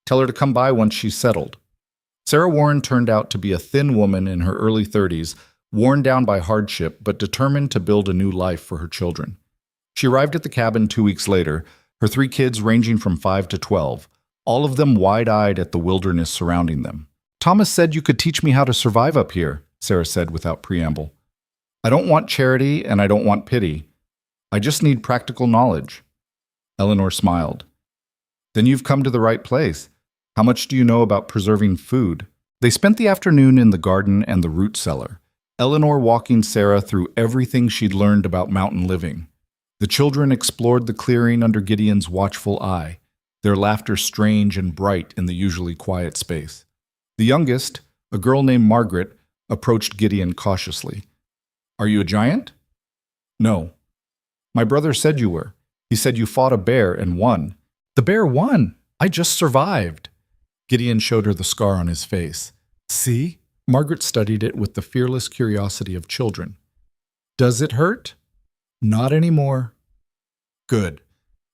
Tell her to come by once she's settled. Sarah Warren turned out to be a thin woman in her early 30s, worn down by hardship but determined to build a new life for her children. She arrived at the cabin 2 weeks later, her 3 kids ranging from 5 to 12, all of them wide-eyed at the wilderness surrounding them. Thomas said you could teach me how to survive up here, Sarah said without preamble. I don't want charity and I don't want pity. I just need practical knowledge. Eleanor smiled. Then you've come to the right place. How much do you know about preserving food? They spent the afternoon in the garden and the root cellar, Eleanor walking Sarah through everything she'd learned about mountain living. The children explored the clearing under Gideon's watchful eye, their laughter strange and bright in the usually quiet space. The youngest, a girl named Margaret, approached Gideon cautiously. Are you a giant? No. My brother said you were. He said you fought a bear and won. The bear won. I just survived. Gideon showed her the scar on his face. See? Margaret studied it with the fearless curiosity of children. Does it hurt? Not anymore. Good.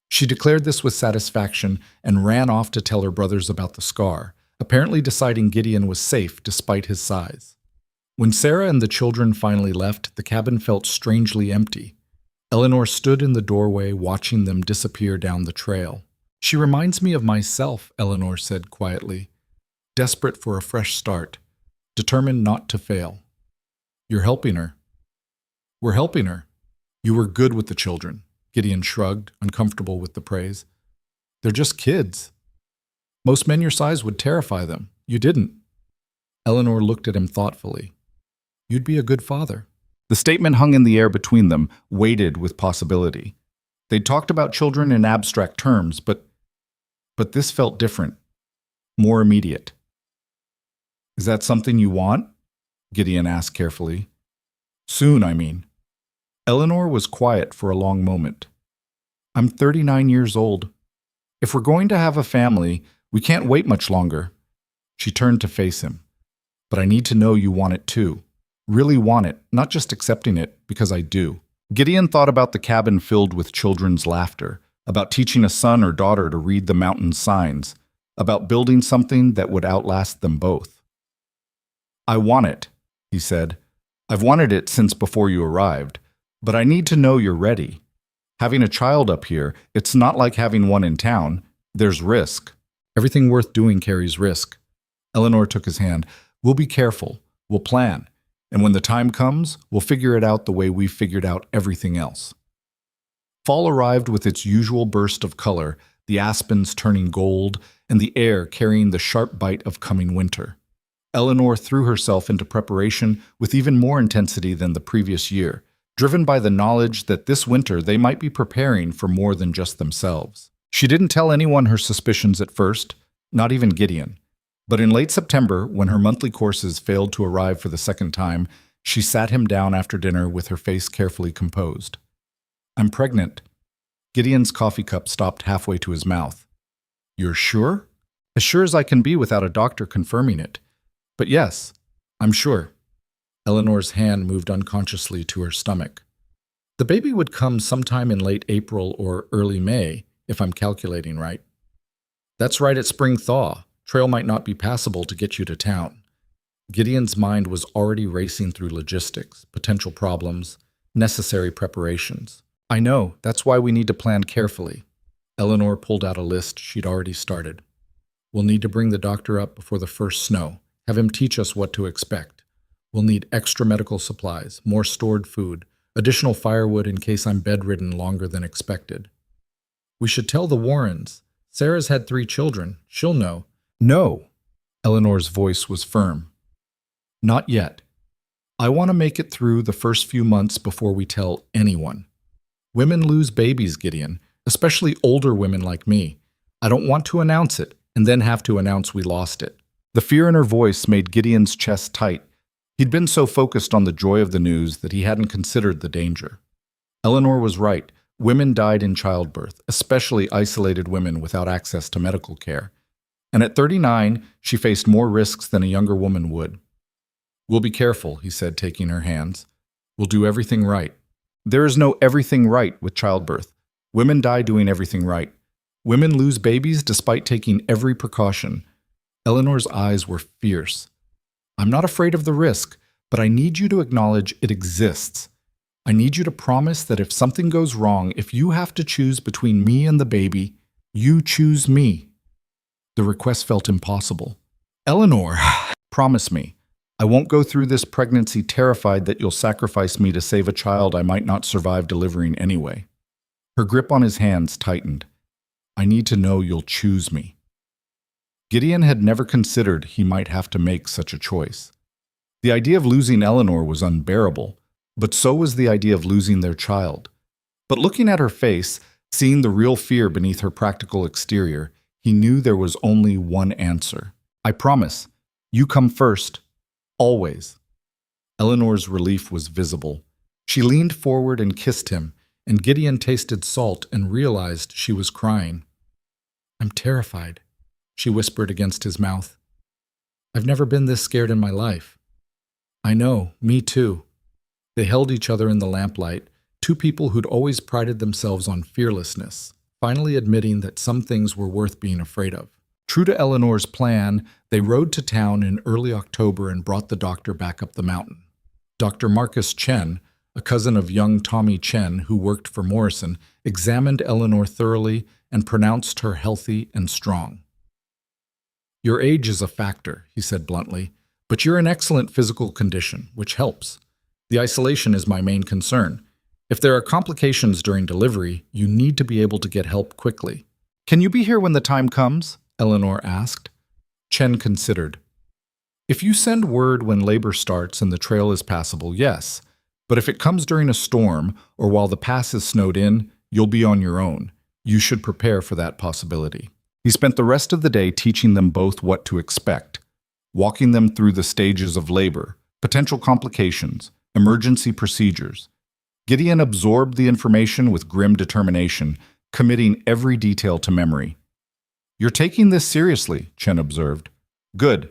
She declared this with satisfaction and ran off to tell her brothers about the scar, apparently deciding Gideon was safe despite his size. When Sarah and the children finally left, the cabin felt strangely empty. Eleanor stood in the doorway watching them disappear down the trail. She reminds me of myself, Eleanor said quietly, desperate for a fresh start, determined not to fail. You're helping her. We're helping her. You were good with the children, Gideon shrugged, uncomfortable with the praise. They're just kids. Most men your size would terrify them. You didn't. Eleanor looked at him thoughtfully. You'd be a good father. The statement hung in the air between them, weighted with possibility. They'd talked about children in abstract terms, but this felt different, more immediate. Is that something you want? Gideon asked carefully. Soon, I mean. Eleanor was quiet for a long moment. I'm 39 years old. If we're going to have a family, we can't wait much longer. She turned to face him. But I need to know you want it too. Really want it, not just accepting it, because I do. Gideon thought about the cabin filled with children's laughter, about teaching a son or daughter to read the mountain signs, about building something that would outlast them both. I want it, he said. I've wanted it since before you arrived, but I need to know you're ready. Having a child up here, it's not like having one in town. There's risk. Everything worth doing carries risk. Eleanor took his hand. We'll be careful. We'll plan. And when the time comes, we'll figure it out the way we've figured out everything else. Fall arrived with its usual burst of color, the aspens turning gold, and the air carrying the sharp bite of coming winter. Eleanor threw herself into preparation with even more intensity than the previous year, driven by the knowledge that this winter they might be preparing for more than just themselves. She didn't tell anyone her suspicions at first, not even Gideon. But in late September, when her monthly courses failed to arrive for the second time, she sat him down after dinner with her face carefully composed. I'm pregnant. Gideon's coffee cup stopped halfway to his mouth. You're sure? As sure as I can be without a doctor confirming it. But yes, I'm sure. Eleanor's hand moved unconsciously to her stomach. The baby would come sometime in late April or early May, if I'm calculating right. That's right at spring thaw. Trail might not be passable to get you to town. Gideon's mind was already racing through logistics, potential problems, necessary preparations. I know, that's why we need to plan carefully. Eleanor pulled out a list she'd already started. We'll need to bring the doctor up before the first snow, have him teach us what to expect. We'll need extra medical supplies, more stored food, additional firewood in case I'm bedridden longer than expected. We should tell the Warrens. Sarah's had 3 children. She'll know. No, Eleanor's voice was firm. Not yet. I want to make it through the first few months before we tell anyone. Women lose babies, Gideon, especially older women like me. I don't want to announce it and then have to announce we lost it. The fear in her voice made Gideon's chest tight. He'd been so focused on the joy of the news that he hadn't considered the danger. Eleanor was right. Women died in childbirth, especially isolated women without access to medical care. And at 39, she faced more risks than a younger woman would. We'll be careful, he said, taking her hands. We'll do everything right. There is no everything right with childbirth. Women die doing everything right. Women lose babies despite taking every precaution. Eleanor's eyes were fierce. I'm not afraid of the risk, but I need you to acknowledge it exists. I need you to promise that if something goes wrong, if you have to choose between me and the baby, you choose me. The request felt impossible. Eleanor, promise me. I won't go through this pregnancy terrified that you'll sacrifice me to save a child I might not survive delivering anyway. Her grip on his hands tightened. I need to know you'll choose me. Gideon had never considered he might have to make such a choice. The idea of losing Eleanor was unbearable, but so was the idea of losing their child. But looking at her face, seeing the real fear beneath her practical exterior, he knew there was only one answer. I promise. You come first. Always. Eleanor's relief was visible. She leaned forward and kissed him, and Gideon tasted salt and realized she was crying. "I'm terrified," she whispered against his mouth. "I've never been this scared in my life." "I know, me too." They held each other in the lamplight, two people who'd always prided themselves on fearlessness, finally admitting that some things were worth being afraid of. True to Eleanor's plan, they rode to town in early October and brought the doctor back up the mountain. Dr. Marcus Chen, a cousin of young Tommy Chen who worked for Morrison, examined Eleanor thoroughly and pronounced her healthy and strong. "Your age is a factor," he said bluntly, "but you're in excellent physical condition, which helps. The isolation is my main concern. If there are complications during delivery, you need to be able to get help quickly." "Can you be here when the time comes?" Eleanor asked. Chen considered. "If you send word when labor starts and the trail is passable, yes. But if it comes during a storm or while the pass is snowed in, you'll be on your own. You should prepare for that possibility." He spent the rest of the day teaching them both what to expect, walking them through the stages of labor, potential complications, emergency procedures. Gideon absorbed the information with grim determination, committing every detail to memory. "You're taking this seriously," Chen observed. "Good.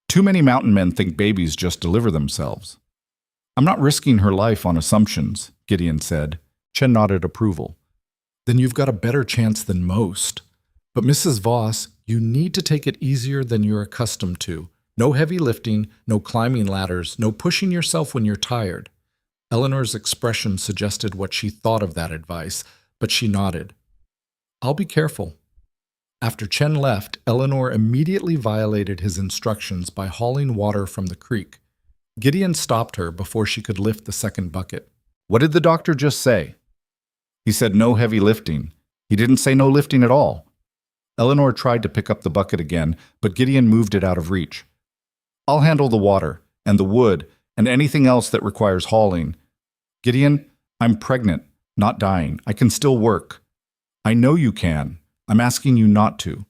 Too many mountain men think babies just deliver themselves." "I'm not risking her life on assumptions," Gideon said. Chen nodded approval. "Then you've got a better chance than most. But Mrs. Voss, you need to take it easier than you're accustomed to. No heavy lifting, no climbing ladders, no pushing yourself when you're tired." Eleanor's expression suggested what she thought of that advice, but she nodded. "I'll be careful." After Chen left, Eleanor immediately violated his instructions by hauling water from the creek. Gideon stopped her before she could lift the second bucket. "What did the doctor just say?" "He said no heavy lifting. He didn't say no lifting at all." Eleanor tried to pick up the bucket again, but Gideon moved it out of reach. "I'll handle the water, and the wood, and anything else that requires hauling. Gideon, I'm pregnant, not dying. I can still work." "I know you can. I'm asking you not to.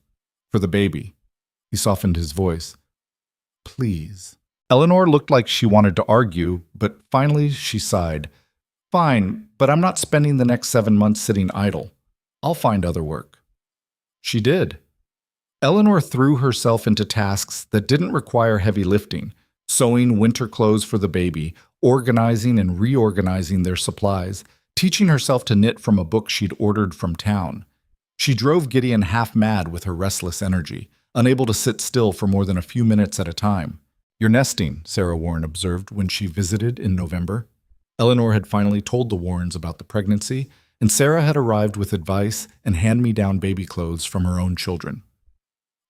For the baby." He softened his voice. "Please." Eleanor looked like she wanted to argue, but finally she sighed. "Fine, but I'm not spending the next 7 months sitting idle. I'll find other work." She did. Eleanor threw herself into tasks that didn't require heavy lifting, sewing winter clothes for the baby, organizing and reorganizing their supplies, teaching herself to knit from a book she'd ordered from town. She drove Gideon half mad with her restless energy, unable to sit still for more than a few minutes at a time. "You're nesting," Sarah Warren observed when she visited in November. Eleanor had finally told the Warrens about the pregnancy, and Sarah had arrived with advice and hand-me-down baby clothes from her own children.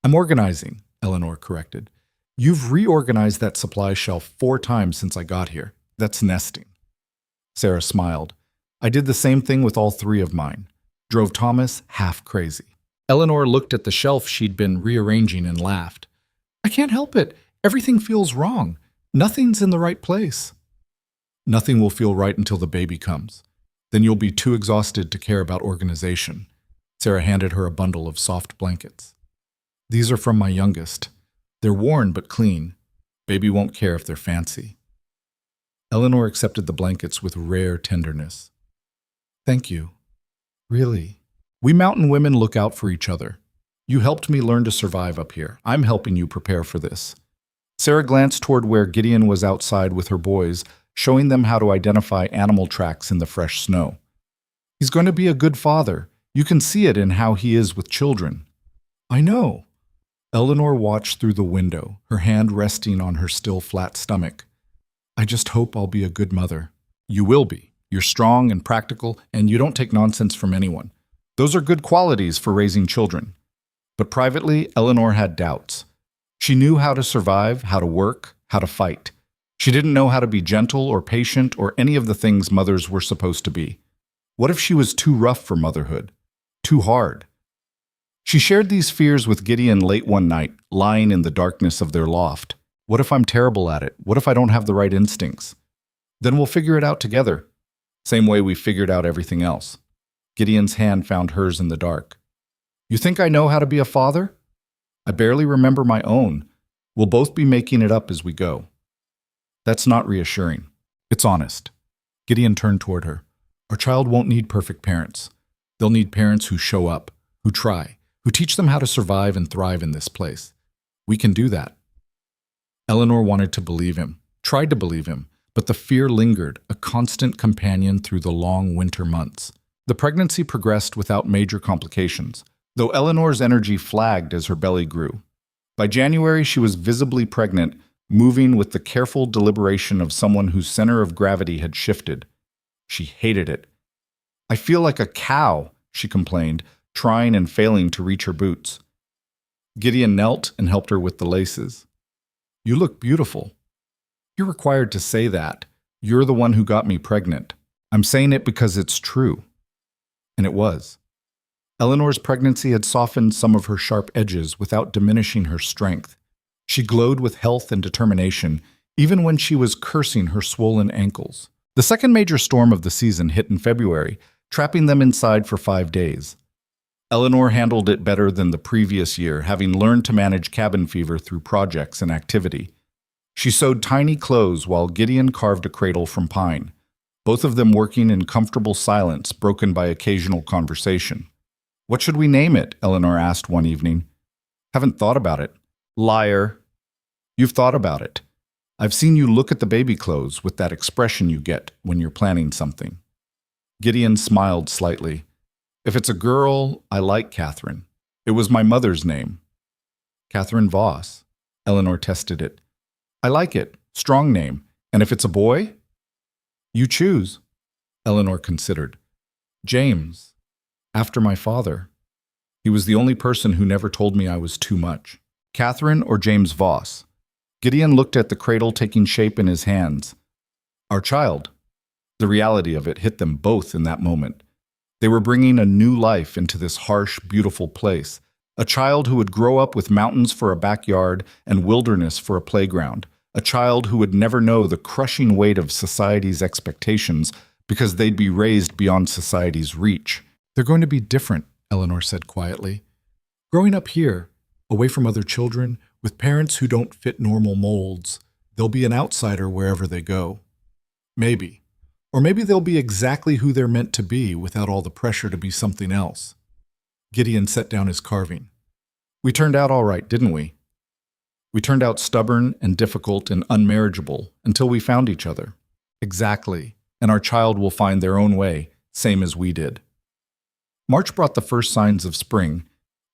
"I'm organizing," Eleanor corrected. "You've reorganized that supply shelf 4 times since I got here. That's nesting." Sarah smiled. "I did the same thing with all 3 of mine." Drove Thomas half crazy. Eleanor looked at the shelf she'd been rearranging and laughed. "I can't help it. Everything feels wrong. Nothing's in the right place." "Nothing will feel right until the baby comes. Then you'll be too exhausted to care about organization." Sarah handed her a bundle of soft blankets. "These are from my youngest. They're worn but clean. Baby won't care if they're fancy." Eleanor accepted the blankets with rare tenderness. "Thank you. Really. We mountain women look out for each other. You helped me learn to survive up here. I'm helping you prepare for this." Sarah glanced toward where Gideon was outside with her boys, showing them how to identify animal tracks in the fresh snow. "He's going to be a good father. You can see it in how he is with children." "I know." Eleanor watched through the window, her hand resting on her still flat stomach. "I just hope I'll be a good mother." "You will be. You're strong and practical, and you don't take nonsense from anyone. Those are good qualities for raising children." But privately, Eleanor had doubts. She knew how to survive, how to work, how to fight. She didn't know how to be gentle or patient or any of the things mothers were supposed to be. What if she was too rough for motherhood? Too hard? She shared these fears with Gideon late one night, lying in the darkness of their loft. "What if I'm terrible at it? What if I don't have the right instincts?" "Then we'll figure it out together. Same way we figured out everything else." Gideon's hand found hers in the dark. "You think I know how to be a father? I barely remember my own. We'll both be making it up as we go." That's not reassuring. It's honest. Gideon turned toward her. Our child won't need perfect parents. They'll need parents who show up, who try, who teach them how to survive and thrive in this place. We can do that. Eleanor wanted to believe him, tried to believe him, but the fear lingered, a constant companion through the long winter months. The pregnancy progressed without major complications, though Eleanor's energy flagged as her belly grew. By January, she was visibly pregnant, moving with the careful deliberation of someone whose center of gravity had shifted. She hated it. I feel like a cow, she complained, trying and failing to reach her boots. Gideon knelt and helped her with the laces. You look beautiful. You're required to say that. You're the one who got me pregnant. I'm saying it because it's true. And it was. Eleanor's pregnancy had softened some of her sharp edges without diminishing her strength. She glowed with health and determination, even when she was cursing her swollen ankles. The second major storm of the season hit in February, trapping them inside for 5 days. Eleanor handled it better than the previous year, having learned to manage cabin fever through projects and activity. She sewed tiny clothes while Gideon carved a cradle from pine, both of them working in comfortable silence broken by occasional conversation. What should we name it? Eleanor asked one evening. Haven't thought about it. Liar. You've thought about it. I've seen you look at the baby clothes with that expression you get when you're planning something. Gideon smiled slightly. If it's a girl, I like Catherine. It was my mother's name. Catherine Voss. Eleanor tested it. I like it. Strong name. And if it's a boy? You choose. Eleanor considered. James. After my father. He was the only person who never told me I was too much. Catherine or James Voss? Gideon looked at the cradle taking shape in his hands. Our child. The reality of it hit them both in that moment. They were bringing a new life into this harsh, beautiful place. A child who would grow up with mountains for a backyard and wilderness for a playground. A child who would never know the crushing weight of society's expectations because they'd be raised beyond society's reach. They're going to be different, Eleanor said quietly. Growing up here, away from other children, with parents who don't fit normal molds, they'll be an outsider wherever they go. Maybe. Or maybe they'll be exactly who they're meant to be without all the pressure to be something else. Gideon set down his carving. We turned out all right, didn't we? We turned out stubborn and difficult and unmarriageable until we found each other. Exactly. And our child will find their own way, same as we did. March brought the first signs of spring,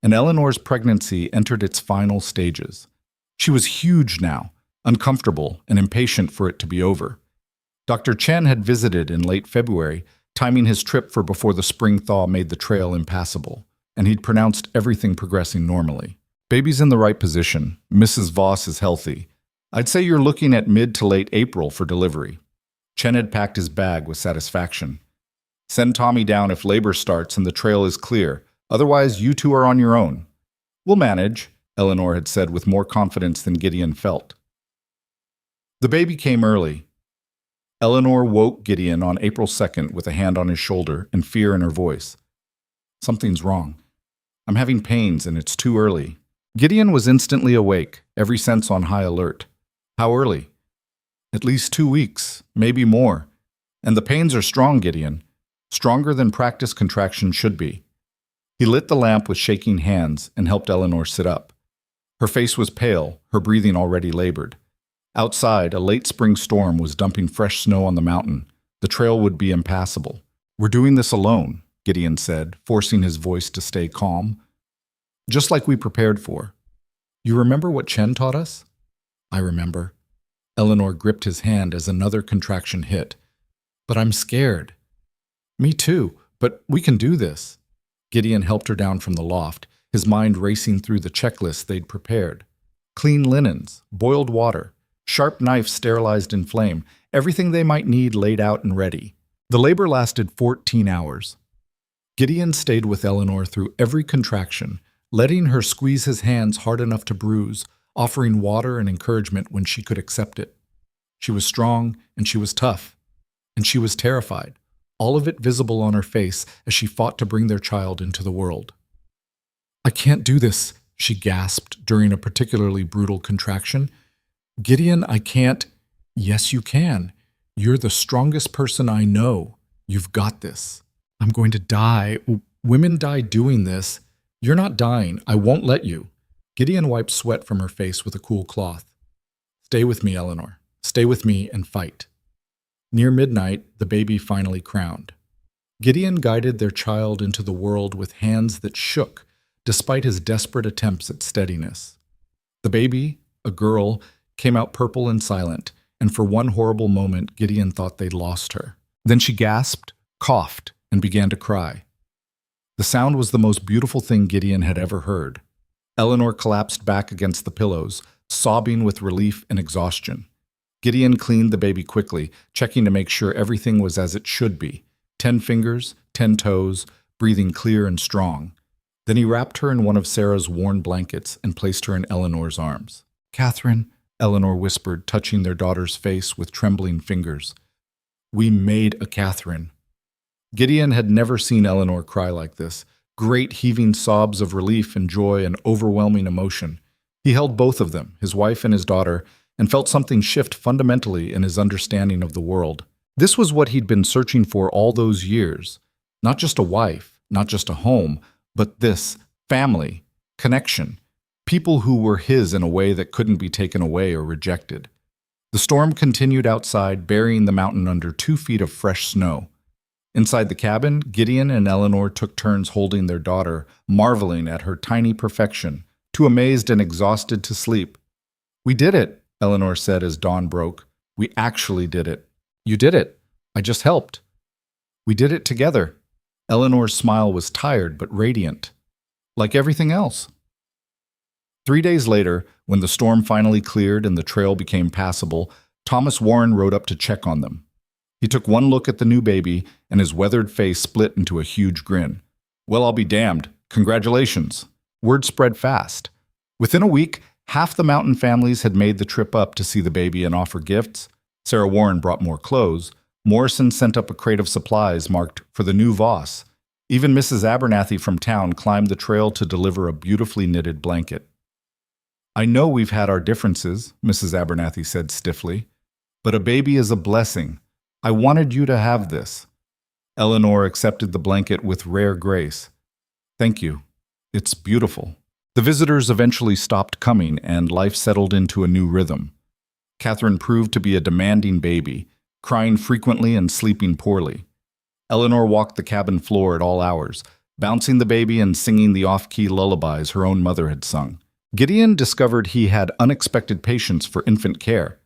and Eleanor's pregnancy entered its final stages. She was huge now, uncomfortable and impatient for it to be over. Dr. Chen had visited in late February, timing his trip for before the spring thaw made the trail impassable, and he'd pronounced everything progressing normally. Baby's in the right position. Mrs. Voss is healthy. I'd say you're looking at mid to late April for delivery. Chen had packed his bag with satisfaction. Send Tommy down if labor starts and the trail is clear. Otherwise, you two are on your own. We'll manage, Eleanor had said with more confidence than Gideon felt. The baby came early. Eleanor woke Gideon on April 2nd with a hand on his shoulder and fear in her voice. Something's wrong. I'm having pains and it's too early. Gideon was instantly awake, every sense on high alert. How early? At least 2 weeks, maybe more. And the pains are strong, Gideon. Stronger than practice contraction should be. He lit the lamp with shaking hands and helped Eleanor sit up. Her face was pale, her breathing already labored. Outside, a late spring storm was dumping fresh snow on the mountain. The trail would be impassable. We're doing this alone, Gideon said, forcing his voice to stay calm. Just like we prepared for. You remember what Chen taught us? I remember. Eleanor gripped his hand as another contraction hit. But I'm scared. Me too, but we can do this. Gideon helped her down from the loft, his mind racing through the checklist they'd prepared. Clean linens, boiled water, sharp knife sterilized in flame, everything they might need laid out and ready. The labor lasted 14 hours. Gideon stayed with Eleanor through every contraction, letting her squeeze his hands hard enough to bruise, offering water and encouragement when she could accept it. She was strong, and she was tough, and she was terrified, all of it visible on her face as she fought to bring their child into the world. I can't do this, she gasped during a particularly brutal contraction. Gideon, I can't. Yes, you can. You're the strongest person I know. You've got this. I'm going to die. Women die doing this. You're not dying. I won't let you. Gideon wiped sweat from her face with a cool cloth. Stay with me, Eleanor. Stay with me and fight. Near midnight, the baby finally crowned. Gideon guided their child into the world with hands that shook, despite his desperate attempts at steadiness. The baby, a girl, came out purple and silent, and for one horrible moment, Gideon thought they'd lost her. Then she gasped, coughed, and began to cry. The sound was the most beautiful thing Gideon had ever heard. Eleanor collapsed back against the pillows, sobbing with relief and exhaustion. Gideon cleaned the baby quickly, checking to make sure everything was as it should be. 10 fingers, 10 toes, breathing clear and strong. Then he wrapped her in one of Sarah's worn blankets and placed her in Eleanor's arms. "Catherine," Eleanor whispered, touching their daughter's face with trembling fingers. "We made a Catherine." Gideon had never seen Eleanor cry like this, great heaving sobs of relief and joy and overwhelming emotion. He held both of them, his wife and his daughter, and felt something shift fundamentally in his understanding of the world. This was what he'd been searching for all those years. Not just a wife, not just a home, but this, family, connection, people who were his in a way that couldn't be taken away or rejected. The storm continued outside, burying the mountain under 2 feet of fresh snow. Inside the cabin, Gideon and Eleanor took turns holding their daughter, marveling at her tiny perfection, too amazed and exhausted to sleep. "We did it," Eleanor said as dawn broke. "We actually did it." "You did it. I just helped." "We did it together." Eleanor's smile was tired but radiant. "Like everything else." 3 days later, when the storm finally cleared and the trail became passable, Thomas Warren rode up to check on them. He took one look at the new baby, and his weathered face split into a huge grin. "Well, I'll be damned. Congratulations." Word spread fast. Within a week, half the Mountain families had made the trip up to see the baby and offer gifts. Sarah Warren brought more clothes. Morrison sent up a crate of supplies marked for the new Voss. Even Mrs. Abernathy from town climbed the trail to deliver a beautifully knitted blanket. "I know we've had our differences," Mrs. Abernathy said stiffly, "but a baby is a blessing. I wanted you to have this." Eleanor accepted the blanket with rare grace. "Thank you. It's beautiful." The visitors eventually stopped coming, and life settled into a new rhythm. Catherine proved to be a demanding baby, crying frequently and sleeping poorly. Eleanor walked the cabin floor at all hours, bouncing the baby and singing the off-key lullabies her own mother had sung. Gideon discovered he had unexpected patience for infant care.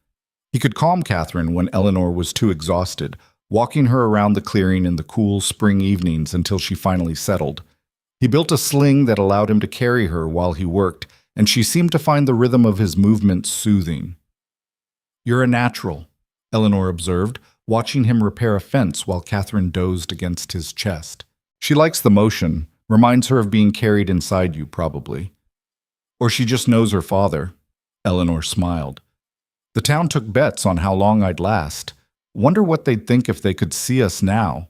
He could calm Catherine when Eleanor was too exhausted, walking her around the clearing in the cool spring evenings until she finally settled. He built a sling that allowed him to carry her while he worked, and she seemed to find the rhythm of his movements soothing. "You're a natural," Eleanor observed, watching him repair a fence while Catherine dozed against his chest. "She likes the motion, reminds her of being carried inside you, probably. Or she just knows her father." Eleanor smiled. "The town took bets on how long I'd last. Wonder what they'd think if they could see us now."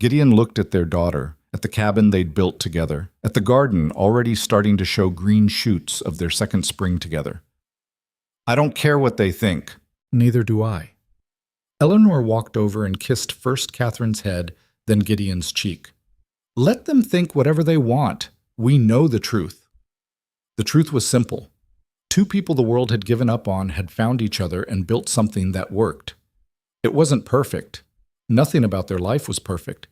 Gideon looked at their daughter, at the cabin they'd built together, at the garden already starting to show green shoots of their second spring together. "I don't care what they think." "Neither do I." Eleanor walked over and kissed first Catherine's head, then Gideon's cheek. "Let them think whatever they want. We know the truth." The truth was simple. 2 people the world had given up on had found each other and built something that worked. It wasn't perfect. Nothing about their life was perfect,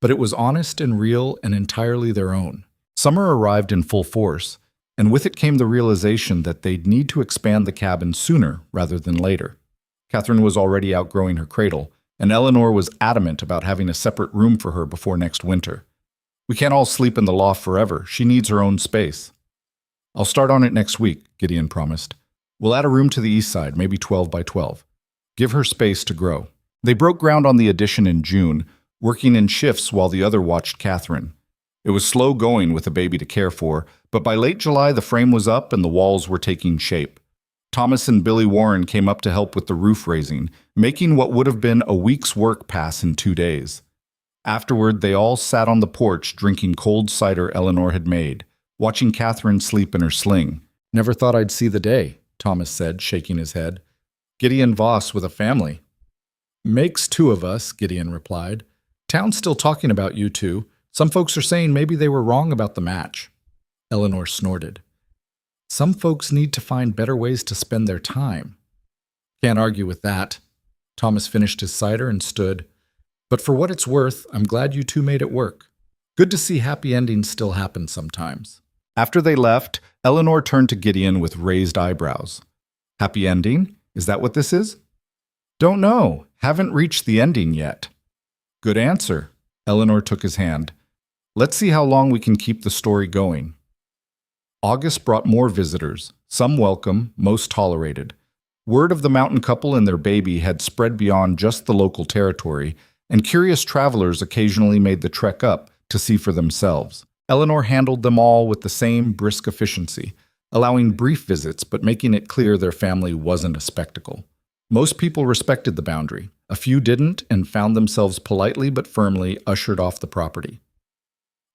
but it was honest and real and entirely their own. Summer arrived in full force, and with it came the realization that they'd need to expand the cabin sooner rather than later. Catherine was already outgrowing her cradle, and Eleanor was adamant about having a separate room for her before next winter. "We can't all sleep in the loft forever. She needs her own space." "I'll start on it next week," Gideon promised. "We'll add a room to the east side, maybe 12 by 12. Give her space to grow." They broke ground on the addition in June, working in shifts while the other watched Catherine. It was slow going with a baby to care for, but by late July the frame was up and the walls were taking shape. Thomas and Billy Warren came up to help with the roof raising, making what would have been a week's work pass in 2 days. Afterward, they all sat on the porch drinking cold cider Eleanor had made, watching Catherine sleep in her sling. "Never thought I'd see the day," Thomas said, shaking his head. "Gideon Voss with a family." Makes two of us, Gideon replied. Town's still talking about you two. Some folks are saying maybe they were wrong about the match. Eleanor snorted. Some folks need to find better ways to spend their time. Can't argue with that. Thomas finished his cider and stood. But for what it's worth, I'm glad you two made it work. Good to see happy endings still happen sometimes. After they left, Eleanor turned to Gideon with raised eyebrows. Happy ending? Is that what this is? Don't know. Haven't reached the ending yet. Good answer. Eleanor took his hand. Let's see how long we can keep the story going. August brought more visitors, some welcome, most tolerated. Word of the mountain couple and their baby had spread beyond just the local territory, and curious travelers occasionally made the trek up to see for themselves. Eleanor handled them all with the same brisk efficiency, allowing brief visits but making it clear their family wasn't a spectacle. Most people respected the boundary. A few didn't and found themselves politely but firmly ushered off the property.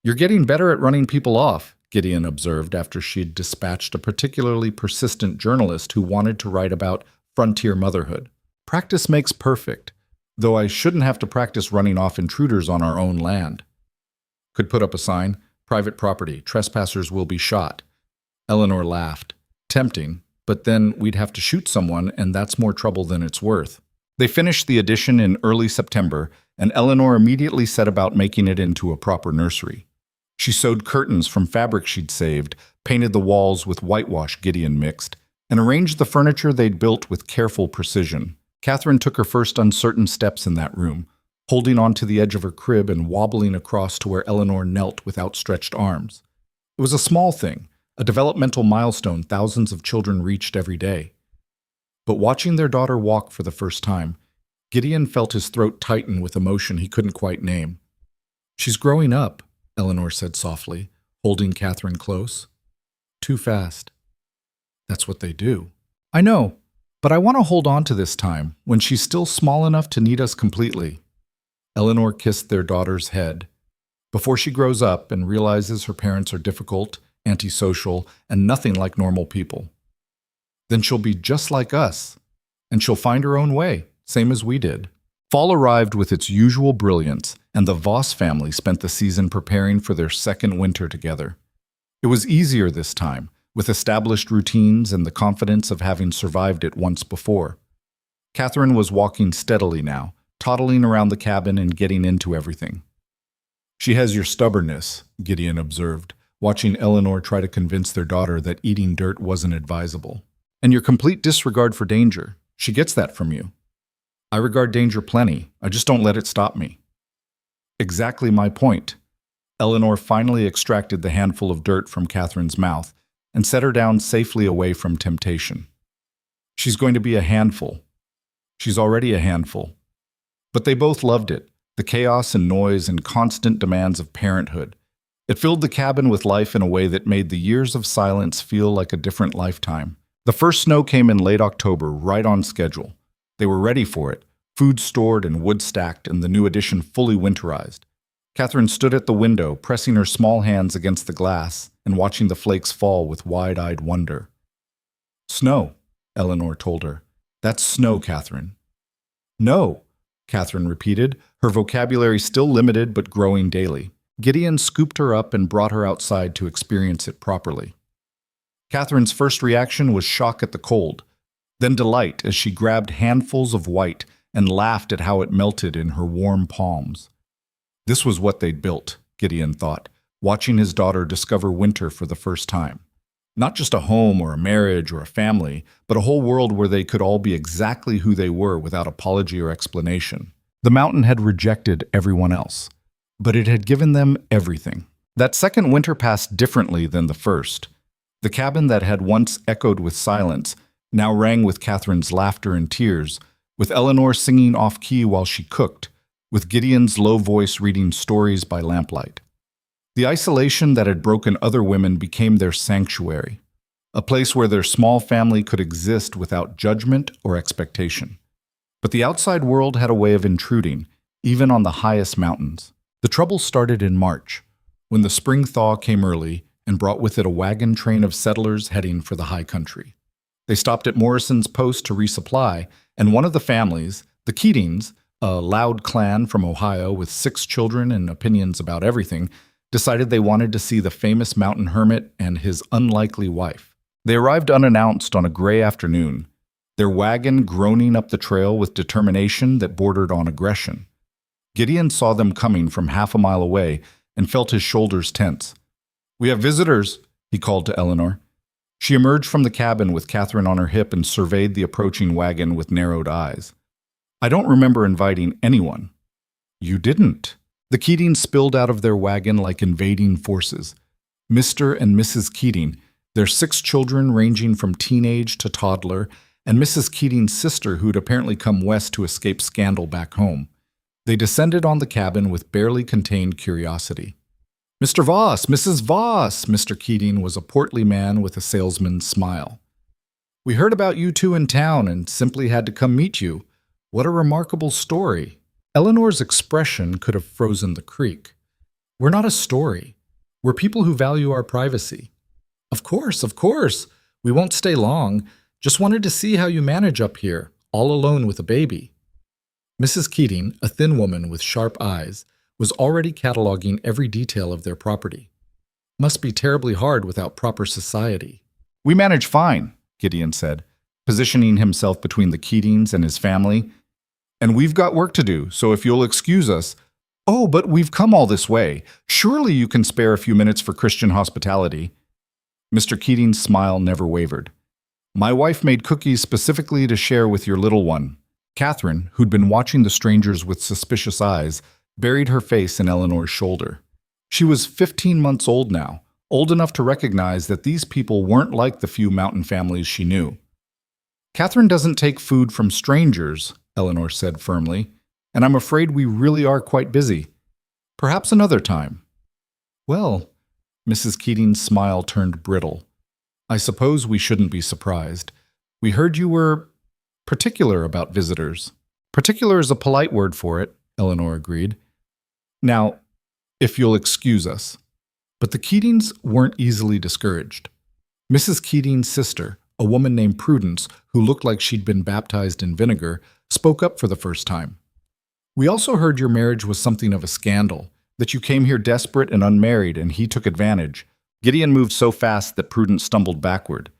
You're getting better at running people off, Gideon observed after she'd dispatched a particularly persistent journalist who wanted to write about frontier motherhood. Practice makes perfect, though I shouldn't have to practice running off intruders on our own land. Could put up a sign, private property, trespassers will be shot. Eleanor laughed. Tempting, but then we'd have to shoot someone, and that's more trouble than it's worth. They finished the edition in early September, and Eleanor immediately set about making it into a proper nursery. She sewed curtains from fabric she'd saved, painted the walls with whitewash Gideon mixed, and arranged the furniture they'd built with careful precision. Catherine took her first uncertain steps in that room, holding on to the edge of her crib and wobbling across to where Eleanor knelt with outstretched arms. It was a small thing, a developmental milestone thousands of children reached every day. But watching their daughter walk for the first time, Gideon felt his throat tighten with emotion he couldn't quite name. She's growing up, Eleanor said softly, holding Catherine close. Too fast. That's what they do. I know, but I want to hold on to this time, when she's still small enough to need us completely. Eleanor kissed their daughter's head. Before she grows up and realizes her parents are difficult, antisocial, and nothing like normal people. Then she'll be just like us, and she'll find her own way, same as we did. Fall arrived with its usual brilliance, and the Voss family spent the season preparing for their second winter together. It was easier this time, with established routines and the confidence of having survived it once before. Catherine was walking steadily now, toddling around the cabin and getting into everything. She has your stubbornness, Gideon observed, watching Eleanor try to convince their daughter that eating dirt wasn't advisable. And your complete disregard for danger. She gets that from you. I regard danger plenty. I just don't let it stop me. Exactly my point. Eleanor finally extracted the handful of dirt from Catherine's mouth and set her down safely away from temptation. She's going to be a handful. She's already a handful. But they both loved it, the chaos and noise and constant demands of parenthood. It filled the cabin with life in a way that made the years of silence feel like a different lifetime. The first snow came in late October, right on schedule. They were ready for it, food stored and wood stacked, and the new addition fully winterized. Catherine stood at the window, pressing her small hands against the glass and watching the flakes fall with wide-eyed wonder. Snow, Eleanor told her. That's snow, Catherine. No, Catherine repeated, her vocabulary still limited but growing daily. Gideon scooped her up and brought her outside to experience it properly. Catherine's first reaction was shock at the cold, then delight as she grabbed handfuls of white and laughed at how it melted in her warm palms. This was what they'd built, Gideon thought, watching his daughter discover winter for the first time. Not just a home or a marriage or a family, but a whole world where they could all be exactly who they were without apology or explanation. The mountain had rejected everyone else, but it had given them everything. That second winter passed differently than the first. The cabin that had once echoed with silence now rang with Catherine's laughter and tears, with Eleanor singing off-key while she cooked, with Gideon's low voice reading stories by lamplight. The isolation that had broken other women became their sanctuary, a place where their small family could exist without judgment or expectation. But the outside world had a way of intruding, even on the highest mountains. The trouble started in March, when the spring thaw came early and brought with it a wagon train of settlers heading for the high country. They stopped at Morrison's post to resupply, and one of the families, the Keatings, a loud clan from Ohio with 6 children and opinions about everything, decided they wanted to see the famous mountain hermit and his unlikely wife. They arrived unannounced on a gray afternoon, their wagon groaning up the trail with determination that bordered on aggression. Gideon saw them coming from half a mile away and felt his shoulders tense. "We have visitors," he called to Eleanor. She emerged from the cabin with Catherine on her hip and surveyed the approaching wagon with narrowed eyes. "I don't remember inviting anyone." "You didn't." The Keatings spilled out of their wagon like invading forces. Mr. and Mrs. Keating, their 6 children ranging from teenage to toddler, and Mrs. Keating's sister who'd apparently come west to escape scandal back home. They descended on the cabin with barely contained curiosity. "Mr. Voss, Mrs. Voss!" Mr. Keating was a portly man with a salesman's smile. "We heard about you two in town and simply had to come meet you. What a remarkable story." Eleanor's expression could have frozen the creek. "We're not a story. We're people who value our privacy." Of course. We won't stay long. Just wanted to see how you manage up here, all alone with a baby." Mrs. Keating, a thin woman with sharp eyes, was already cataloging every detail of their property. "Must be terribly hard without proper society." "We manage fine," Gideon said, positioning himself between the Keatings and his family. "And we've got work to do, so if you'll excuse us—" "Oh, but we've come all this way. Surely you can spare a few minutes for Christian hospitality." Mr. Keating's smile never wavered. "My wife made cookies specifically to share with your little one." Catherine, who'd been watching the strangers with suspicious eyes, buried her face in Eleanor's shoulder. She was 15 months old now, old enough to recognize that these people weren't like the few mountain families she knew. "Catherine doesn't take food from strangers," Eleanor said firmly, "and I'm afraid we really are quite busy. Perhaps another time." "Well," Mrs. Keating's smile turned brittle. "I suppose we shouldn't be surprised. We heard you were particular about visitors." "Particular is a polite word for it," Eleanor agreed. "Now, if you'll excuse us." But the Keatings weren't easily discouraged. Mrs. Keating's sister, a woman named Prudence, who looked like she'd been baptized in vinegar, spoke up for the first time. "We also heard your marriage was something of a scandal, that you came here desperate and unmarried and he took advantage." Gideon moved so fast that Prudence stumbled backward.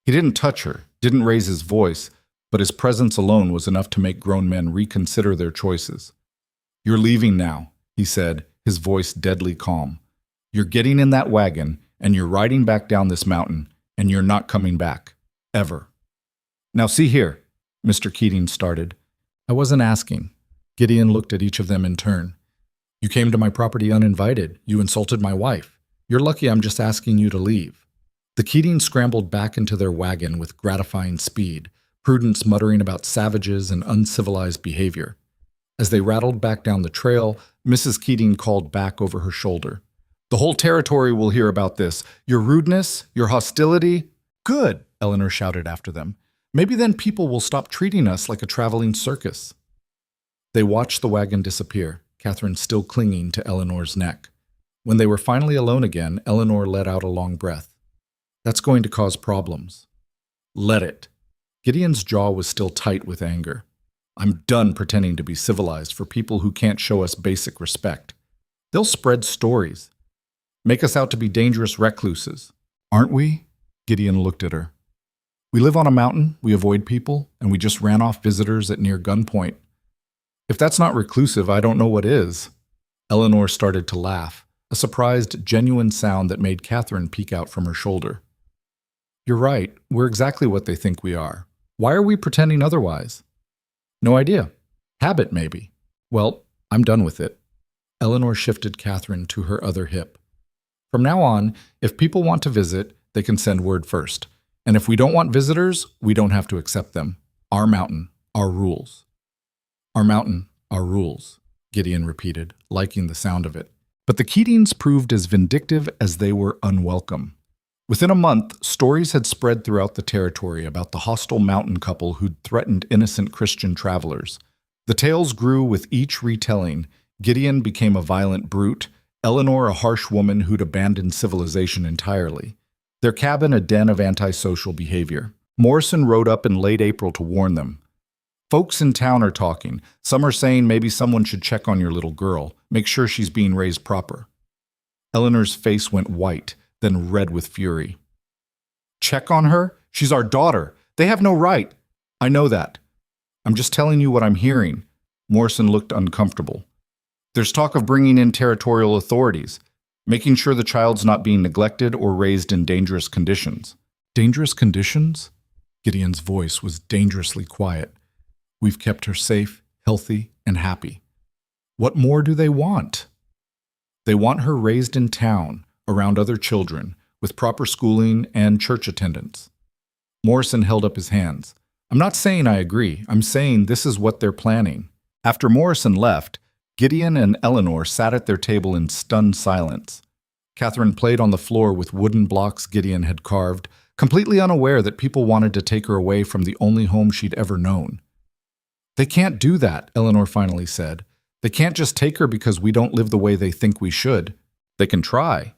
He didn't touch her, didn't raise his voice, but his presence alone was enough to make grown men reconsider their choices. "You're leaving now," he said, his voice deadly calm. "You're getting in that wagon, and you're riding back down this mountain, and you're not coming back. Ever." "Now see here," Mr. Keating started. "I wasn't asking." Gideon looked at each of them in turn. "You came to my property uninvited. You insulted my wife. You're lucky I'm just asking you to leave." The Keatings scrambled back into their wagon with gratifying speed, Prudence muttering about savages and uncivilized behavior. As they rattled back down the trail, Mrs. Keating called back over her shoulder. "The whole territory will hear about this. Your rudeness, your hostility." "Good," Eleanor shouted after them. "Maybe then people will stop treating us like a traveling circus." They watched the wagon disappear, Catherine still clinging to Eleanor's neck. When they were finally alone again, Eleanor let out a long breath. "That's going to cause problems." "Let it." Gideon's jaw was still tight with anger. "I'm done pretending to be civilized for people who can't show us basic respect. They'll spread stories. Make us out to be dangerous recluses. Aren't we?" Gideon looked at her. "We live on a mountain, we avoid people, and we just ran off visitors at near gunpoint. If that's not reclusive, I don't know what is." Eleanor started to laugh, a surprised, genuine sound that made Catherine peek out from her shoulder. "You're right, we're exactly what they think we are. Why are we pretending otherwise?" "No idea. Habit, maybe." "Well, I'm done with it." Eleanor shifted Catherine to her other hip. "From now on, if people want to visit, they can send word first. And if we don't want visitors, we don't have to accept them. Our mountain, our rules." "Our mountain, our rules," Gideon repeated, liking the sound of it. But the Keatings proved as vindictive as they were unwelcome. Within a month, stories had spread throughout the territory about the hostile mountain couple who'd threatened innocent Christian travelers. The tales grew with each retelling. Gideon became a violent brute, Eleanor a harsh woman who'd abandoned civilization entirely, their cabin a den of antisocial behavior. Morrison rode up in late April to warn them. Folks in town are talking. Some are saying maybe someone should check on your little girl, make sure she's being raised proper. Eleanor's face went white, then red with fury. Check on her? She's our daughter. They have no right. I know that. I'm just telling you what I'm hearing. Morrison looked uncomfortable. There's talk of bringing in territorial authorities, making sure the child's not being neglected or raised in dangerous conditions. Dangerous conditions? Gideon's voice was dangerously quiet. We've kept her safe, healthy, and happy. What more do they want? They want her raised in town, around other children, with proper schooling and church attendance. Morrison held up his hands. I'm not saying I agree. I'm saying this is what they're planning. After Morrison left, Gideon and Eleanor sat at their table in stunned silence. Catherine played on the floor with wooden blocks Gideon had carved, completely unaware that people wanted to take her away from the only home she'd ever known. They can't do that, Eleanor finally said. They can't just take her because we don't live the way they think we should. They can try.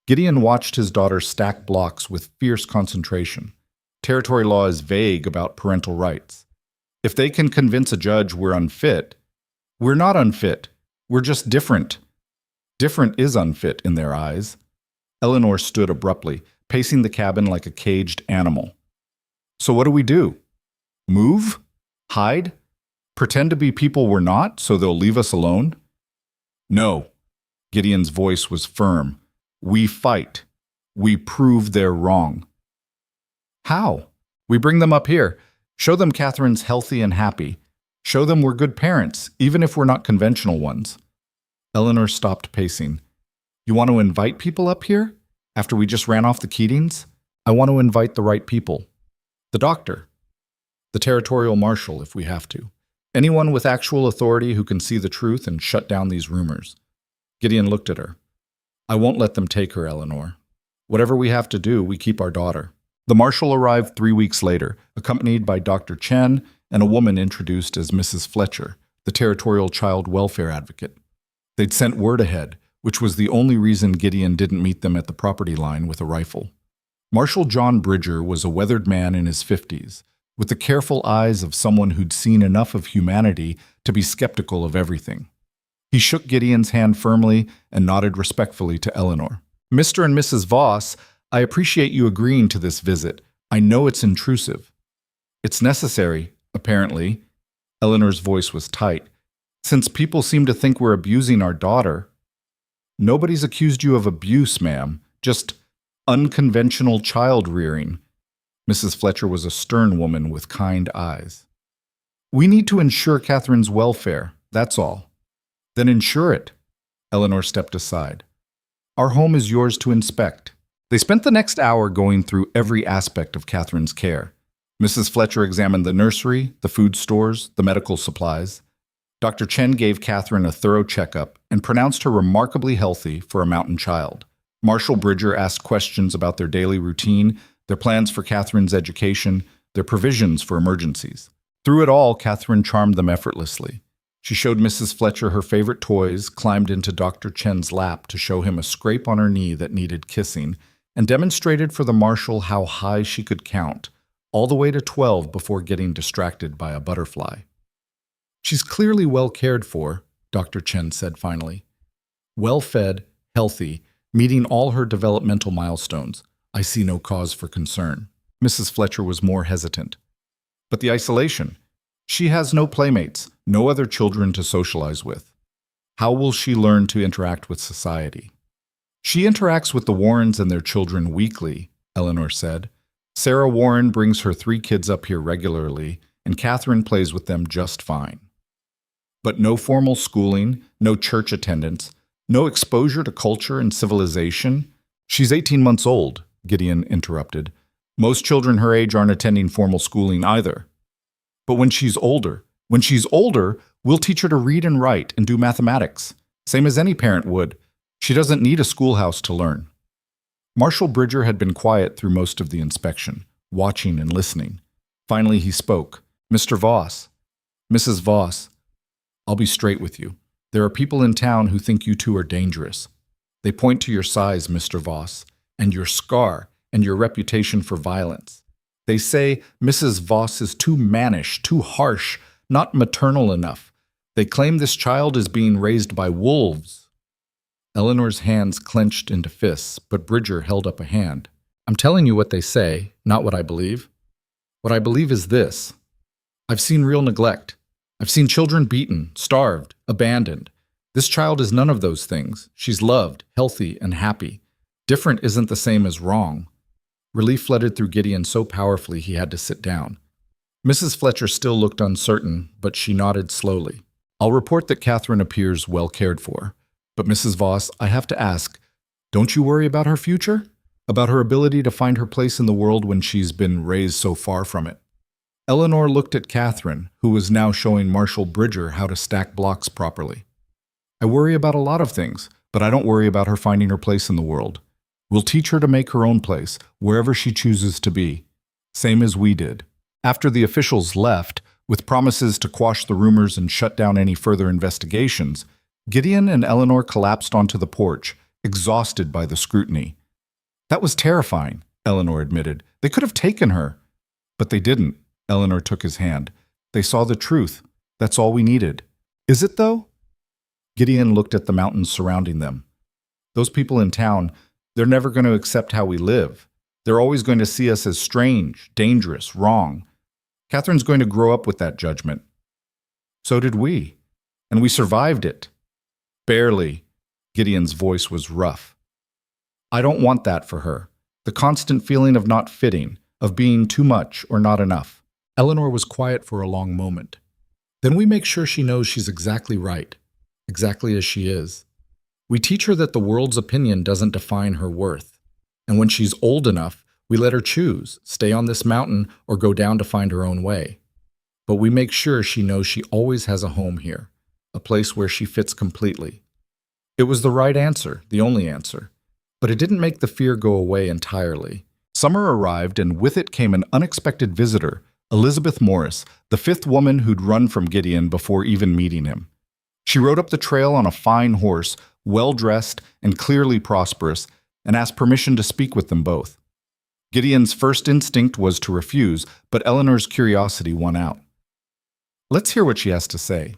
Gideon watched his daughter stack blocks with fierce concentration. Territory law is vague about parental rights. If they can convince a judge we're unfit, we're not unfit. We're just different. Different is unfit in their eyes. Eleanor stood abruptly, pacing the cabin like a caged animal. So what do we do? Move? Hide? Pretend to be people we're not so they'll leave us alone? No. Gideon's voice was firm. We fight. We prove they're wrong. How? We bring them up here. Show them Catherine's healthy and happy. Show them we're good parents, even if we're not conventional ones. Eleanor stopped pacing. You want to invite people up here? After we just ran off the Keatings? I want to invite the right people. The doctor. The territorial marshal, if we have to. Anyone with actual authority who can see the truth and shut down these rumors. Gideon looked at her. I won't let them take her, Eleanor. Whatever we have to do, we keep our daughter. The marshal arrived 3 weeks later, accompanied by Dr. Chen and a woman introduced as Mrs. Fletcher, the territorial child welfare advocate. They'd sent word ahead, which was the only reason Gideon didn't meet them at the property line with a rifle. Marshal John Bridger was a weathered man in his 50s, with the careful eyes of someone who'd seen enough of humanity to be skeptical of everything. He shook Gideon's hand firmly and nodded respectfully to Eleanor. Mr. and Mrs. Voss, I appreciate you agreeing to this visit. I know it's intrusive. It's necessary, apparently. Eleanor's voice was tight. Since people seem to think we're abusing our daughter. Nobody's accused you of abuse, ma'am. Just unconventional child rearing. Mrs. Fletcher was a stern woman with kind eyes. We need to ensure Catherine's welfare, that's all. Then ensure it. Eleanor stepped aside. Our home is yours to inspect. They spent the next hour going through every aspect of Catherine's care. Mrs. Fletcher examined the nursery, the food stores, the medical supplies. Dr. Chen gave Catherine a thorough checkup and pronounced her remarkably healthy for a mountain child. Marshal Bridger asked questions about their daily routine, their plans for Catherine's education, their provisions for emergencies. Through it all, Catherine charmed them effortlessly. She showed Mrs. Fletcher her favorite toys, climbed into Dr. Chen's lap to show him a scrape on her knee that needed kissing, and demonstrated for the marshal how high she could count, all the way to 12 before getting distracted by a butterfly. She's clearly well cared for, Dr. Chen said finally. Well-fed, healthy, meeting all her developmental milestones. I see no cause for concern. Mrs. Fletcher was more hesitant. But the isolation. She has no playmates, no other children to socialize with. How will she learn to interact with society? She interacts with the Warrens and their children weekly, Eleanor said. Sarah Warren brings her 3 kids up here regularly, and Catherine plays with them just fine. But no formal schooling, no church attendance, no exposure to culture and civilization. She's 18 months old, Gideon interrupted. Most children her age aren't attending formal schooling either. But when she's older, we'll teach her to read and write and do mathematics, same as any parent would. She doesn't need a schoolhouse to learn. Marshal Bridger had been quiet through most of the inspection, watching and listening. Finally he spoke. Mr. Voss, Mrs. Voss, I'll be straight with you. There are people in town who think you two are dangerous. They point to your size, Mr. Voss, and your scar, and your reputation for violence. They say Mrs. Voss is too mannish, too harsh, not maternal enough. They claim this child is being raised by wolves. Eleanor's hands clenched into fists, but Bridger held up a hand. I'm telling you what they say, not what I believe. What I believe is this. I've seen real neglect. I've seen children beaten, starved, abandoned. This child is none of those things. She's loved, healthy, and happy. Different isn't the same as wrong. Relief flooded through Gideon so powerfully he had to sit down. Mrs. Fletcher still looked uncertain, but she nodded slowly. I'll report that Catherine appears well cared for. But Mrs. Voss, I have to ask, don't you worry about her future? About her ability to find her place in the world when she's been raised so far from it? Eleanor looked at Catherine, who was now showing Marshal Bridger how to stack blocks properly. I worry about a lot of things, but I don't worry about her finding her place in the world. We'll teach her to make her own place, wherever she chooses to be. Same as we did. After the officials left, with promises to quash the rumors and shut down any further investigations, Gideon and Eleanor collapsed onto the porch, exhausted by the scrutiny. That was terrifying, Eleanor admitted. They could have taken her. But they didn't. Eleanor took his hand. They saw the truth. That's all we needed. Is it, though? Gideon looked at the mountains surrounding them. Those people in town, they're never going to accept how we live. They're always going to see us as strange, dangerous, wrong. Catherine's going to grow up with that judgment. So did we. And we survived it. Barely. Gideon's voice was rough. I don't want that for her. The constant feeling of not fitting, of being too much or not enough. Eleanor was quiet for a long moment. Then we make sure she knows she's exactly right, exactly as she is. We teach her that the world's opinion doesn't define her worth. And when she's old enough, we let her choose, stay on this mountain or go down to find her own way. But we make sure she knows she always has a home here, a place where she fits completely. It was the right answer, the only answer. But it didn't make the fear go away entirely. Summer arrived, and with it came an unexpected visitor, Elizabeth Morris, the fifth woman who'd run from Gideon before even meeting him. She rode up the trail on a fine horse, well-dressed and clearly prosperous, and asked permission to speak with them both. Gideon's first instinct was to refuse, but Eleanor's curiosity won out. Let's hear what she has to say.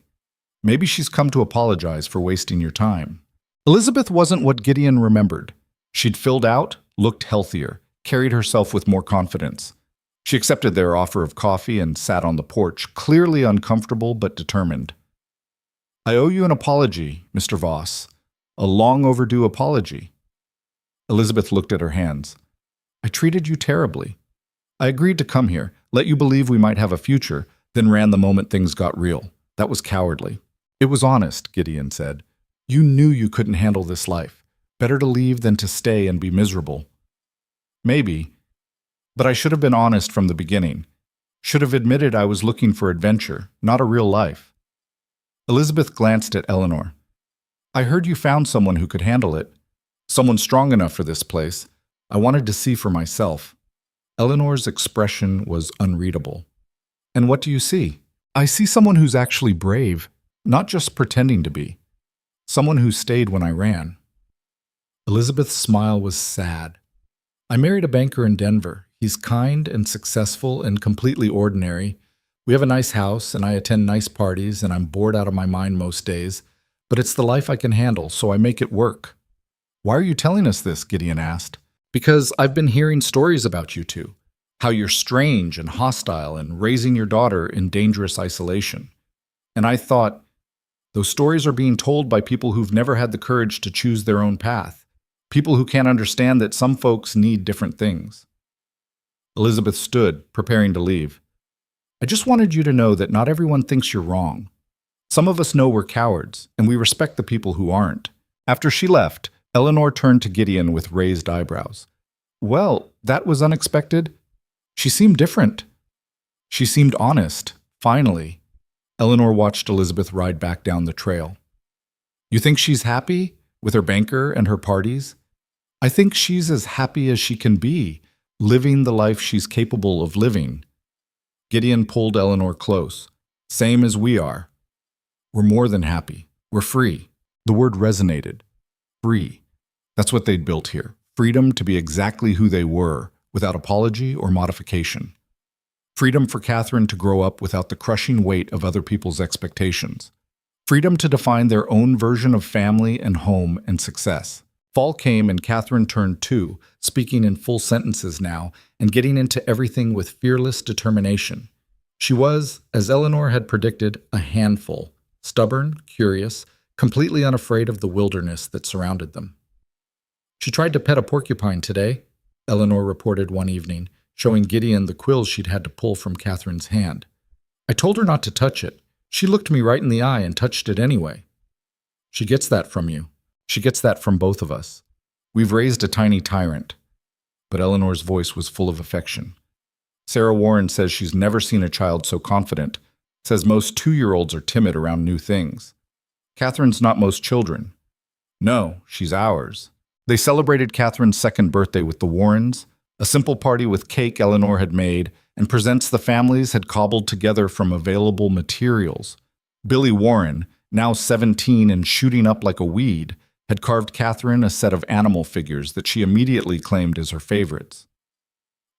Maybe she's come to apologize for wasting your time. Elizabeth wasn't what Gideon remembered. She'd filled out, looked healthier, carried herself with more confidence. She accepted their offer of coffee and sat on the porch, clearly uncomfortable but determined. I owe you an apology, Mr. Voss. A long overdue apology. Elizabeth looked at her hands. I treated you terribly. I agreed to come here, let you believe we might have a future, then ran the moment things got real. That was cowardly. It was honest, Gideon said. You knew you couldn't handle this life. Better to leave than to stay and be miserable. Maybe. But I should have been honest from the beginning. Should have admitted I was looking for adventure, not a real life. Elizabeth glanced at Eleanor. I heard you found someone who could handle it. Someone strong enough for this place. I wanted to see for myself. Eleanor's expression was unreadable. And what do you see? I see someone who's actually brave, not just pretending to be. Someone who stayed when I ran. Elizabeth's smile was sad. I married a banker in Denver. He's kind and successful and completely ordinary. We have a nice house, and I attend nice parties, and I'm bored out of my mind most days. But it's the life I can handle, so I make it work. Why are you telling us this? Gideon asked. Because I've been hearing stories about you two. How you're strange and hostile and raising your daughter in dangerous isolation. And I thought, those stories are being told by people who've never had the courage to choose their own path. People who can't understand that some folks need different things. Elizabeth stood, preparing to leave. I just wanted you to know that not everyone thinks you're wrong. Some of us know we're cowards, and we respect the people who aren't. After she left, Eleanor turned to Gideon with raised eyebrows. Well, that was unexpected. She seemed different. She seemed honest, finally. Eleanor watched Elizabeth ride back down the trail. You think she's happy with her banker and her parties? I think she's as happy as she can be, living the life she's capable of living. Gideon pulled Eleanor close. Same as we are. We're more than happy. We're free. The word resonated. Free. That's what they'd built here. Freedom to be exactly who they were, without apology or modification. Freedom for Catherine to grow up without the crushing weight of other people's expectations. Freedom to define their own version of family and home and success. Fall came and Catherine turned 2, speaking in full sentences now and getting into everything with fearless determination. She was, as Eleanor had predicted, a handful, stubborn, curious, completely unafraid of the wilderness that surrounded them. "She tried to pet a porcupine today," Eleanor reported one evening, showing Gideon the quill she'd had to pull from Catherine's hand. "I told her not to touch it. She looked me right in the eye and touched it anyway." "She gets that from you. She gets that from both of us. We've raised a tiny tyrant." But Eleanor's voice was full of affection. "Sarah Warren says she's never seen a child so confident, says most 2-year-olds are timid around new things. Catherine's not most children. No, she's ours." They celebrated Catherine's 2nd birthday with the Warrens, a simple party with cake Eleanor had made, and presents the families had cobbled together from available materials. Billy Warren, now 17 and shooting up like a weed, had carved Catherine a set of animal figures that she immediately claimed as her favorites.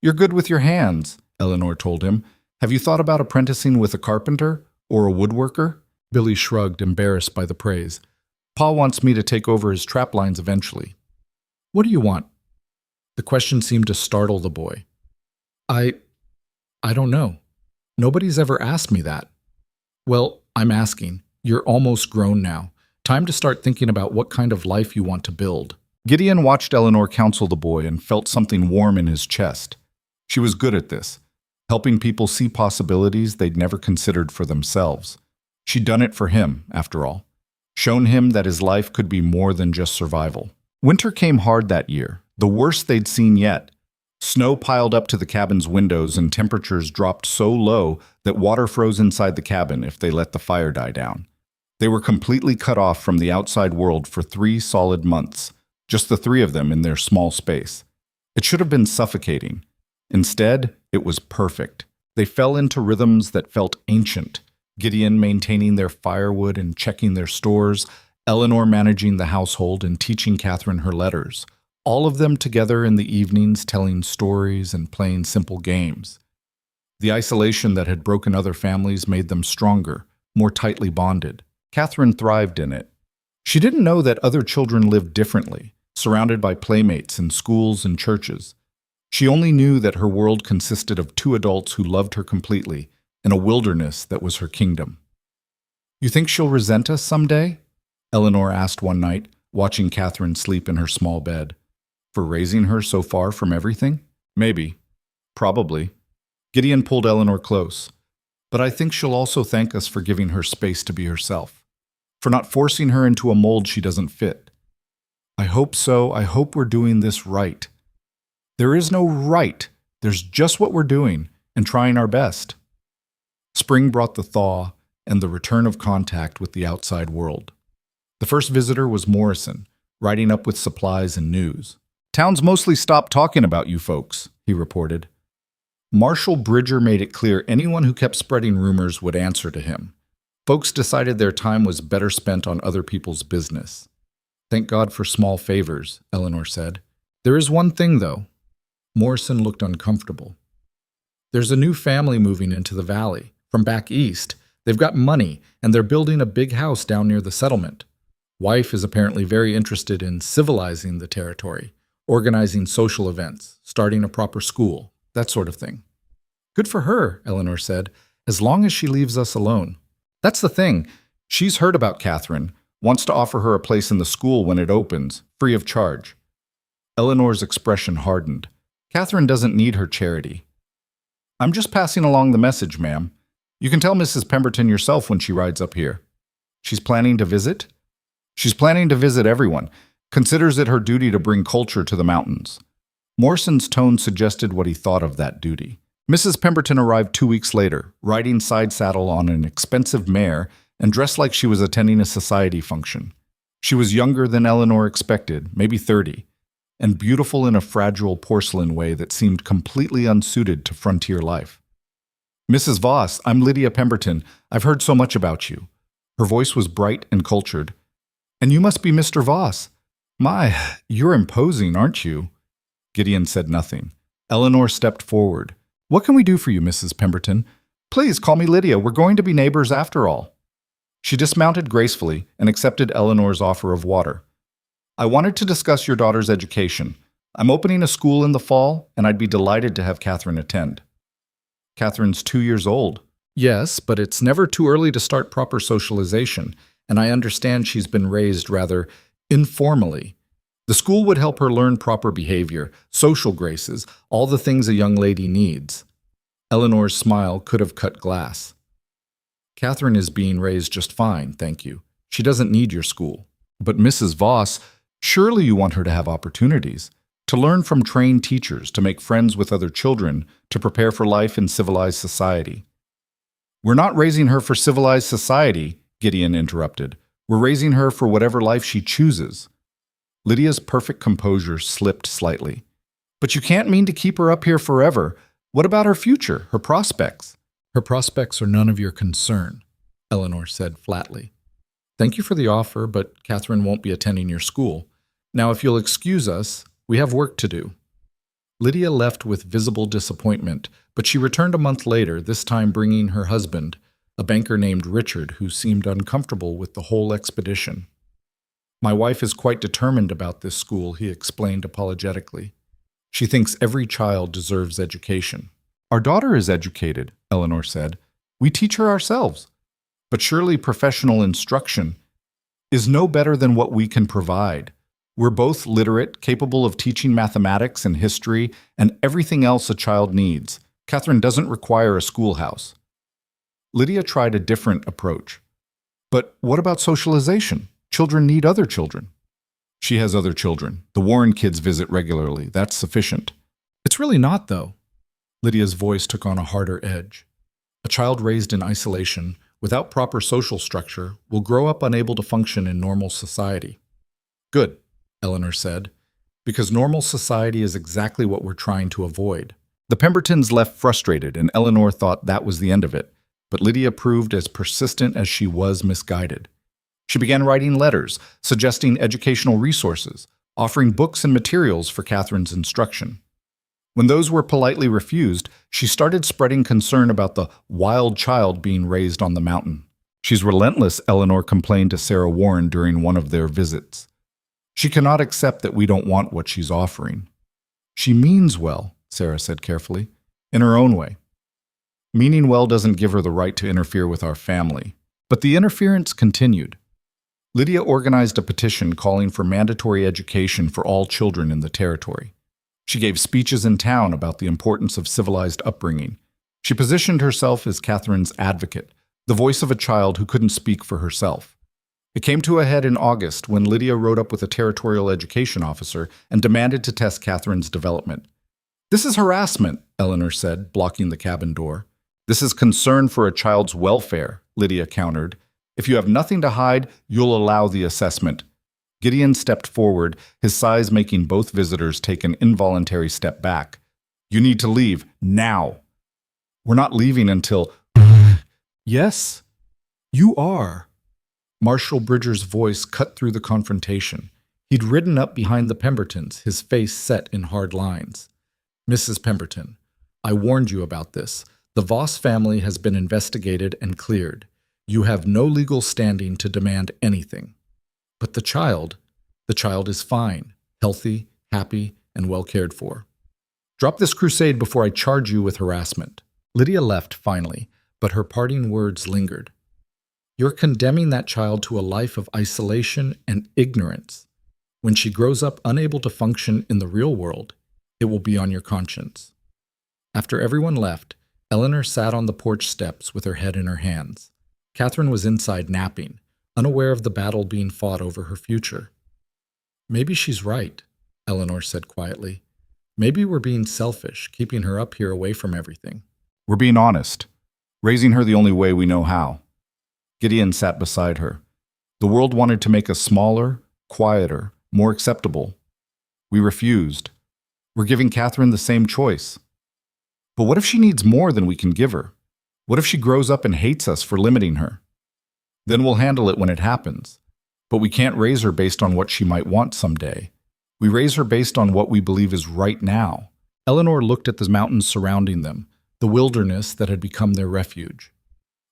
"You're good with your hands," Eleanor told him. "Have you thought about apprenticing with a carpenter or a woodworker?" Billy shrugged, embarrassed by the praise. "Pa wants me to take over his trap lines eventually." "What do you want?" The question seemed to startle the boy. I don't know. Nobody's ever asked me that." "Well, I'm asking. You're almost grown now. Time to start thinking about what kind of life you want to build." Gideon watched Eleanor counsel the boy and felt something warm in his chest. She was good at this, helping people see possibilities they'd never considered for themselves. She'd done it for him, after all, shown him that his life could be more than just survival. Winter came hard that year, the worst they'd seen yet. Snow piled up to the cabin's windows and temperatures dropped so low that water froze inside the cabin if they let the fire die down. They were completely cut off from the outside world for 3 solid months, just the 3 of them in their small space. It should have been suffocating. Instead, it was perfect. They fell into rhythms that felt ancient. Gideon maintaining their firewood and checking their stores, Eleanor managing the household and teaching Catherine her letters. All of them together in the evenings telling stories and playing simple games. The isolation that had broken other families made them stronger, more tightly bonded. Catherine thrived in it. She didn't know that other children lived differently, surrounded by playmates in schools and churches. She only knew that her world consisted of 2 adults who loved her completely, and a wilderness that was her kingdom. "You think she'll resent us someday?" Eleanor asked one night, watching Catherine sleep in her small bed. "For raising her so far from everything? Maybe. Probably." Gideon pulled Eleanor close. "But I think she'll also thank us for giving her space to be herself, for not forcing her into a mold she doesn't fit." "I hope so. I hope we're doing this right." "There is no right. There's just what we're doing and trying our best." Spring brought the thaw and the return of contact with the outside world. The first visitor was Morrison, riding up with supplies and news. "Town's mostly stopped talking about you folks," he reported. Marshal Bridger made it clear anyone who kept spreading rumors would answer to him. Folks decided their time was better spent on other people's business. "Thank God for small favors," Eleanor said. "There is one thing, though." Morrison looked uncomfortable. "There's a new family moving into the valley, from back east. They've got money, and they're building a big house down near the settlement. Wife is apparently very interested in civilizing the territory, organizing social events, starting a proper school, that sort of thing." "Good for her," Eleanor said, "as long as she leaves us alone. That's the thing. She's heard about Catherine, wants to offer her a place in the school when it opens, free of charge." Eleanor's expression hardened. "Catherine doesn't need her charity." "I'm just passing along the message, ma'am. You can tell Mrs. Pemberton yourself when she rides up here." "She's planning to visit?" "She's planning to visit everyone. Considers it her duty to bring culture to the mountains." Morrison's tone suggested what he thought of that duty. Mrs. Pemberton arrived 2 weeks later, riding side saddle on an expensive mare and dressed like she was attending a society function. She was younger than Eleanor expected, maybe 30, and beautiful in a fragile porcelain way that seemed completely unsuited to frontier life. "Mrs. Voss, I'm Lydia Pemberton. I've heard so much about you." Her voice was bright and cultured. "And you must be Mr. Voss. My, you're imposing, aren't you?" Gideon said nothing. Eleanor stepped forward. What can we do for you, Mrs. Pemberton? Please call me Lydia. We're going to be neighbors after all. She dismounted gracefully and accepted Eleanor's offer of water. I wanted to discuss your daughter's education. I'm opening a school in the fall, and I'd be delighted to have Catherine attend. Catherine's 2 years old. Yes, but it's never too early to start proper socialization, and I understand she's been raised rather informally. The school would help her learn proper behavior, social graces, all the things a young lady needs. Eleanor's smile could have cut glass. Catherine is being raised just fine, thank you. She doesn't need your school. But Mrs. Voss, surely you want her to have opportunities, to learn from trained teachers, to make friends with other children, to prepare for life in civilized society. We're not raising her for civilized society, Gideon interrupted. We're raising her for whatever life she chooses. Lydia's perfect composure slipped slightly. But you can't mean to keep her up here forever. What about her future, her prospects? Her prospects are none of your concern, Eleanor said flatly. Thank you for the offer, but Catherine won't be attending your school. Now, if you'll excuse us, we have work to do. Lydia left with visible disappointment, but she returned a month later, this time bringing her husband, a banker named Richard, who seemed uncomfortable with the whole expedition. My wife is quite determined about this school, he explained apologetically. She thinks every child deserves education. Our daughter is educated, Eleanor said. We teach her ourselves. But surely professional instruction is no better than what we can provide. We're both literate, capable of teaching mathematics and history and everything else a child needs. Catherine doesn't require a schoolhouse. Lydia tried a different approach. But what about socialization? Children need other children. She has other children. The Warren kids visit regularly. That's sufficient. It's really not, though. Lydia's voice took on a harder edge. A child raised in isolation, without proper social structure, will grow up unable to function in normal society. Good, Eleanor said, because normal society is exactly what we're trying to avoid. The Pembertons left frustrated, and Eleanor thought that was the end of it, but Lydia proved as persistent as she was misguided. She began writing letters, suggesting educational resources, offering books and materials for Catherine's instruction. When those were politely refused, she started spreading concern about the wild child being raised on the mountain. She's relentless, Eleanor complained to Sarah Warren during one of their visits. She cannot accept that we don't want what she's offering. She means well, Sarah said carefully, in her own way. Meaning well doesn't give her the right to interfere with our family. But the interference continued. Lydia organized a petition calling for mandatory education for all children in the territory. She gave speeches in town about the importance of civilized upbringing. She positioned herself as Catherine's advocate, the voice of a child who couldn't speak for herself. It came to a head in August when Lydia rode up with a territorial education officer and demanded to test Catherine's development. This is harassment, Eleanor said, blocking the cabin door. This is concern for a child's welfare, Lydia countered. If you have nothing to hide, you'll allow the assessment. Gideon stepped forward, his size making both visitors take an involuntary step back. You need to leave, now. We're not leaving until… Yes, you are. Marshal Bridger's voice cut through the confrontation. He'd ridden up behind the Pembertons, his face set in hard lines. Mrs. Pemberton, I warned you about this. The Voss family has been investigated and cleared. You have no legal standing to demand anything. But the child is fine, healthy, happy, and well cared for. Drop this crusade before I charge you with harassment. Lydia left finally, but her parting words lingered. You're condemning that child to a life of isolation and ignorance. When she grows up unable to function in the real world, it will be on your conscience. After everyone left, Eleanor sat on the porch steps with her head in her hands. Catherine was inside napping, unaware of the battle being fought over her future. Maybe she's right, Eleanor said quietly. Maybe we're being selfish, keeping her up here away from everything. We're being honest, raising her the only way we know how. Gideon sat beside her. The world wanted to make us smaller, quieter, more acceptable. We refused. We're giving Catherine the same choice. But what if she needs more than we can give her? What if she grows up and hates us for limiting her? Then we'll handle it when it happens. But we can't raise her based on what she might want someday. We raise her based on what we believe is right now. Eleanor looked at the mountains surrounding them, the wilderness that had become their refuge.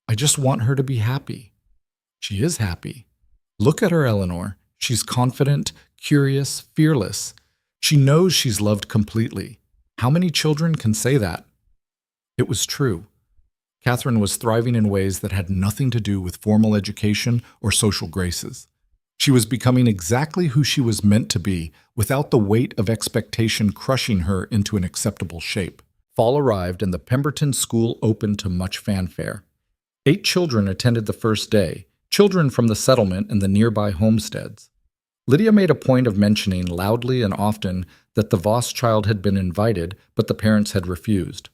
I just want her to be happy. She is happy. Look at her, Eleanor. She's confident, curious, fearless. She knows she's loved completely. How many children can say that? It was true. Catherine was thriving in ways that had nothing to do with formal education or social graces. She was becoming exactly who she was meant to be, without the weight of expectation crushing her into an acceptable shape. Fall arrived and the Pemberton School opened to much fanfare. 8 children attended the first day, children from the settlement and the nearby homesteads. Lydia made a point of mentioning loudly and often that the Voss child had been invited, but the parents had refused.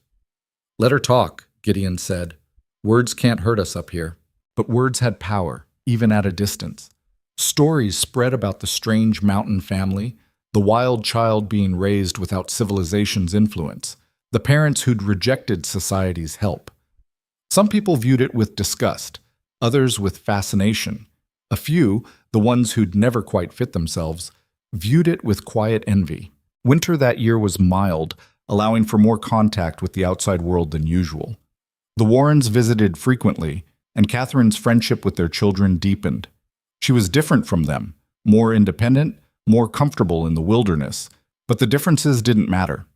"Let her talk," Gideon said. "Words can't hurt us up here." But words had power, even at a distance. Stories spread about the strange mountain family, the wild child being raised without civilization's influence, the parents who'd rejected society's help. Some people viewed it with disgust, others with fascination. A few, the ones who'd never quite fit themselves, viewed it with quiet envy. Winter that year was mild, allowing for more contact with the outside world than usual. The Warrens visited frequently, and Catherine's friendship with their children deepened. She was different from them, more independent, more comfortable in the wilderness, but the differences didn't matter.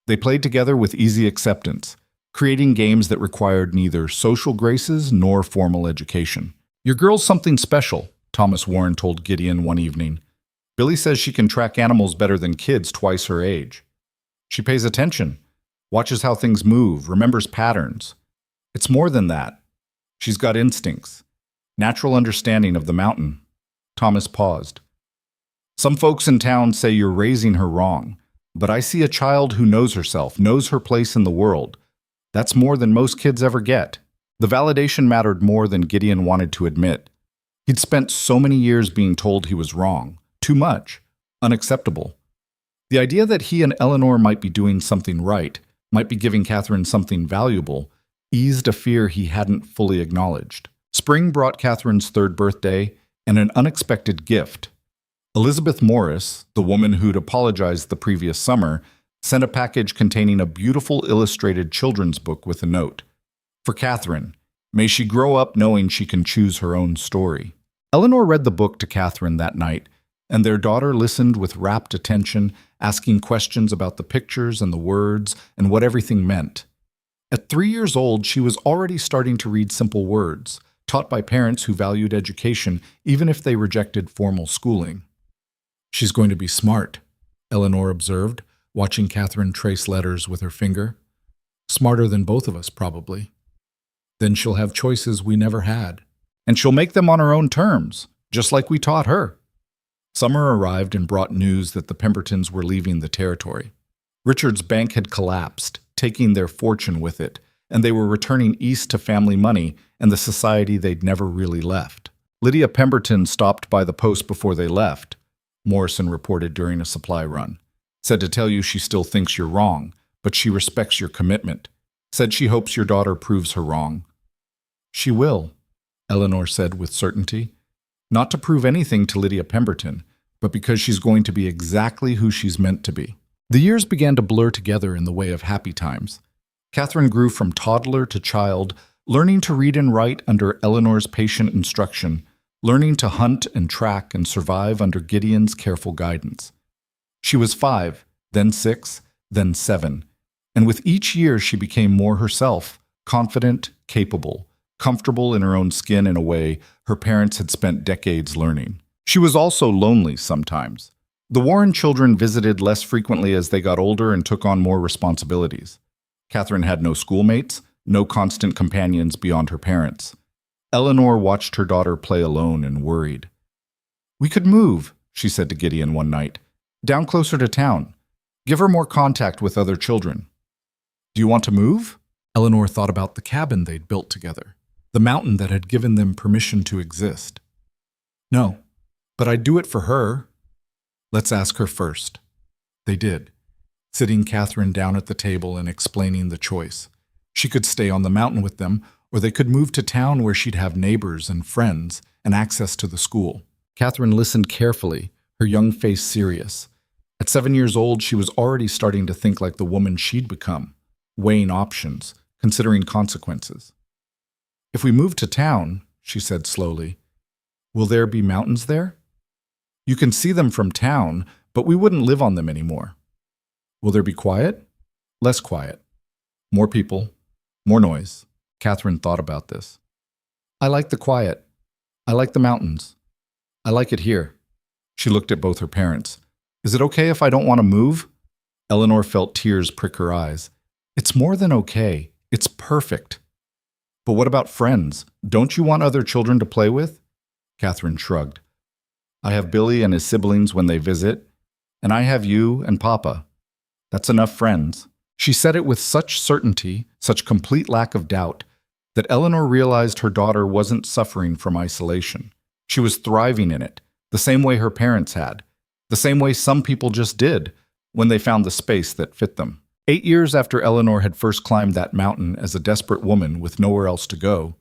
They played together with easy acceptance, creating games that required neither social graces nor formal education. "Your girl's something special," Thomas Warren told Gideon one evening. "Billy says she can track animals better than kids twice her age. She pays attention, watches how things move, remembers patterns. It's more than that. She's got instincts, natural understanding of the mountain." Thomas paused. "Some folks in town say you're raising her wrong, but I see a child who knows herself, knows her place in the world. That's more than most kids ever get." The validation mattered more than Gideon wanted to admit. He'd spent so many years being told he was wrong, too much, unacceptable. The idea that he and Eleanor might be doing something right, might be giving Catherine something valuable, eased a fear he hadn't fully acknowledged. Spring brought Catherine's 3rd birthday and an unexpected gift. Elizabeth Morris, the woman who'd apologized the previous summer, sent a package containing a beautiful illustrated children's book with a note. "For Catherine, may she grow up knowing she can choose her own story." Eleanor read the book to Catherine that night, and their daughter listened with rapt attention, asking questions about the pictures and the words and what everything meant. At 3 years old, she was already starting to read simple words, taught by parents who valued education even if they rejected formal schooling. "She's going to be smart," Eleanor observed, watching Catherine trace letters with her finger. "Smarter than both of us, probably. Then she'll have choices we never had. And she'll make them on her own terms, just like we taught her." Summer arrived and brought news that the Pembertons were leaving the territory. Richard's bank had collapsed, taking their fortune with it, and they were returning east to family money and the society they'd never really left. "Lydia Pemberton stopped by the post before they left," Morrison reported during a supply run. "Said to tell you she still thinks you're wrong, but she respects your commitment. Said she hopes your daughter proves her wrong." "She will," Eleanor said with certainty. "Not to prove anything to Lydia Pemberton, but because she's going to be exactly who she's meant to be." The years began to blur together in the way of happy times. Catherine grew from toddler to child, learning to read and write under Eleanor's patient instruction, learning to hunt and track and survive under Gideon's careful guidance. She was 5, then 6, then 7, and with each year she became more herself, confident, capable, comfortable in her own skin in a way her parents had spent decades learning. She was also lonely sometimes. The Warren children visited less frequently as they got older and took on more responsibilities. Catherine had no schoolmates, no constant companions beyond her parents. Eleanor watched her daughter play alone and worried. "We could move," she said to Gideon one night, "down closer to town. Give her more contact with other children." "Do you want to move?" Eleanor thought about the cabin they'd built together, the mountain that had given them permission to exist. "No, but I'd do it for her." "Let's ask her first." They did, sitting Catherine down at the table and explaining the choice. She could stay on the mountain with them, or they could move to town where she'd have neighbors and friends and access to the school. Catherine listened carefully, her young face serious. At 7 years old, she was already starting to think like the woman she'd become, weighing options, considering consequences. "If we move to town," she said slowly, "will there be mountains there? You can see them from town, but we wouldn't live on them anymore. Will there be quiet? Less quiet. More people, more noise." Catherine thought about this. "I like the quiet. I like the mountains. I like it here." She looked at both her parents. "Is it okay if I don't want to move?" Eleanor felt tears prick her eyes. "It's more than okay. It's perfect." "But what about friends? Don't you want other children to play with?" Catherine shrugged. "I have Billy and his siblings when they visit, and I have you and Papa. That's enough friends." She said it with such certainty, such complete lack of doubt, that Eleanor realized her daughter wasn't suffering from isolation. She was thriving in it, the same way her parents had, the same way some people just did when they found the space that fit them. 8 years after Eleanor had first climbed that mountain as a desperate woman with nowhere else to go,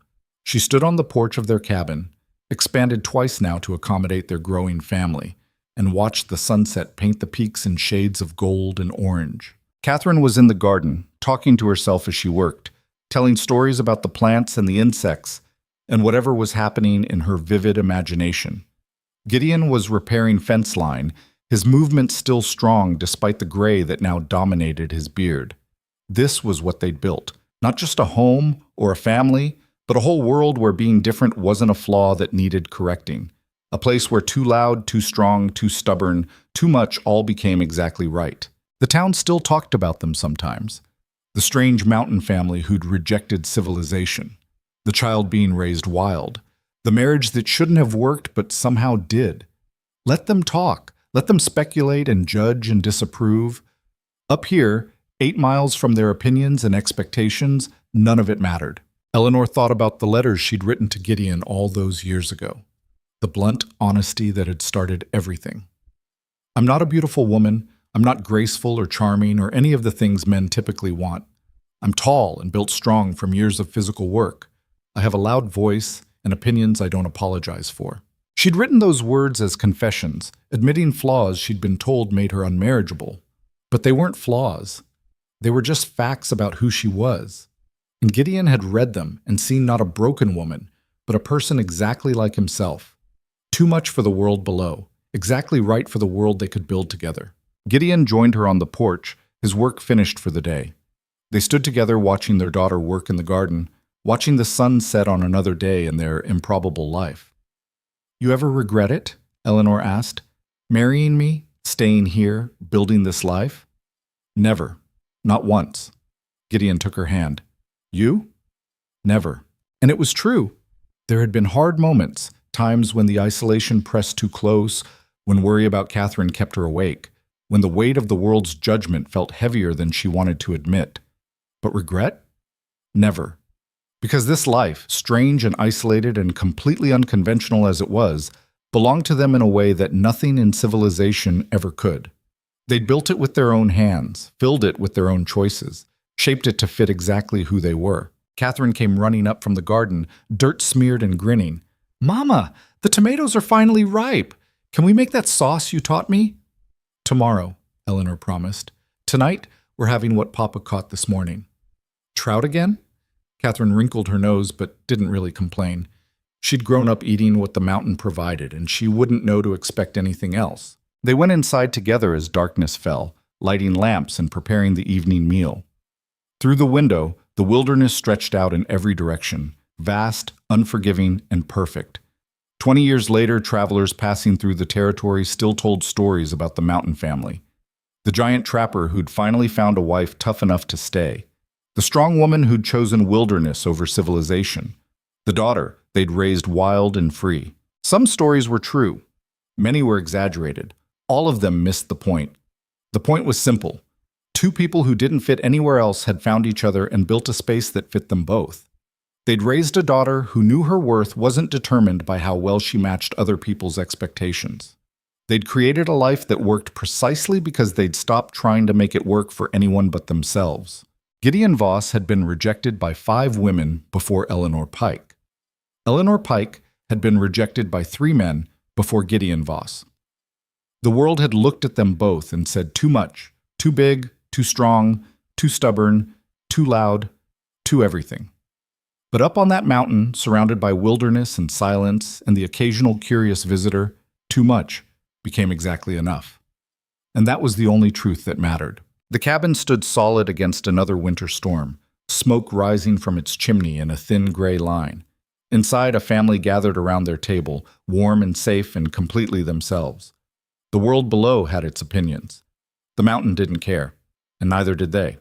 she stood on the porch of their cabin, expanded twice now to accommodate their growing family, and watched the sunset paint the peaks in shades of gold and orange. Catherine was in the garden, talking to herself as she worked, telling stories about the plants and the insects, and whatever was happening in her vivid imagination. Gideon was repairing fence line, his movement still strong despite the gray that now dominated his beard. This was what they'd built, not just a home or a family, but a whole world where being different wasn't a flaw that needed correcting. A place where too loud, too strong, too stubborn, too much all became exactly right. The town still talked about them sometimes. The strange mountain family who'd rejected civilization. The child being raised wild. The marriage that shouldn't have worked but somehow did. Let them talk. Let them speculate and judge and disapprove. Up here, 8 miles from their opinions and expectations, none of it mattered. Eleanor thought about the letters she'd written to Gideon all those years ago. The blunt honesty that had started everything. "I'm not a beautiful woman. I'm not graceful or charming or any of the things men typically want. I'm tall and built strong from years of physical work. I have a loud voice and opinions I don't apologize for." She'd written those words as confessions, admitting flaws she'd been told made her unmarriageable. But they weren't flaws. They were just facts about who she was. And Gideon had read them and seen not a broken woman, but a person exactly like himself. Too much for the world below, exactly right for the world they could build together. Gideon joined her on the porch, his work finished for the day. They stood together watching their daughter work in the garden, watching the sun set on another day in their improbable life. "You ever regret it?" Eleanor asked. "Marrying me, staying here, building this life?" "Never. Not once." Gideon took her hand. "You?" "Never." And it was true. There had been hard moments, times when the isolation pressed too close, when worry about Catherine kept her awake, when the weight of the world's judgment felt heavier than she wanted to admit. But regret? Never. Because this life, strange and isolated and completely unconventional as it was, belonged to them in a way that nothing in civilization ever could. They'd built it with their own hands, filled it with their own choices, shaped it to fit exactly who they were. Catherine came running up from the garden, dirt-smeared and grinning. "Mama, the tomatoes are finally ripe. Can we make that sauce you taught me?" "Tomorrow," Eleanor promised. "Tonight, we're having what Papa caught this morning." "Trout again?" Catherine wrinkled her nose but didn't really complain. She'd grown up eating what the mountain provided, and she wouldn't know to expect anything else. They went inside together as darkness fell, lighting lamps and preparing the evening meal. Through the window, the wilderness stretched out in every direction, vast, unforgiving, and perfect. 20 years later, travelers passing through the territory still told stories about the mountain family. The giant trapper who'd finally found a wife tough enough to stay. The strong woman who'd chosen wilderness over civilization. The daughter they'd raised wild and free. Some stories were true. Many were exaggerated. All of them missed the point. The point was simple. Two people who didn't fit anywhere else had found each other and built a space that fit them both. They'd raised a daughter who knew her worth wasn't determined by how well she matched other people's expectations. They'd created a life that worked precisely because they'd stopped trying to make it work for anyone but themselves. Gideon Voss had been rejected by 5 women before Eleanor Pike. Eleanor Pike had been rejected by 3 men before Gideon Voss. The world had looked at them both and said too much, too big, too strong, too stubborn, too loud, to everything. But up on that mountain, surrounded by wilderness and silence and the occasional curious visitor, too much became exactly enough. And that was the only truth that mattered. The cabin stood solid against another winter storm, smoke rising from its chimney in a thin gray line. Inside, a family gathered around their table, warm and safe and completely themselves. The world below had its opinions. The mountain didn't care, and neither did they.